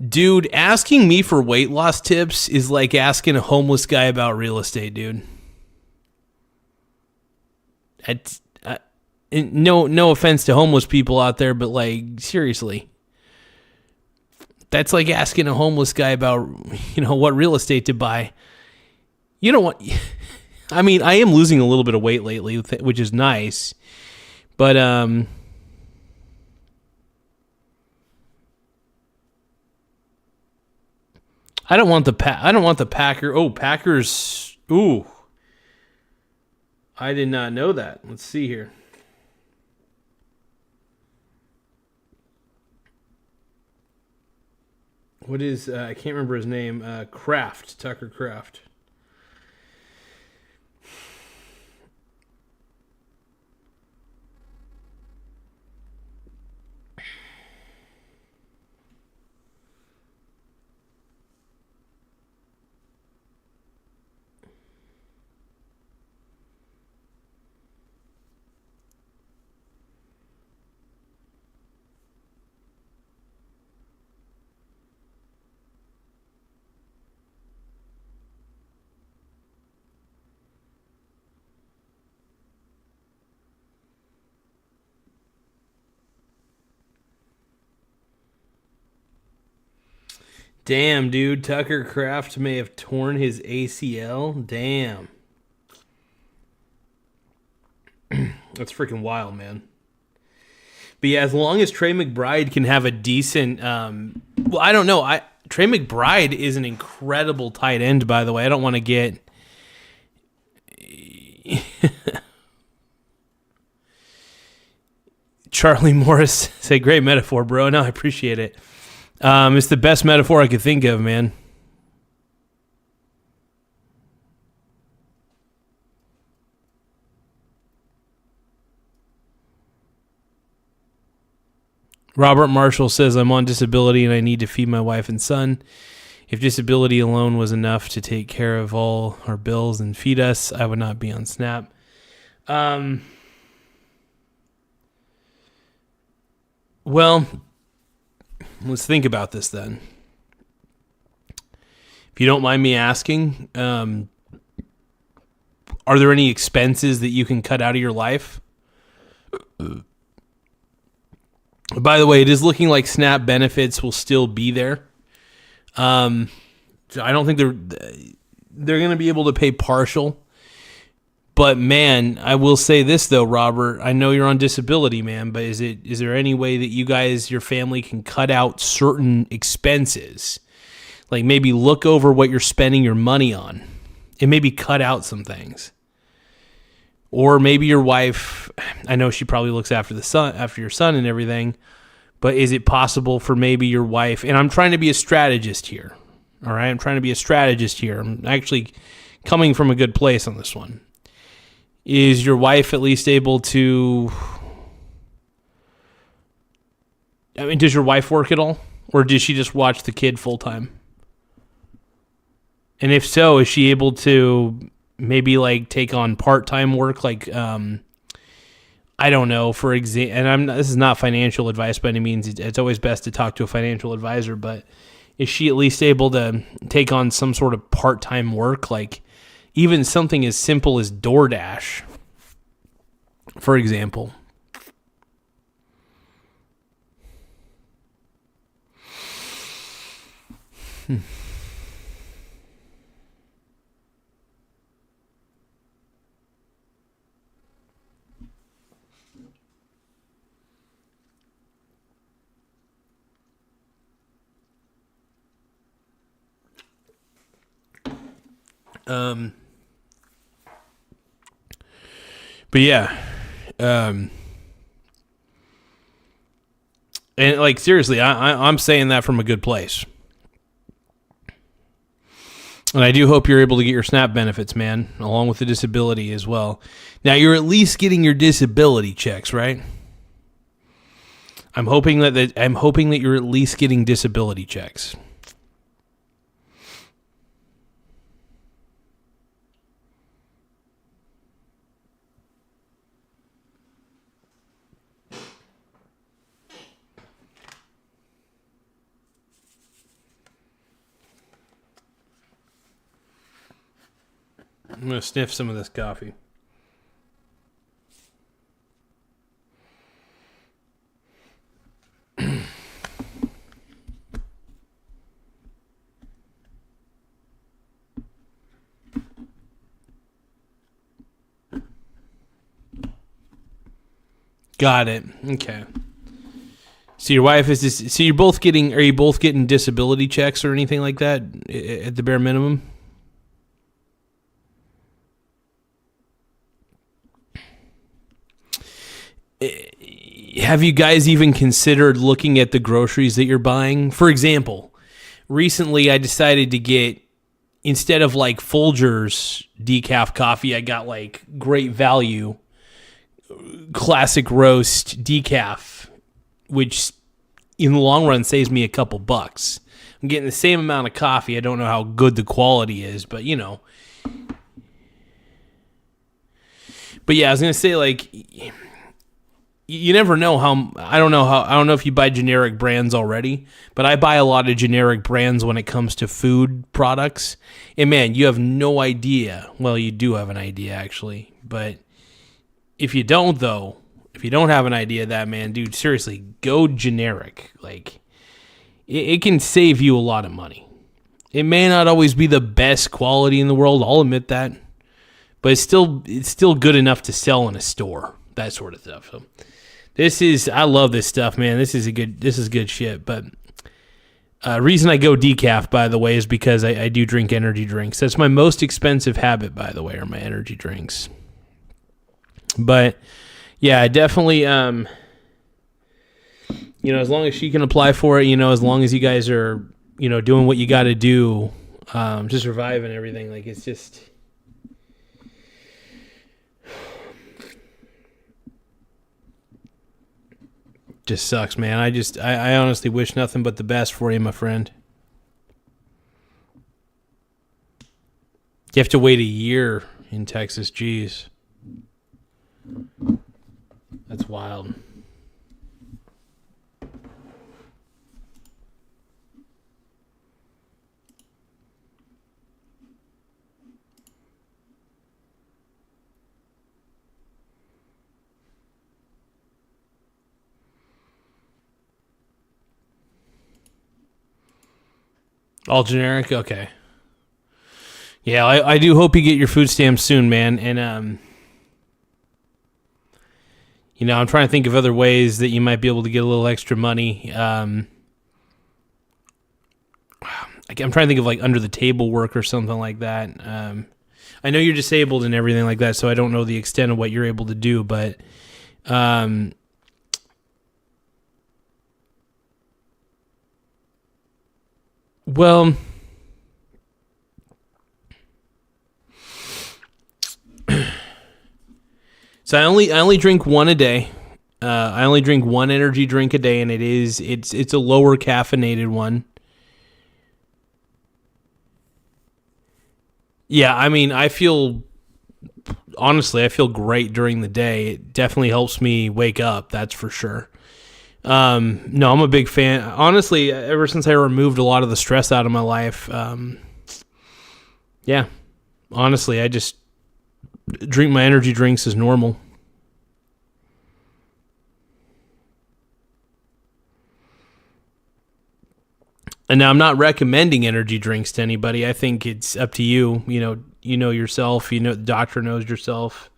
Dude, asking me for weight loss tips is like asking a homeless guy about real estate, dude. No offense to homeless people out there, but like seriously, that's like asking a homeless guy about what real estate to buy. You know what? I mean, I am losing a little bit of weight lately, which is nice, but I don't want the Packer. Oh, Packers. Ooh, I did not know that. Let's see here. What is, I can't remember his name, Tucker Kraft. Damn, dude. Tucker Kraft may have torn his ACL. Damn. That's freaking wild, man. But yeah, as long as Trey McBride can have a decent... well, I don't know. Trey McBride is an incredible tight end, by the way. I don't want to get... Charlie Morris say, great metaphor, bro. No, I appreciate it. It's the best metaphor I could think of, man. Robert Marshall says, I'm on disability and I need to feed my wife and son. If disability alone was enough to take care of all our bills and feed us, I would not be on SNAP. Well, let's think about this then. If you don't mind me asking, are there any expenses that you can cut out of your life? By the way, it is looking like SNAP benefits will still be there. So I don't think they're going to be able to pay partial. But man, I will say this though, Robert. I know you're on disability, man. But is there any way that you guys, your family, can cut out certain expenses? Like maybe look over what you're spending your money on, and maybe cut out some things. Or maybe your wife, I know she probably looks after your son and everything, But is it possible for maybe your wife, and I'm trying to be a strategist here, all right? I'm trying to be a strategist here. I'm actually coming from a good place on this one. Is your wife at least able to, I mean, does your wife work at all? Or does she just watch the kid full time? And if so, is she able to maybe like take on part-time work? Like, I don't know, for example, and this is not financial advice by any means. It's always best to talk to a financial advisor, but is she at least able to take on some sort of part-time work? Like even something as simple as DoorDash, for example. But yeah, and like seriously, I'm saying that from a good place, and I do hope you're able to get your SNAP benefits, man, along with the disability as well. Now you're at least getting your disability checks, right? I'm hoping that you're at least getting disability checks. I'm going to sniff some of this coffee. Got it. Okay. So your wife is this. So you're both getting. Are you both getting disability checks or anything like that at the bare minimum? Have you guys even considered looking at the groceries that you're buying? For example, recently I decided to get, instead of like Folgers decaf coffee, I got like Great Value classic roast decaf, which in the long run saves me a couple bucks. I'm getting the same amount of coffee. I don't know how good the quality is, but you know. But yeah, I was going to say, like, you never know how. I don't know if you buy generic brands already, but I buy a lot of generic brands when it comes to food products. And man, you have no idea. Well, you do have an idea actually, but if you don't have an idea of that, man, dude, seriously, go generic. Like, it can save you a lot of money. It may not always be the best quality in the world, I'll admit that, but it's still good enough to sell in a store, that sort of stuff. So I love this stuff, man. This is good shit. But reason I go decaf, by the way, is because I do drink energy drinks. That's my most expensive habit, by the way, are my energy drinks. But yeah, I definitely, as long as she can apply for it, as long as you guys are, doing what you got to do to survive and everything, like, it's just sucks, man. I honestly wish nothing but the best for you, my friend. You have to wait a year in Texas. Jeez. That's wild. All generic? Okay. Yeah, I do hope you get your food stamps soon, man. And, I'm trying to think of other ways that you might be able to get a little extra money. I'm trying to think of like under the table work or something like that. I know you're disabled and everything like that, so I don't know the extent of what you're able to do, but Well, so I only drink one a day. I only drink one energy drink a day, and it's a lower caffeinated one. Yeah, I mean, I feel great during the day. It definitely helps me wake up, that's for sure. No, I'm a big fan. Honestly, ever since I removed a lot of the stress out of my life, yeah, honestly, I just drink my energy drinks as normal. And now I'm not recommending energy drinks to anybody. I think it's up to you. You know yourself. The doctor knows yourself.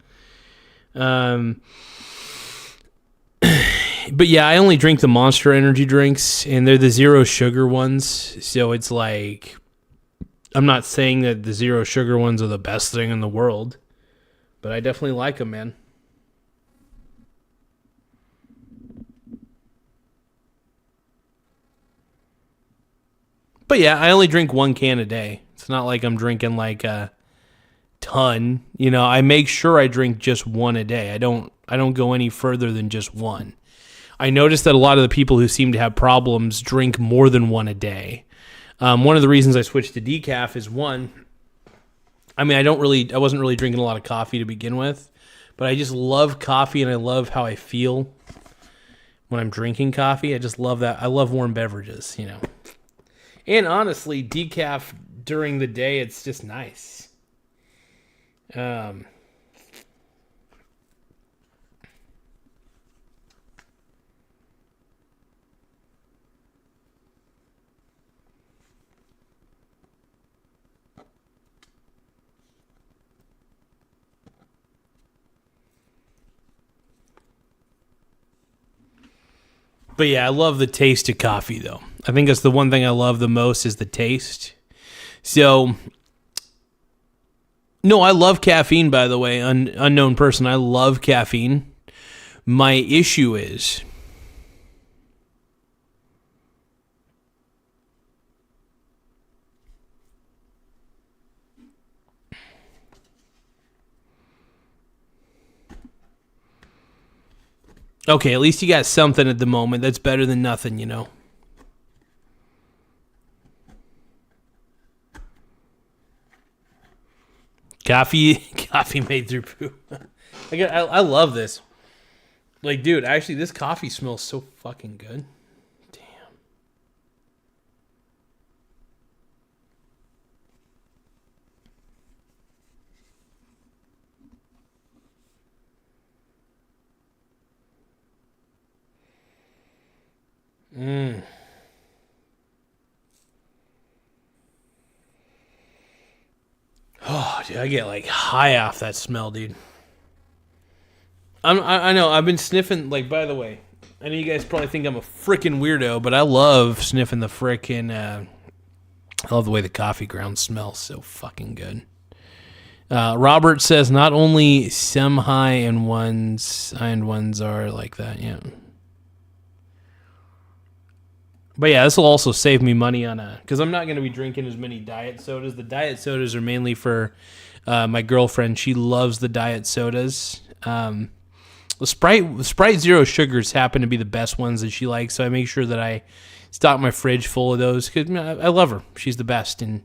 But yeah, I only drink the Monster energy drinks, and they're the zero sugar ones. So it's like, I'm not saying that the zero sugar ones are the best thing in the world, but I definitely like them, man. But yeah, I only drink one can a day. It's not like I'm drinking like a ton. I make sure I drink just one a day. I don't go any further than just one. I noticed that a lot of the people who seem to have problems drink more than one a day. One of the reasons I switched to decaf is one. I mean, I wasn't really drinking a lot of coffee to begin with, but I just love coffee and I love how I feel when I'm drinking coffee. I just love that. I love warm beverages, And honestly, decaf during the day, it's just nice. But yeah, I love the taste of coffee, though. I think that's the one thing I love the most is the taste. So, no, I love caffeine, by the way. Unknown person, I love caffeine. My issue is, okay, at least you got something at the moment. That's better than nothing, Coffee made through poo. I love this. Like, dude, actually, this coffee smells so fucking good. Damn. Oh, dude, I get like high off that smell, dude. I know, I've been sniffing, like, by the way, I know you guys probably think I'm a freaking weirdo, but I love sniffing the frickin', I love the way the coffee ground smells so fucking good. Robert says not only some high-end ones are like that, yeah. But yeah, this will also save me money on because I'm not going to be drinking as many diet sodas. The diet sodas are mainly for my girlfriend. She loves the diet sodas. The Sprite Zero Sugars happen to be the best ones that she likes, so I make sure that I stock my fridge full of those because I love her. She's the best, and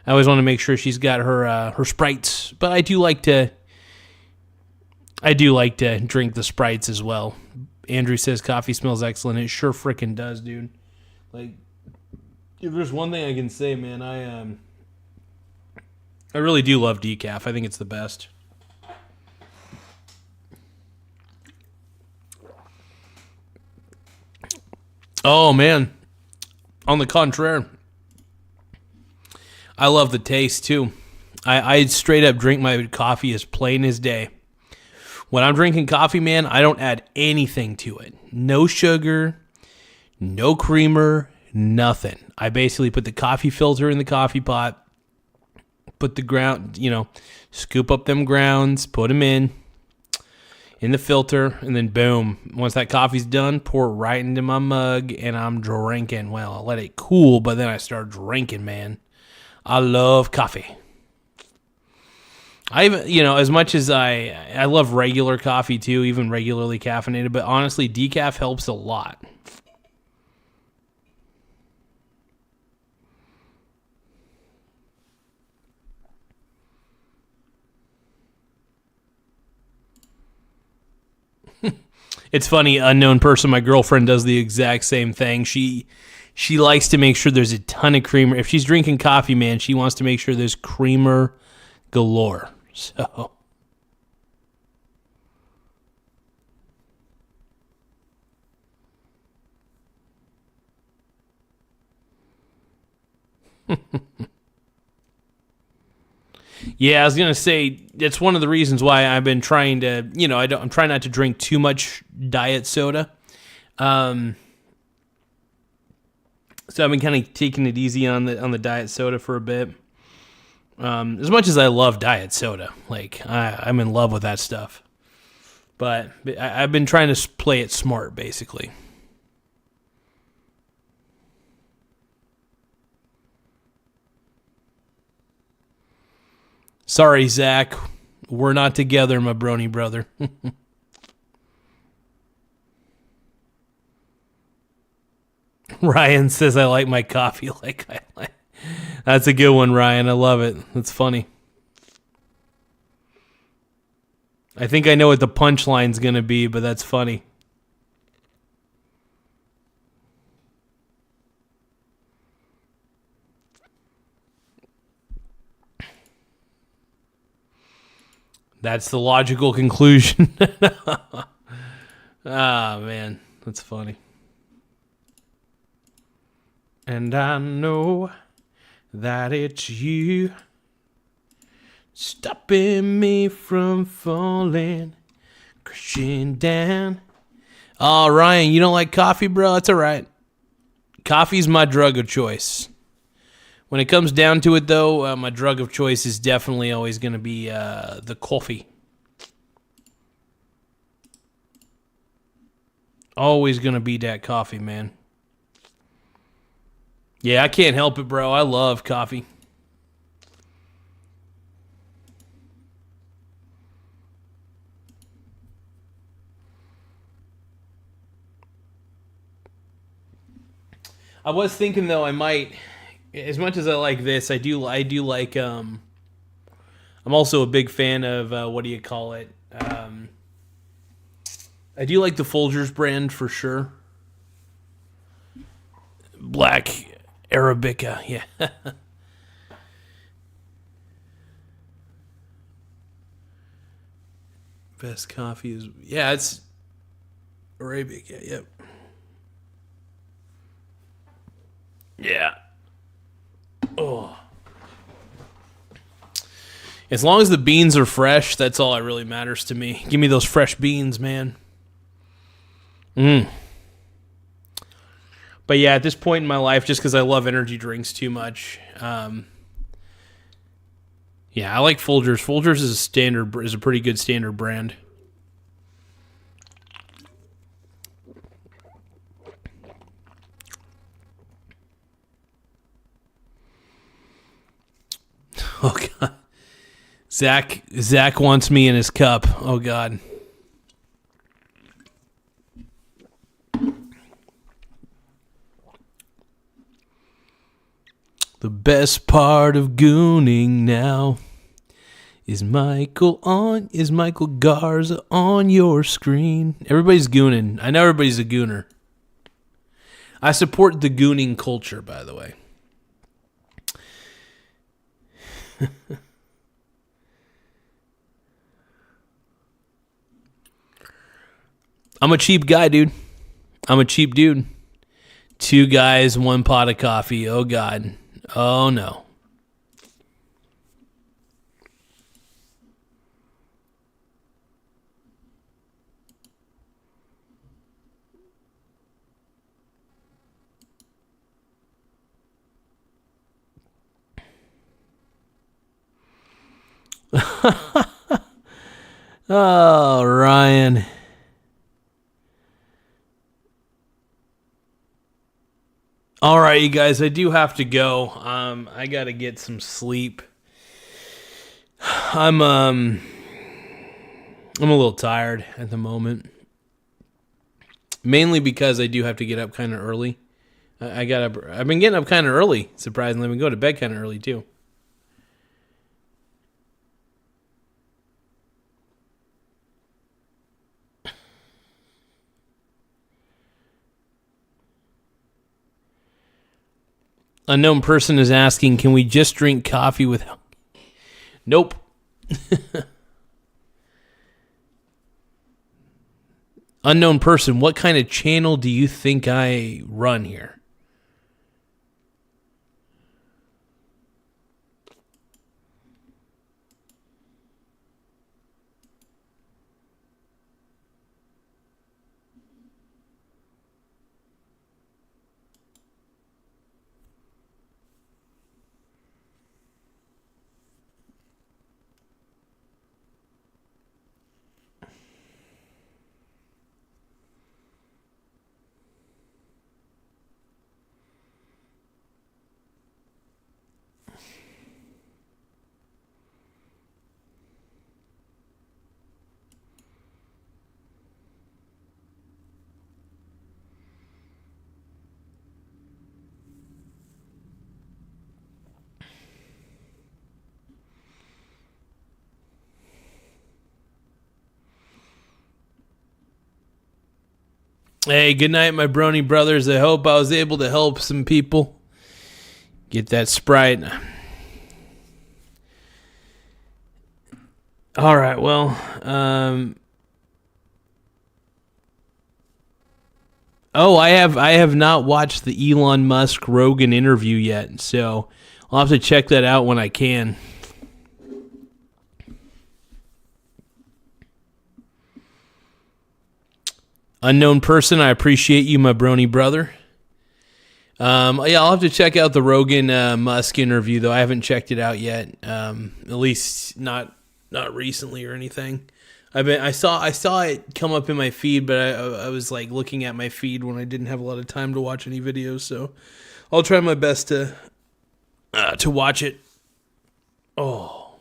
I always want to make sure she's got her Sprites. But I do like to drink the Sprites as well. Andrew says coffee smells excellent. It sure frickin' does, dude. Like, if there's one thing I can say, man, I really do love decaf. I think it's the best. Oh, man. On the contrary, I love the taste, too. I straight up drink my coffee as plain as day. When I'm drinking coffee, man, I don't add anything to it. No sugar, no creamer, nothing. I basically put the coffee filter in the coffee pot, put the ground, scoop up them grounds, put them in, in the filter, and then boom. Once that coffee's done, pour it right into my mug, and I'm drinking. Well, I let it cool, but then I start drinking, man. I love coffee. I even, as much as I love regular coffee too, even regularly caffeinated, but honestly, decaf helps a lot. It's funny, unknown person, my girlfriend does the exact same thing. She likes to make sure there's a ton of creamer. If she's drinking coffee, man, she wants to make sure there's creamer galore. So yeah, I was gonna say it's one of the reasons why I've been trying to, I'm trying not to drink too much diet soda. So I've been kind of taking it easy on the diet soda for a bit. As much as I love diet soda, like I'm in love with that stuff, but I've been trying to play it smart, basically. Sorry, Zach. We're not together, my brony brother. Ryan says, I like my coffee like I like. That's a good one, Ryan. I love it. That's funny. I think I know what the punchline's going to be, but that's funny. That's the logical conclusion. Ah, man. That's funny. And I know that it's you stopping me from falling, crashing down. Oh, Ryan, you don't like coffee, bro? That's all right. Coffee's my drug of choice. When it comes down to it, though, my drug of choice is definitely always going to be the coffee. Always going to be that coffee, man. Yeah, I can't help it, bro. I love coffee. I was thinking, though, I might, as much as I like this, I do like, I'm also a big fan of, what do you call it? I do like the Folgers brand for sure. Black Arabica, yeah. Best coffee is, yeah, it's Arabica, yep. Yeah. Oh. As long as the beans are fresh, that's all that really matters to me. Give me those fresh beans, man. But yeah, at this point in my life, just because I love energy drinks too much, yeah, I like Folgers. Folgers is a pretty good standard brand. Oh God, Zach wants me in his cup. Oh God. The best part of gooning now is Michael Garza on your screen. Everybody's gooning. I know everybody's a gooner. I support the gooning culture, by the way. I'm a cheap guy, dude. I'm a cheap dude. 2 guys, 1 pot of coffee. Oh, God. Oh, no. All Ryan. All right, you guys, I do have to go. I got to get some sleep. I'm a little tired at the moment. Mainly because I do have to get up kind of early. I've been getting up kind of early, surprisingly. I've been going to bed kind of early too. Unknown person is asking, can we just drink coffee with... Nope. Unknown person, what kind of channel do you think I run here? Hey, good night, my brony brothers. I hope I was able to help some people get that Sprite. All right, well, I have not watched the Elon Musk Rogan interview yet, so I'll have to check that out when I can. Unknown person, I appreciate you, my brony brother. I'll have to check out the Rogan Musk interview, though. I haven't checked it out yet. At least not recently or anything. I saw it come up in my feed, but I was like looking at my feed when I didn't have a lot of time to watch any videos. So I'll try my best to watch it. Oh,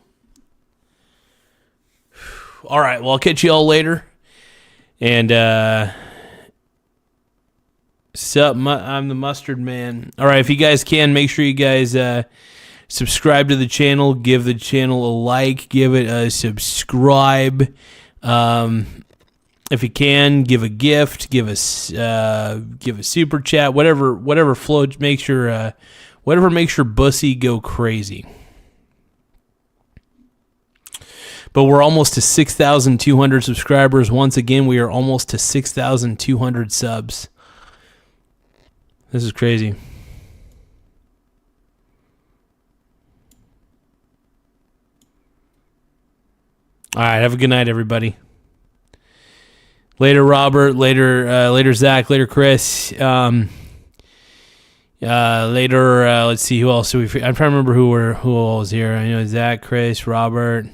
all right. Well, I'll catch you all later. And I'm the Mustard Man. All right, if you guys can, make sure you guys subscribe to the channel, give the channel a like, give it a subscribe. If you can, give a gift, give a super chat, whatever floats, makes your bussy go crazy. But we're almost to 6,200 subscribers. Once again, we are almost to 6,200 subs. This is crazy. All right, have a good night, everybody. Later, Robert. Later, Zach. Later, Chris. Later, let's see who else. I'm trying to remember who all was here. I know Zach, Chris, Robert.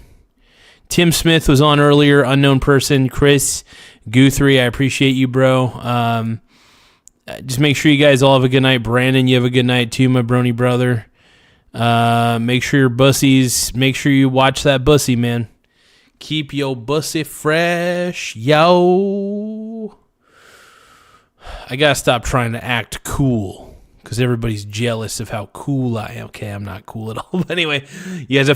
Tim Smith was on earlier. Unknown person. Chris Guthrie, I appreciate you, bro. Just make sure you guys all have a good night. Brandon, you have a good night too, my brony brother. Make sure your bussies. Make sure you watch that bussy, man. Keep your bussy fresh, yo. I gotta stop trying to act cool because everybody's jealous of how cool I am. Okay, I'm not cool at all. But anyway, you guys have